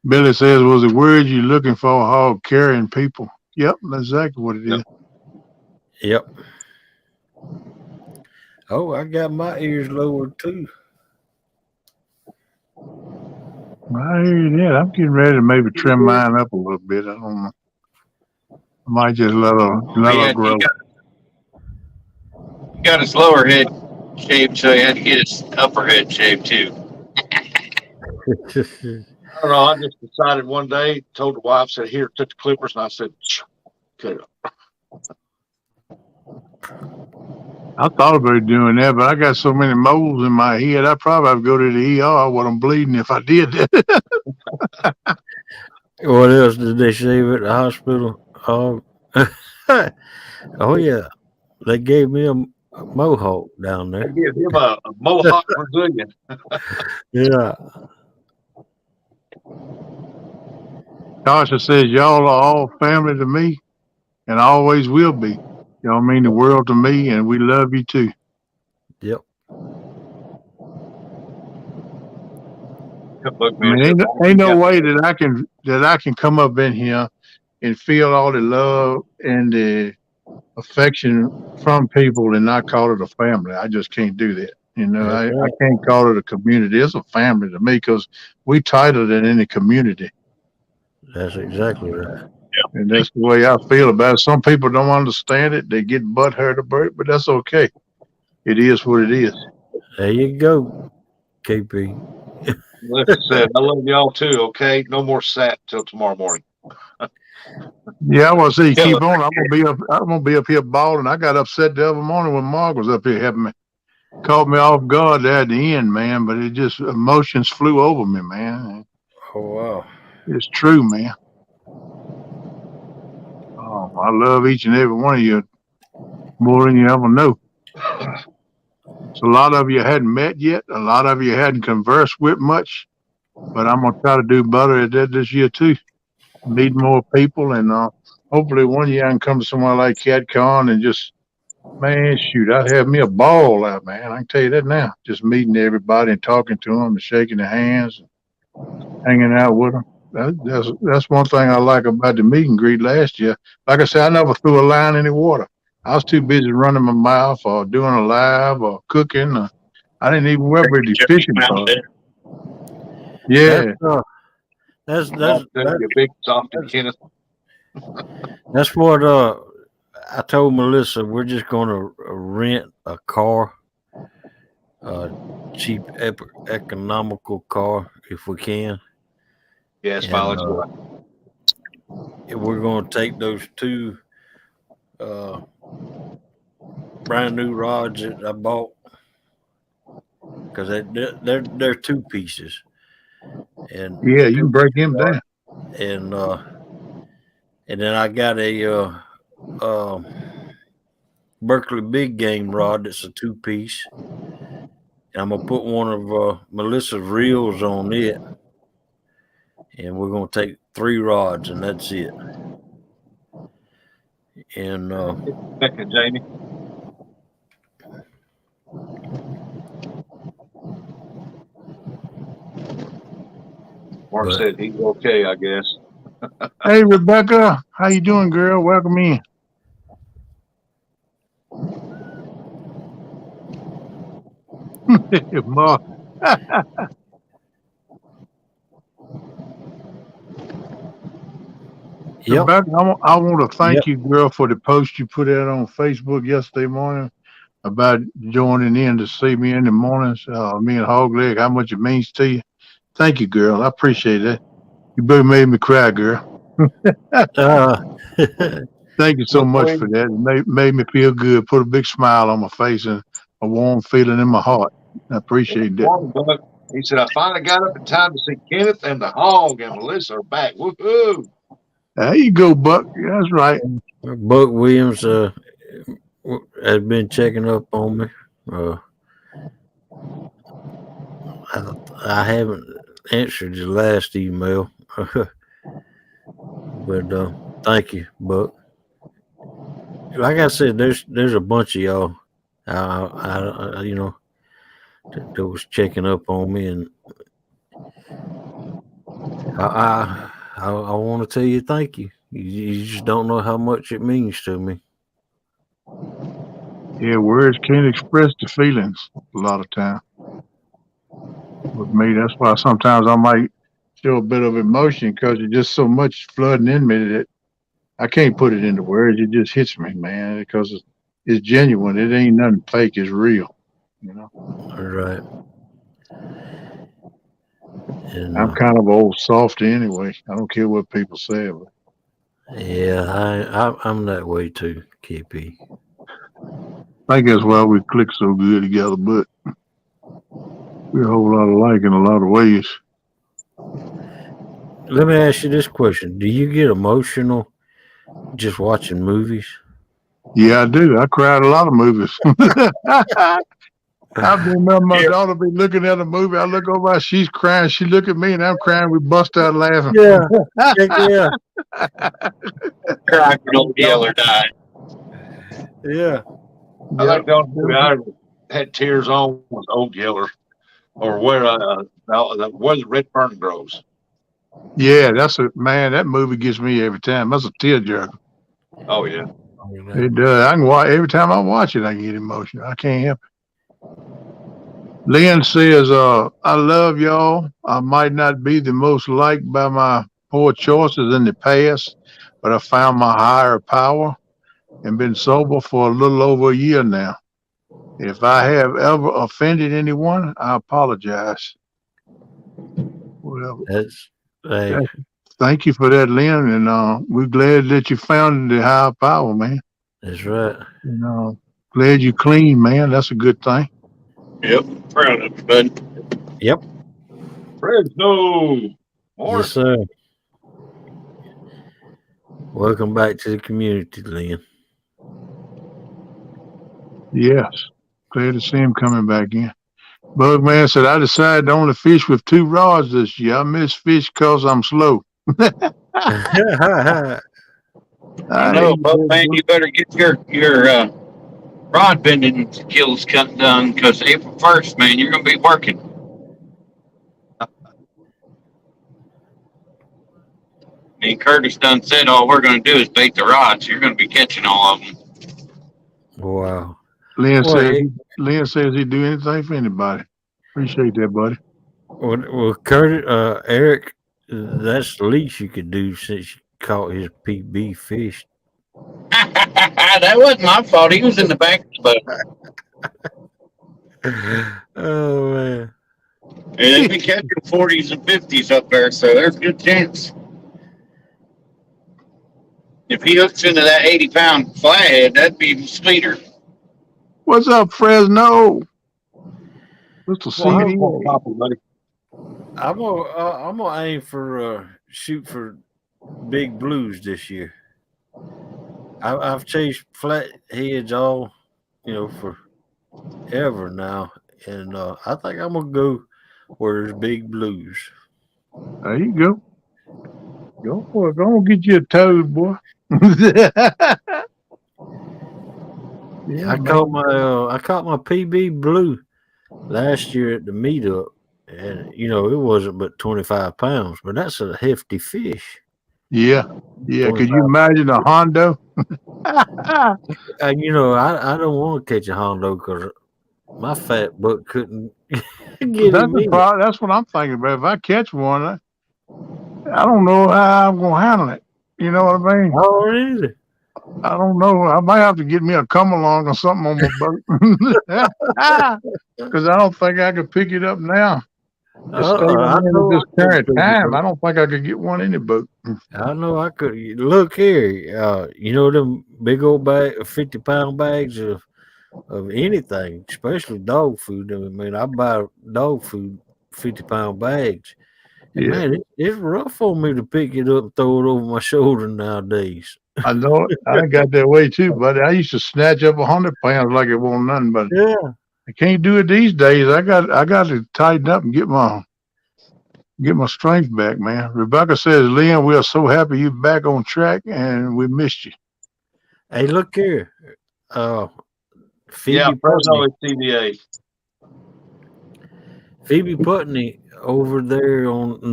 Billy says, was the word you looking for hog carrying people? Yep, that's exactly what it is. Yep. Oh, I got my ears lowered too. I hear that. I'm getting ready to maybe trim mine up a little bit. I don't know. I might just let her grow. He got his lower head shaved, so he had to get his upper head shaved too. I don't know. I just decided one day, told the wife, said, here, took the clippers, and I said, cut it up. I thought about doing that, but I got so many moles in my head, I probably have to go to the ER when I'm bleeding if I did that. What else did they shave at the hospital? Oh yeah, they gave me a mohawk down there. They gave him a mohawk Brazilian. Yeah. Tasha says, y'all are all family to me and always will be. Y'all mean the world to me, and we love you too. Yep. I mean, ain't no way that I can come up in here and feel all the love and the affection from people and not call it a family. I just can't do that. You know, That's I right. can't call it a community. It's a family to me because we tighter than any community. That's exactly right. And that's the way I feel about it. Some people don't understand it. They get butt hurt about it, but that's okay. It is what it is. There you go, KP. Like I said, I love y'all too. Okay, no more sat till tomorrow morning. Yeah, I want to see you Kill keep it. on. I'm gonna be up here balling. I got upset the other morning when Mark was up here helping me. Caught me off guard there at the end, man. But it just emotions flew over me, man. Oh wow. It's true, man. Oh, I love each and every one of you more than you ever know. So a lot of you hadn't met yet. A lot of you hadn't conversed with much. But I'm gonna try to do better at that this year too. Meet more people, and hopefully one year I can come to somewhere like CatCon and just, man, shoot, I'd have me a ball out, man. I can tell you that now. Just meeting everybody and talking to them and shaking their hands and hanging out with them. That's one thing I like about the meet and greet last year. Like I said, I never threw a line in the water. I was too busy running my mouth or doing a live or cooking. I didn't even worry about the fishing part. Yeah, That's I'll tell you, big soft and Kenneth. that's what I told Melissa. We're just gonna rent a car, cheap, economical car if we can. Yes, And, mileage. we're gonna take those two brand new rods that I bought because they're two pieces. And yeah, you can break him down. and then I got a Berkeley big game rod that's a 2-piece. I'm gonna put one of Melissa's reels on it, and we're gonna take 3 rods, and that's it. And Second, Jamie. Mark said he's okay, I guess. Hey, Rebecca, how you doing, girl? Welcome in. Mark. Yep. Rebecca, I want to thank you, girl, for the post you put out on Facebook yesterday morning about joining in to see me in the mornings, me and Hog Leg, how much it means to you. Thank you, girl. I appreciate that. You really made me cry, girl. Thank you so much for that. It made me feel good, put a big smile on my face and a warm feeling in my heart. I appreciate that. He said, I finally got up in time to see Kenneth and the Hog and Melissa are back. Woohoo! There you go, Buck. That's right. Buck Williams has been checking up on me. I haven't answered his last email, but thank you, Buck. Like I said, there's a bunch of y'all, I that was checking up on me, and I want to tell you thank you. You just don't know how much it means to me. Yeah, words can't express the feelings a lot of time. With me, that's why sometimes I might show a bit of emotion because there's just so much flooding in me that I can't put it into words. It just hits me, man, because it's genuine. It ain't nothing fake. It's real, you know. Right. And, I'm kind of old softy anyway. I don't care what people say. But yeah, I'm that way too, KP. I think that's why we click so good together, but we're a whole lot alike in a lot of ways. Let me ask you this question. Do you get emotional just watching movies? Yeah, I do. I cried a lot of movies. I've been my daughter be looking at a movie. I look over, she's crying. She look at me, and I'm crying. We bust out laughing. Yeah, yeah. Crying for Old Yeller died. Yeah. I like the only movie I had tears on was Old Yeller, or where the red fern grows. Yeah, that's a man. That movie gets me every time. That's a tearjerker. Oh yeah. It does. I can watch every time I watch it. I get emotional. I can't help it. Lynn says, "I love y'all. I might not be the most liked by my poor choices in the past, but I found my higher power and been sober for a little over a year now. If I have ever offended anyone, I apologize." Well, That's hey, thank you for that, Lynn, and we're glad that you found the higher power, man. that's right. And glad you clean, man. That's a good thing. Yep, proud of you, bud. Yep. Fresno. Yes, Morning. sir. Welcome back to the community, Lynn. Yes, glad to see him coming back in. Bugman said, "I decided to only fish with 2 rods this year. I miss fish because I'm slow." I I know, ain't but good, man, bro. you better get your rod bending skills cut done because April 1st, man, you're gonna be working. Me and Curtis done said all we're gonna do is bait the rods. You're gonna be catching all of them. Wow. Lynn Well, says Lynn says he'd do anything for anybody. Appreciate that, buddy. well, Curtis, Eric, that's the least you could do since you caught his PB fish. That wasn't my fault. He was in the back of the boat. Oh man. And they've been catching 40s and 50s up there, so there's a good chance. If he hooks into that 80-pound flathead, that'd be even sweeter. What's up, Fresno? Mr. Well, CDA. Buddy. I'm gonna aim for shoot for big blues this year. I've chased flatheads all for ever now, and I think I'm gonna go where there's big blues. There you go. Go for it. Go on, get you a toad, boy. Yeah, I man. caught my PB blue last year at the meetup, and it wasn't but 25 pounds, but that's a hefty fish. Yeah. Could 25. you imagine a Hondo? I don't want to catch a Hondo because my fat butt couldn't get That's him the in. problem. That's what I'm thinking about. If I catch one, I don't know how I'm gonna handle it. You know what I mean? I don't either. I don't know. I might have to get me a come along or something on my boat because I don't think I could pick it up now. It's I staying know in at this I could current pick it time. up. I don't think I could get one in the boat. I know I could. Look here, them big old 50-pound bags of anything, especially dog food. I mean, I buy dog food 50-pound bags. And Yeah, man, it's rough on me to pick it up and throw it over my shoulder nowadays. I know it. I got that way too, buddy. I used to snatch up 100 pounds like it wasn't nothing, but Yeah. I can't do it these days. I got to tighten up and get my strength back, man. Rebecca says, "Lynn, we are so happy you're back on track, and we missed you." Hey, look here. Phoebe Yeah, Fresno Putney. is CDA. Phoebe Putney over there on the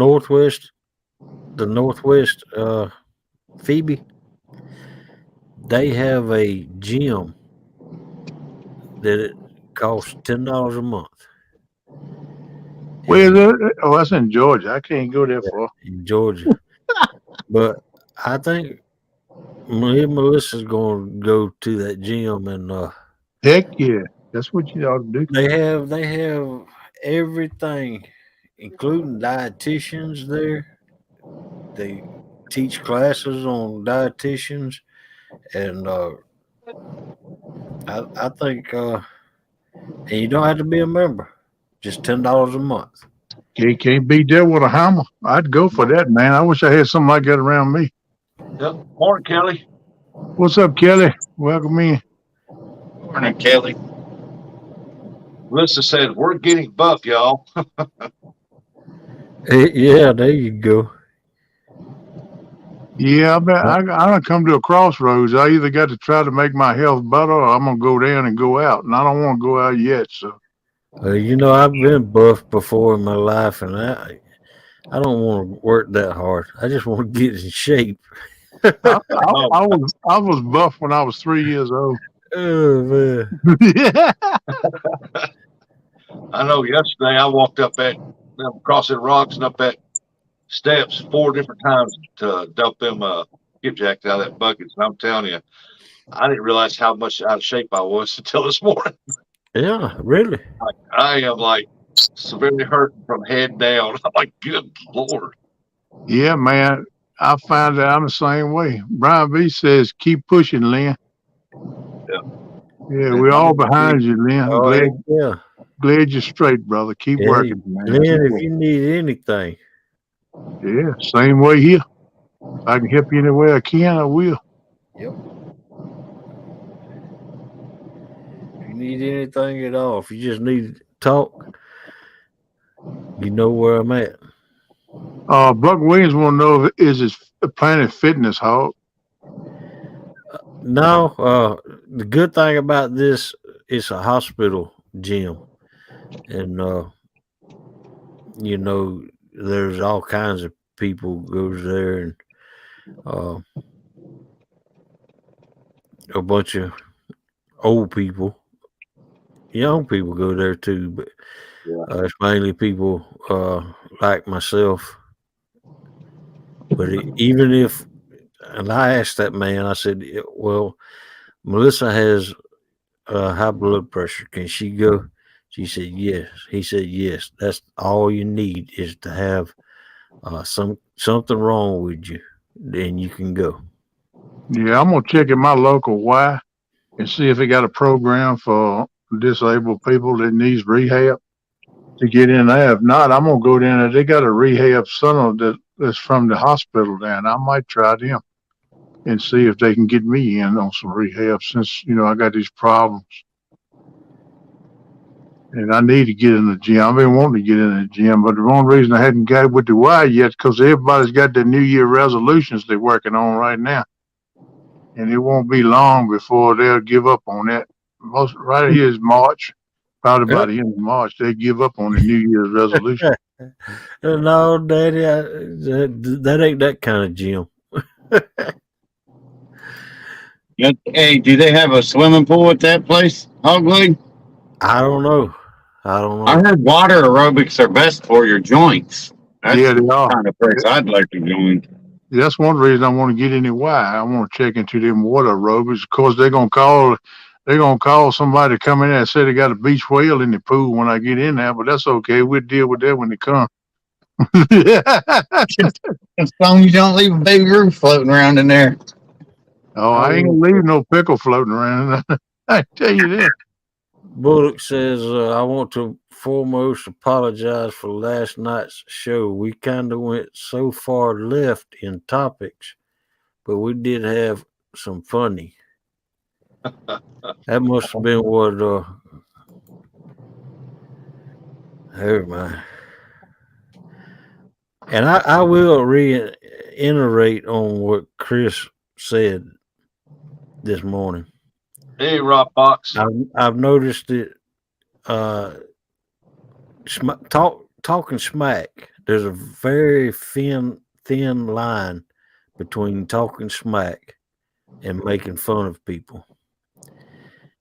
Northwest Phoebe. They have a gym that it costs $10 a month. Where is it? Oh, that's in Georgia. I can't go there far. In Georgia. But I think me and Melissa's going to go to that gym, and Heck yeah, that's what you ought to do. they have everything, including dietitians there. They teach classes on dietitians, and I think and you don't have to be a member, just $10 a month. Can't beat that with a hammer. I'd go for that, man. I wish I had something like that around me. Yep. Morning, Kelly. What's up, Kelly? Welcome in. Morning, Kelly. Melissa said, "We're getting buck, y'all." Yeah, there you go. Yeah, I bet I done come to a crossroads. I either got to try to make my health better, or I'm gonna go down and go out, and I don't want to go out yet. So I've been buffed before in my life, and I don't want to work that hard. I just want to get in shape. I, I, Oh, I was buff when I was 3 years old. Oh man. Yeah. I know yesterday I walked up crossing rocks and up that steps 4 different times to dump them skipjacks out of that bucket. And I'm telling you, I didn't realize how much out of shape I was until this morning. Yeah, really. I am like severely hurting from head down. I'm like, good Lord. Yeah, man. I find out I'm the same way. Brian B says, keep pushing, Lynn. Yeah. Yeah, we're all behind you, Lynn. I'm Oh heck yeah. glad you're straight, brother. Keep Yeah, working, man. Lynn, Keep if working. you need anything, Yeah, same way here. If I can help you any way I can, I will. yep. If you need anything at all, if you just need to talk, you know where I'm at. Buck Williams want to know if is his Planet Fitness hog. No, the good thing about this, it's a hospital gym, and you know, there's all kinds of people goes there, and a bunch of old people, young people go there too, but it's mainly people like myself. But even if, and I asked that man, I said, well, Melissa has high blood pressure. Can she go? She said, yes. He said, yes. That's all you need is to have something wrong with you. Then you can go. Yeah, I'm gonna check in my local Y and see if they got a program for disabled people that needs rehab to get in there. If not, I'm gonna go down there. They got a rehab center that's from the hospital down. I might try them and see if they can get me in on some rehab since I got these problems. And I need to get in the gym. I've been wanting to get in the gym, but the only reason I hadn't got with the Y yet because everybody's got their New Year resolutions they're working on right now, and it won't be long before they'll give up on that. Most right here is March. Probably by the end of March, they give up on the New Year's resolution. No, Daddy, that ain't that kind of gym. Hey, do they have a swimming pool at that place, Hogleg? I don't know. I heard water aerobics are best for your joints. That's Yeah, they the are. kind of place I'd like to join. That's one reason I want to get in the Y. I want to check into them water aerobics. Of course, they're gonna call somebody to come in there and say they got a beach whale in the pool when I get in there, but that's okay. We'll deal with that when they come. As long as you don't leave a big roof floating around in there. Oh, I ain't gonna leave no pickle floating around. I tell you that. Bullock says, I want to foremost apologize for last night's show. We kind of went so far left in topics, but we did have some funny. That must have been what, never mind. And I will reiterate on what Chris said this morning. Hey, Rock Box. I've noticed it. Talking smack. There's a very thin line between talking smack and making fun of people.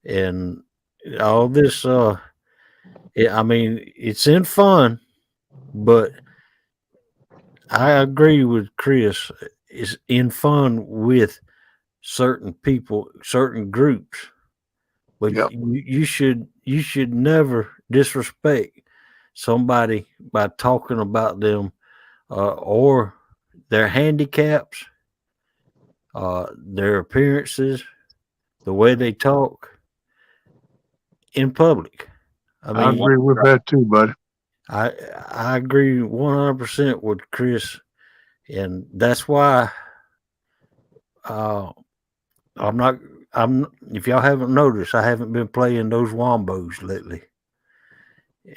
And all this, I mean, it's in fun, but I agree with Chris. It's in fun with certain people, certain groups, but Yep. you should never disrespect somebody by talking about them or their handicaps, their appearances, the way they talk in public. I agree with that too, buddy. I agree 100% with Chris, and that's why if y'all haven't noticed, I haven't been playing those wombos lately,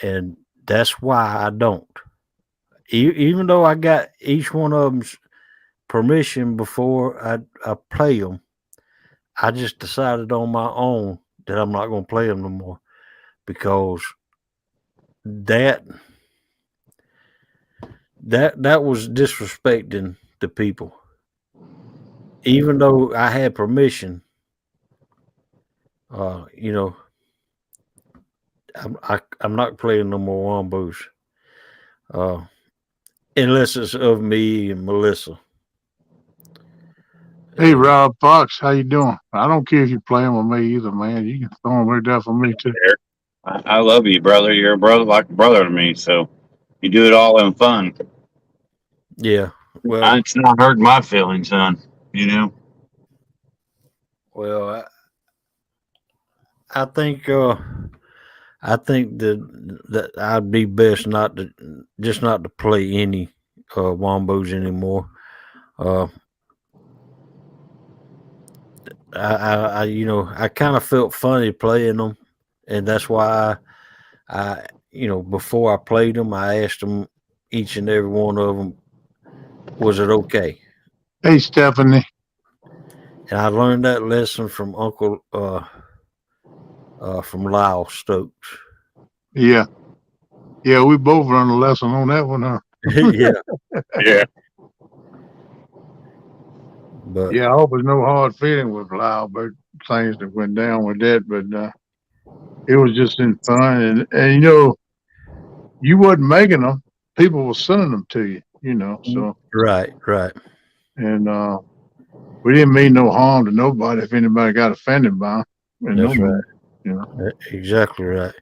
and that's why I don't. Even though I got each one of them's permission before I play them, I just decided on my own that I'm not going to play them no more because that was disrespecting the people. Even though I had permission, you know, I'm not playing no more wombos, unless it's of me and Melissa. Hey, Rob Fox, how you doing? I don't care if you're playing with me either, man. You can throw them right there for me too. I love you, brother. You're a brother, like a brother to me. So you do it all in fun. Yeah, well, It's not hurting my feelings, son. You know. well, I think that I'd be best not to play any wombos anymore. Uh, I I kind of felt funny playing them, and that's why before I played them, I asked them each and every one of them, was it okay? Hey, Stephanie. And I learned that lesson from Uncle from Lyle Stokes. Yeah. Yeah, we both learned a lesson on that one, huh? Yeah, Yeah. but Yeah, I hope there's no hard feeling with Lyle, but things that went down with that. But it was just in fun. And you wasn't making them. People were sending them to you, so. right. And we didn't mean no harm to nobody if anybody got offended by them. And no That's right. man, Exactly right.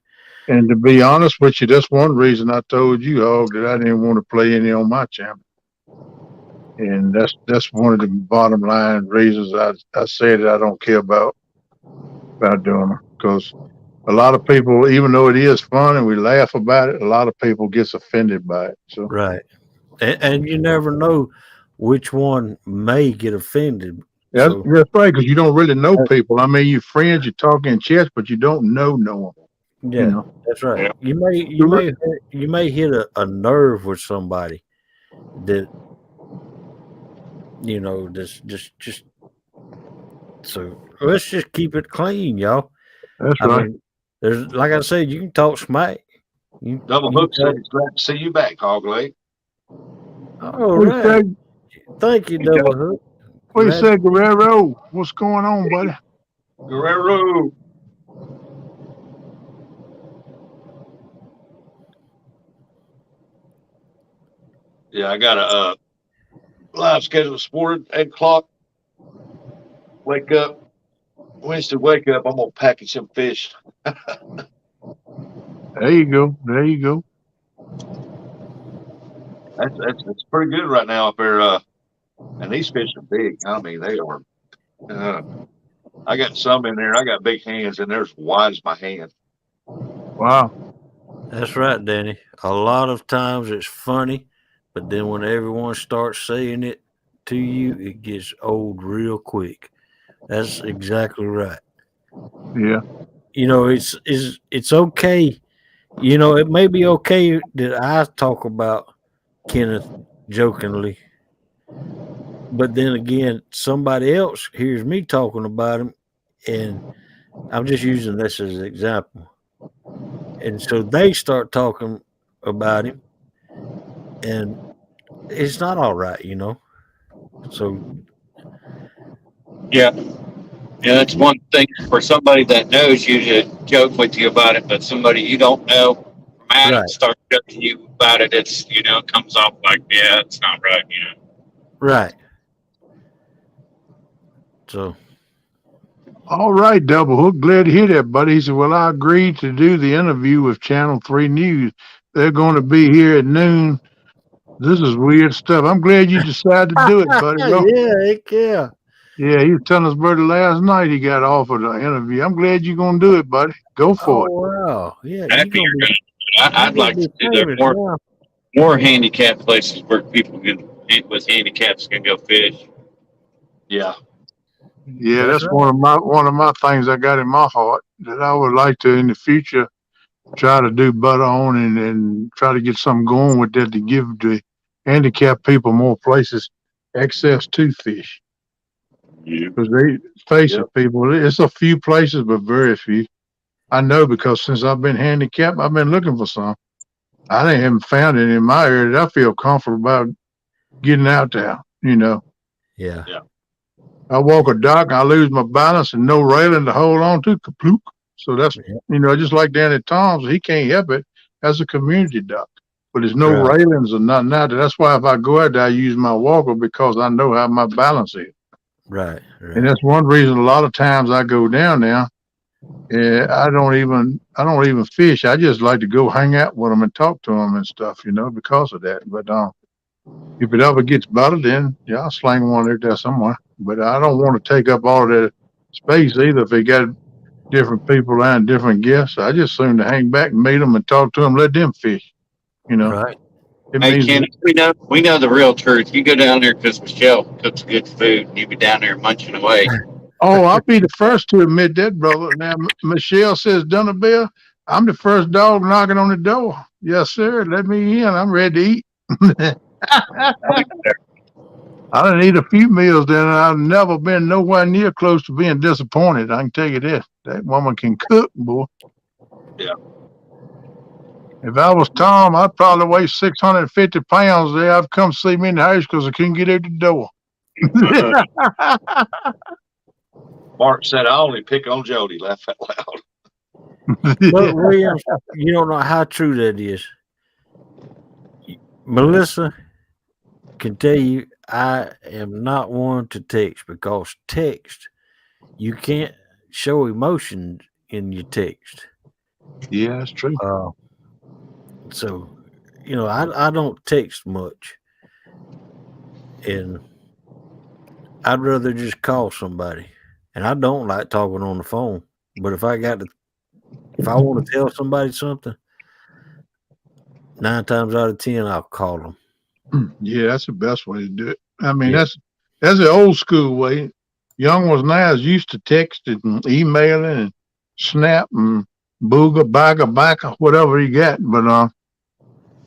And to be honest with you, that's one reason I told you, Hog, that I didn't want to play any on my channel. And that's one of the bottom line reasons I said that I don't care about doing it. Because a lot of people, even though it is fun and we laugh about it, a lot of people gets offended by it. So Right. And you never know which one may get offended. that's So right, because you don't really know people. I mean, you're friends, you talk in chats, but you don't know no one. yeah, that's right. Yeah. You may hit a nerve with somebody that just so let's just keep it clean, y'all. That's I right. mean, there's like I said, you can talk smack. Double you Hook talk, says glad to see you back, Hog Leg. all What you right. say? Thank you, Hey, Double Hook. What you Glad say, Guerrero? What's going on, buddy? Guerrero. Yeah, I got a live schedule this morning, 8 o'clock. Wake up. Wednesday, wake up. I'm gonna package some fish. There you go. There you go. That's pretty good right now up there. And these fish are big. I mean, they are. I got some in there. I got big hands, and they're as wide as my hand. Wow. That's right, Danny. A lot of times it's funny, but then when everyone starts saying it to you, it gets old real quick. That's exactly right. Yeah. It's okay. It may be okay that I talk about Kenneth jokingly, but then again, somebody else hears me talking about him, and I'm just using this as an example. And so they start talking about him, and it's not all right. So Yeah. Yeah, that's one thing for somebody that knows you to joke with you about it, but somebody you don't know from Adam right, starts joking you about it. It's it comes off like, yeah, it's not right. right. So All right, Double Hook. Glad to hear that, buddy. He said, well, I agreed to do the interview with Channel 3 News. They're going to be here at noon. This is weird stuff. I'm glad you decided to do it, buddy. Well, yeah, heck yeah. yeah, he was telling us about it last night. He got offered an interview. I'm glad you're going to do it, buddy. Go for Oh it. wow, yeah. Happy you're gonna. I'd You're like gonna to be see there famous more now. handicap places where people with handicaps can go fish. Yeah. Yeah, That's that's right. one of my things I got in my heart that I would like to in the future try to do better on and try to get something going with that to give the handicapped people more places access to fish. Yeah. Because they face Yep. it, people, it's a few places, but very few. I know because since I've been handicapped, I've been looking for some. I haven't found any in my area that I feel comfortable about getting out there. You know, Yeah. I walk a dock, I lose my balance, and no railing to hold on to. Kaplook. So that's just like down at Tom's, he can't help it. That's a community dock, but there's no Right. railings or nothing out there. That's why if I go out there, I use my walker because I know how my balance is. Right. And that's one reason a lot of times I go down there. I don't even fish. I just like to go hang out with them and talk to them and stuff, because of that. But if it ever gets better, then I'll sling one there somewhere. But I don't want to take up all that space either. If they got different people and different guests, I just soon to hang back and meet them and talk to them, let them fish. Right. It Hey, means Ken, we know the real truth. You go down there because Michelle cooks good food, and you be down there munching away. Oh, I'll be the first to admit that, brother. Now, Michelle says, Dunner Bill, I'm the first dog knocking on the door. Yes, sir. Let me in. I'm ready to eat. I done eat a few meals then, and I've never been nowhere near close to being disappointed. I can tell you this. That woman can cook, boy. Yeah. If I was Tom, I'd probably weigh 650 pounds there. I'd come see me in the house because I couldn't get out the door. Mark said, I only pick on Jody. Laugh out loud. But Williams, you don't know how true that is. Melissa can tell you I am not one to text because text, you can't show emotion in your text. Yeah, that's true. So, I don't text much. And I'd rather just call somebody. And I don't like talking on the phone. But if I want to tell somebody something, 9 times out of 10, I'll call them. Yeah, that's the best way to do it. I mean, that's the old school way. Young ones now is used to texting and emailing and snap and booga, baga, whatever you got. But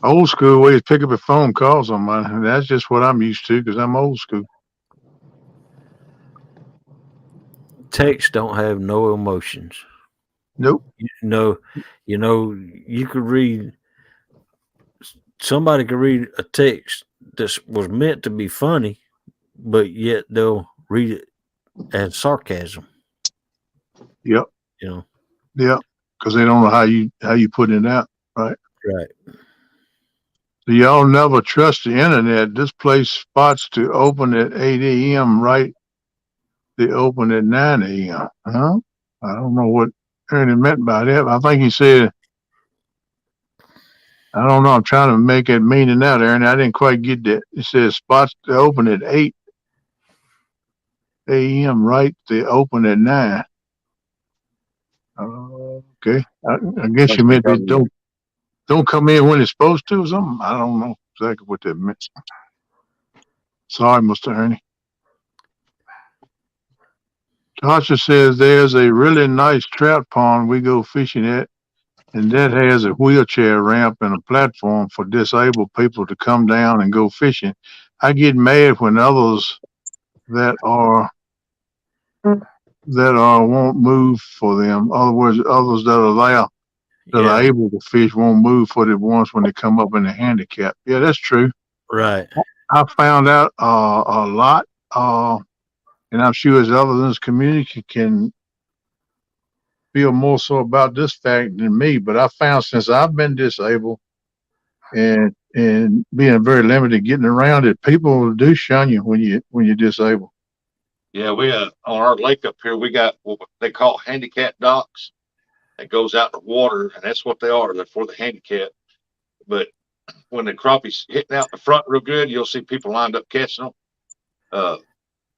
old school way is pick up a phone, call somebody. And that's just what I'm used to because I'm old school. Text don't have no emotions. Nope. You could read. Somebody could read a text that was meant to be funny, but yet they'll read it as sarcasm. Yep. Yep. Because they don't know how you put it out, right? Right. So y'all never trust the internet. This place spots to open at 8 a.m. right? They open at 9 a.m. Huh? I don't know what Ernie meant by that. I think he said, I don't know. I'm trying to make it meaning out, Ernie. I didn't quite get that. It says spots to open at 8 a.m. right? They open at 9. Okay. I guess you meant they don't come in when it's supposed to or something. I don't know exactly what that meant. Sorry, Mr. Ernie. Tasha says there's a really nice trout pond we go fishing at, and that has a wheelchair ramp and a platform for disabled people to come down and go fishing. I get mad when others that are won't move for them. In other words, others that are there that are able to fish won't move for the ones when they come up in the handicap. Yeah, that's true. Right. I found out a lot, and I'm sure as others in this community can feel more so about this fact than me. But I found since I've been disabled and being very limited getting around it, people do shun you when you're disabled. Yeah, we on our lake up here, we got what they call handicap docks that goes out in the water, and that's what they are. They're for the handicap. But when the crappie's hitting out in the front real good, you'll see people lined up catching them.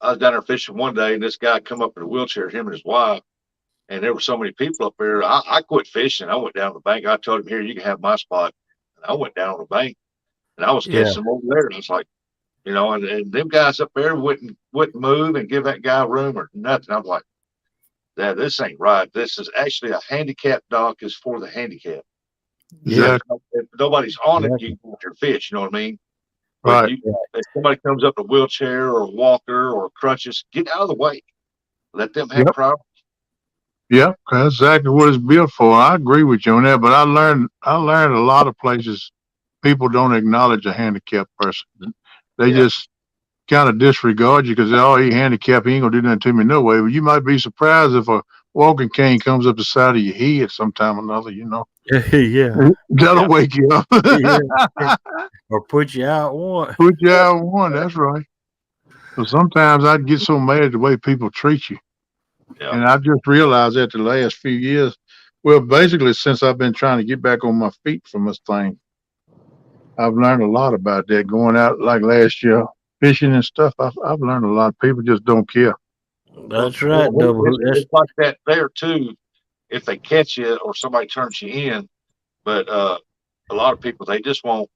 I was down there fishing one day, and this guy come up in a wheelchair, him and his wife, and there were so many people up there. I quit fishing. I went down to the bank. I told him, here, you can have my spot. And I went down on the bank, and I was catching them over there. And I was like, and them guys up there wouldn't move and give that guy room or nothing. I'm like, this ain't right. This is actually a handicap dock is for the handicap. Yeah. If nobody's on it, you can put your fish, you know what I mean? Right. If somebody comes up in a wheelchair or a walker or crutches, get out of the way. Let them have priority. Yep, that's exactly what it's built for. I agree with you on that. But I learned a lot of places people don't acknowledge a handicapped person. They Yeah. just kind of disregard you because oh, he handicapped. He ain't gonna do nothing to me no way. But you might be surprised if a walking cane comes up the side of your head sometime or another. Yeah. That'll Yeah. wake you up. Yeah. Or put you out one. Put you out one. That's right. So sometimes I'd get so mad at the way people treat you. Yeah. And I've just realized that the last few years, well, basically since I've been trying to get back on my feet from this thing, I've learned a lot about that. Going out like last year, fishing and stuff, I've learned a lot. People just don't care. That's right, double. That's It's like that there too. If they catch you or somebody turns you in, but a lot of people they just won't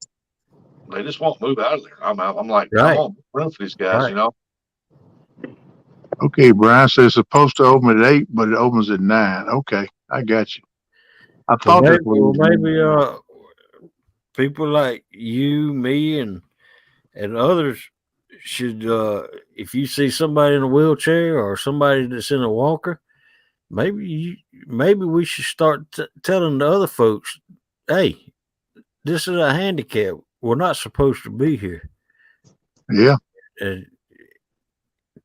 move out of there. I'm like, come right. on, room for these guys, Right. you know? Okay, Brian says it's supposed to open at 8, but it opens at 9. Okay, I got you. I So thought maybe, that's what it well, was meant. maybe people like you, me, and others should if you see somebody in a wheelchair or somebody that's in a walker, maybe we should start telling the other folks, hey, this is a handicap. We're not supposed to be here. Yeah, And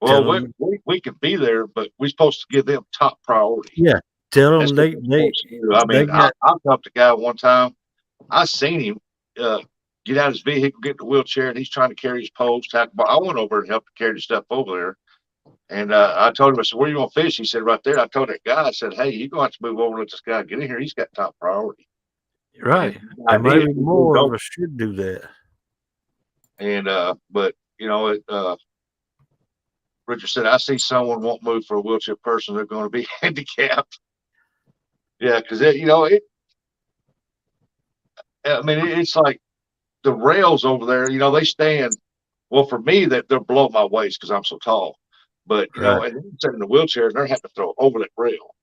Well, tell them, we can be there, but we're supposed to give them top priority. yeah, tell That's them what we're supposed to do. I they mean, I, got I helped a guy one time. I seen him uh, get out of his vehicle, get in the wheelchair, and he's trying to carry his poles, tackle bar. I went over and helped him carry the stuff over there. And I told him, I said, where you going to fish? He said, right there. I told that guy, I said, hey, you're going to have to move over and let this guy get in here. He's got top priority. right. And I And did. maybe He moved more of over. us should do that. And, but, you know, Richard said, I see someone won't move for a wheelchair person. They're going to be handicapped. Yeah, because, I mean, it's like the rails over there, they stand. Well, for me, that they're below my waist because I'm so tall. But Right. and then sitting in the wheelchair, and they're having to throw over that rail.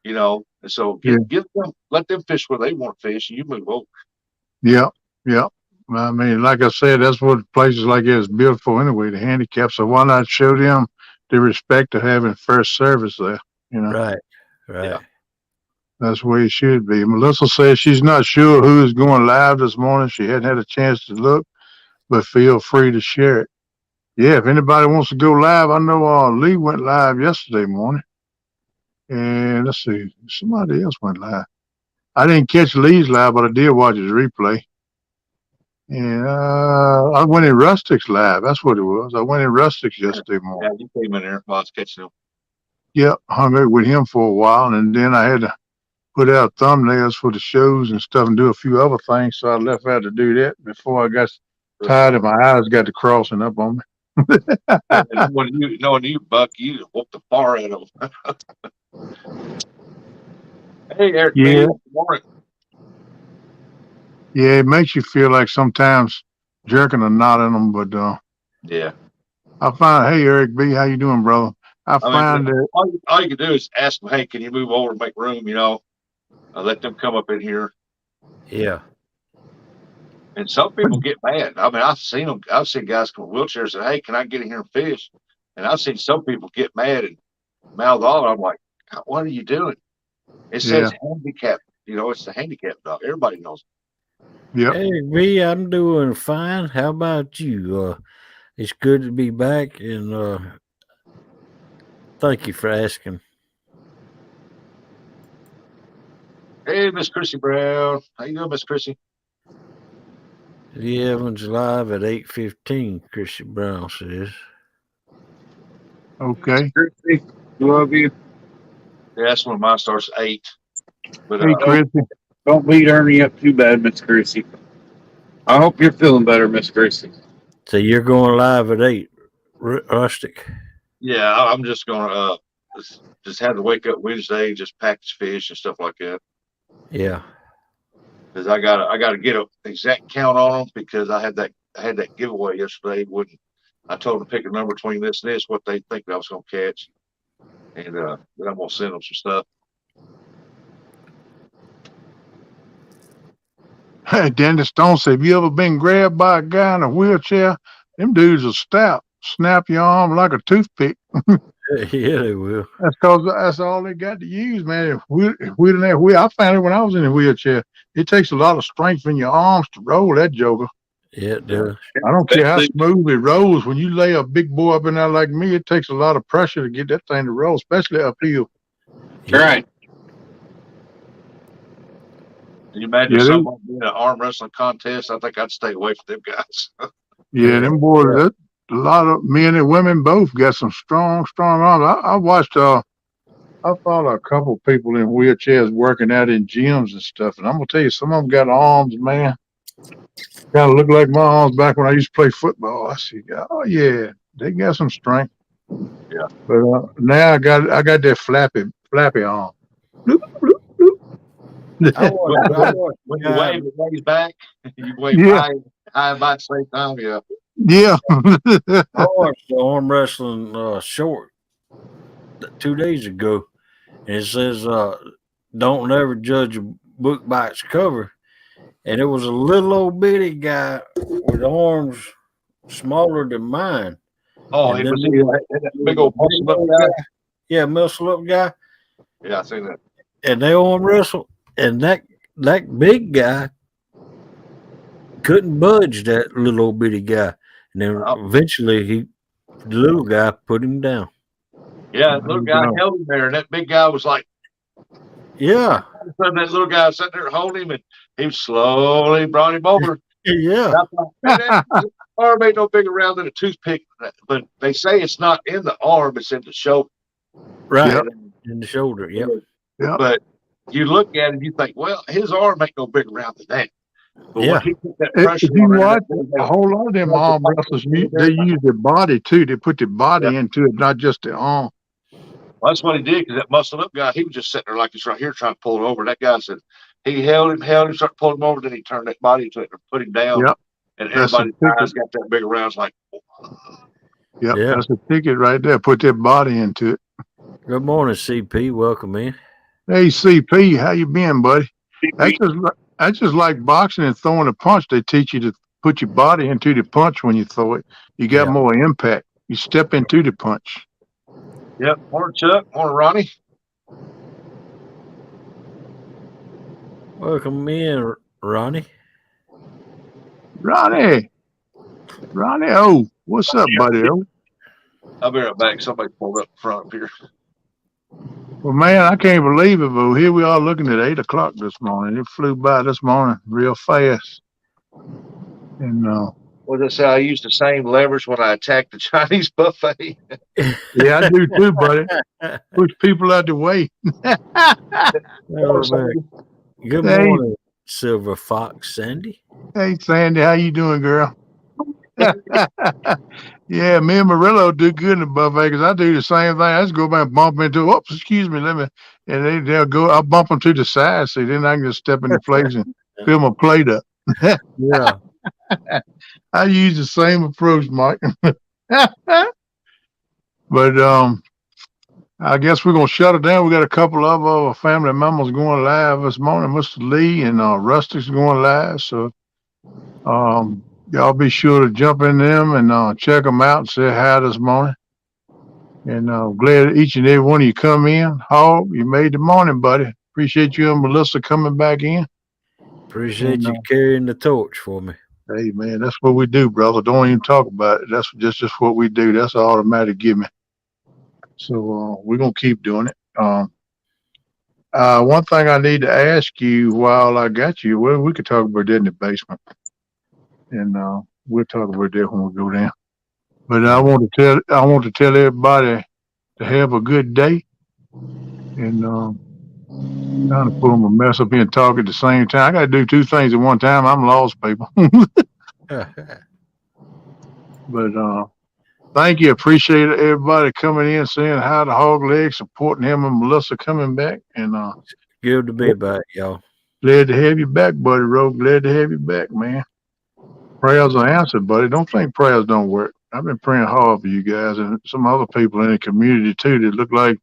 And so yeah, let them fish where they want to fish, and you move over. yeah, yeah. I mean, like I said, that's what places like that is built for anyway, the handicapped. So why not show them the respect of having first service there? Right. Yeah. Right. That's the way it should be. Melissa says she's not sure who is going live this morning. She hadn't had a chance to look, but feel free to share it. Yeah, if anybody wants to go live, I know Lee went live yesterday morning. And let's see, somebody else went live. I didn't catch Lee's live, but I did watch his replay. And I went in Rustic's live. That's what it was. I went in Rustic's yesterday Yeah, morning. you came in there while I was catching them. Yep, hung out with him for a while, and then I had to put out thumbnails for the shows and stuff and do a few other things. So I left out to do that before I got tired and my eyes got to crossing up on me. And knowing you, Buck, you whooped the bar out of them. Hey, Eric, Yeah. B. Good morning. Yeah, it makes you feel like sometimes jerking a knot in them, but Yeah. I find, hey, Eric B., how you doing, brother? I I find mean, that, all you can do is ask them, hey, can you move over and make room, let them come up in here. Yeah. And some people get mad. I mean, I've seen guys come in wheelchairs and say, hey, can I get in here and fish? And I've seen some people get mad and mouth off. I'm like, what are you doing? It says handicap. It's the handicap dog. Everybody knows. yep. Hey, V, I'm doing fine. How about you? It's good to be back, and thank you for asking. Hey, Miss Chrissy Brown. How you doing, Miss Chrissy? The Evans live at 8:15. Chrissy Brown says. Okay. Chrissy, love you. Yeah, that's when mine starts at 8. But Hey, Chrissy. Don't beat Ernie up too bad, Miss Chrissy. I hope you're feeling better, Miss Chrissy. So you're going live at 8, Rustic. yeah, I'm just gonna just have to wake up Wednesday, just package fish and stuff like that. Yeah. Because I gotta get an exact count on them because I had that giveaway yesterday. I told them to pick a number between this and this, what they think I was gonna catch, and then I'm gonna send them some stuff. Dennis Stone said, have you ever been grabbed by a guy in a wheelchair? Them dudes will snap your arm like a toothpick. Yeah, they will. That's because that's all they got to use, man. I found it when I was in a wheelchair. It takes a lot of strength in your arms to roll that joker. Yeah, it does. I don't care how Especially, smooth it rolls. When you lay a big boy up in there like me, it takes a lot of pressure to get that thing to roll, especially uphill. Yeah. Right. can you imagine Yeah, someone doing an arm wrestling contest? I think I'd stay away from them guys. yeah, them boys. Yeah. That, a lot of men and women both got some strong arms. I watched. I follow a couple people in wheelchairs working out in gyms and stuff, and I'm gonna tell you, some of them got arms, man. Kind of look like my arms back when I used to play football. I see. Oh yeah, they got some strength. Yeah. But now I got that flappy arm. Bloop, bloop, I bloop. watched When a you guy. wave, it waves back. You wave Yeah, high and by at the same time. Yeah. yeah. I watched the arm wrestling short 2 days ago, and it says, "Don't ever judge a book by its cover." And it was a little old bitty guy with arms smaller than mine, Oh, and it then was there was, that there big was a old big muscle up old guy. guy, yeah, muscle up guy, Yeah, I seen that. and they arm wrestle, and that big guy couldn't budge that little old bitty guy, and then Oh, eventually the little guy put him down. yeah, that little guy held him there, and that big guy was like, Yeah, all of a sudden, that little guy was sitting there holding him, and he slowly brought him over. yeah, And I thought, man, that arm ain't no bigger round than a toothpick. But they say it's not in the arm; it's in the shoulder. right Yep. in the shoulder. Yep. Yep. But you look at it, and you think, well, his arm ain't no bigger round than that. But when Yeah. he put that If pressure you on there, watch that a whole lot of them arm wrestlers, they use their body too. They put their body into it, not just their arm. Well, that's what he did, because that muscled up guy, he was just sitting there like he's right here trying to pull it over. That guy said he held him, started pulling him over, then he turned that body to it and put him down. Yep. And That's the everybody's eyes ticket. got that big around. It's like, Yep. Yeah. That's the ticket right there. Put their body into it. Good morning, CP. Welcome in. Hey CP, how you been, buddy? I just like boxing and throwing a punch. They teach you to put your body into the punch when you throw it. You got Yeah. more impact. You step into the punch. yep. Morning, Chuck. Morning, Ronnie. Welcome in, Ronnie. Ronnie, oh, what's up, buddy? Oh, I'll be right back. Somebody pulled up front up here. well, man, I can't believe it, but here we are looking at 8 o'clock this morning. It flew by this morning real fast. And What did I say? I used the same levers when I attacked the Chinese buffet. yeah, I do too, buddy. Push people out the way. Oh, man. Good Hey. morning, Silver Fox Sandy. Hey, Sandy, how you doing, girl? Yeah, me and Murillo do good in the buffet because I do the same thing. I just go back and bump into, oops, excuse me, and they'll go, I'll bump them to the side, so then I can just step into place and fill my plate up. Yeah. I use the same approach, Mike. But I guess we're gonna shut it down. We got a couple of our family members going live this morning. Mr. Lee and Rustic's going live, so y'all be sure to jump in them and check them out and say hi this morning. And glad that each and every one of you come in. Hog, you made the morning, buddy. Appreciate you and Melissa coming back in. Appreciate you carrying the torch for me. Hey man, that's what we do, brother. Don't even talk about it. That's just what we do. That's an automatic gimme. So we're gonna keep doing it. One thing I need to ask you while I got you, well, we could talk about that in the basement, and we'll talk about that when we go down. But I want to tell everybody to have a good day, and trying to pull my mess up here and talk at the same time. I got to do two things at one time. I'm lost, people. But thank you. Appreciate everybody coming in, saying hi to Hog Leg, supporting him and Melissa coming back. And good to be back, y'all. Glad to have you back, buddy. Rogue. Glad to have you back, man. Prayers are answered, buddy. Don't think prayers don't work. I've been praying hard for you guys and some other people in the community too that look like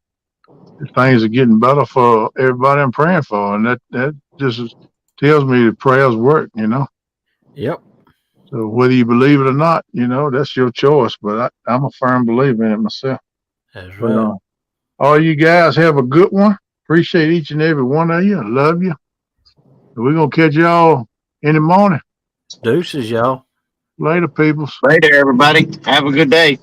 things are getting better for everybody I'm praying for. And that just tells me that prayers work, you know. Yep. So whether you believe it or not, you know, that's your choice. But I'm a firm believer in it myself. That's But, right. all you guys have a good one. Appreciate each and every one of you. Love you. We're going to catch y'all in the morning. Deuces, y'all. Later, peoples. Later, everybody. Have a good day.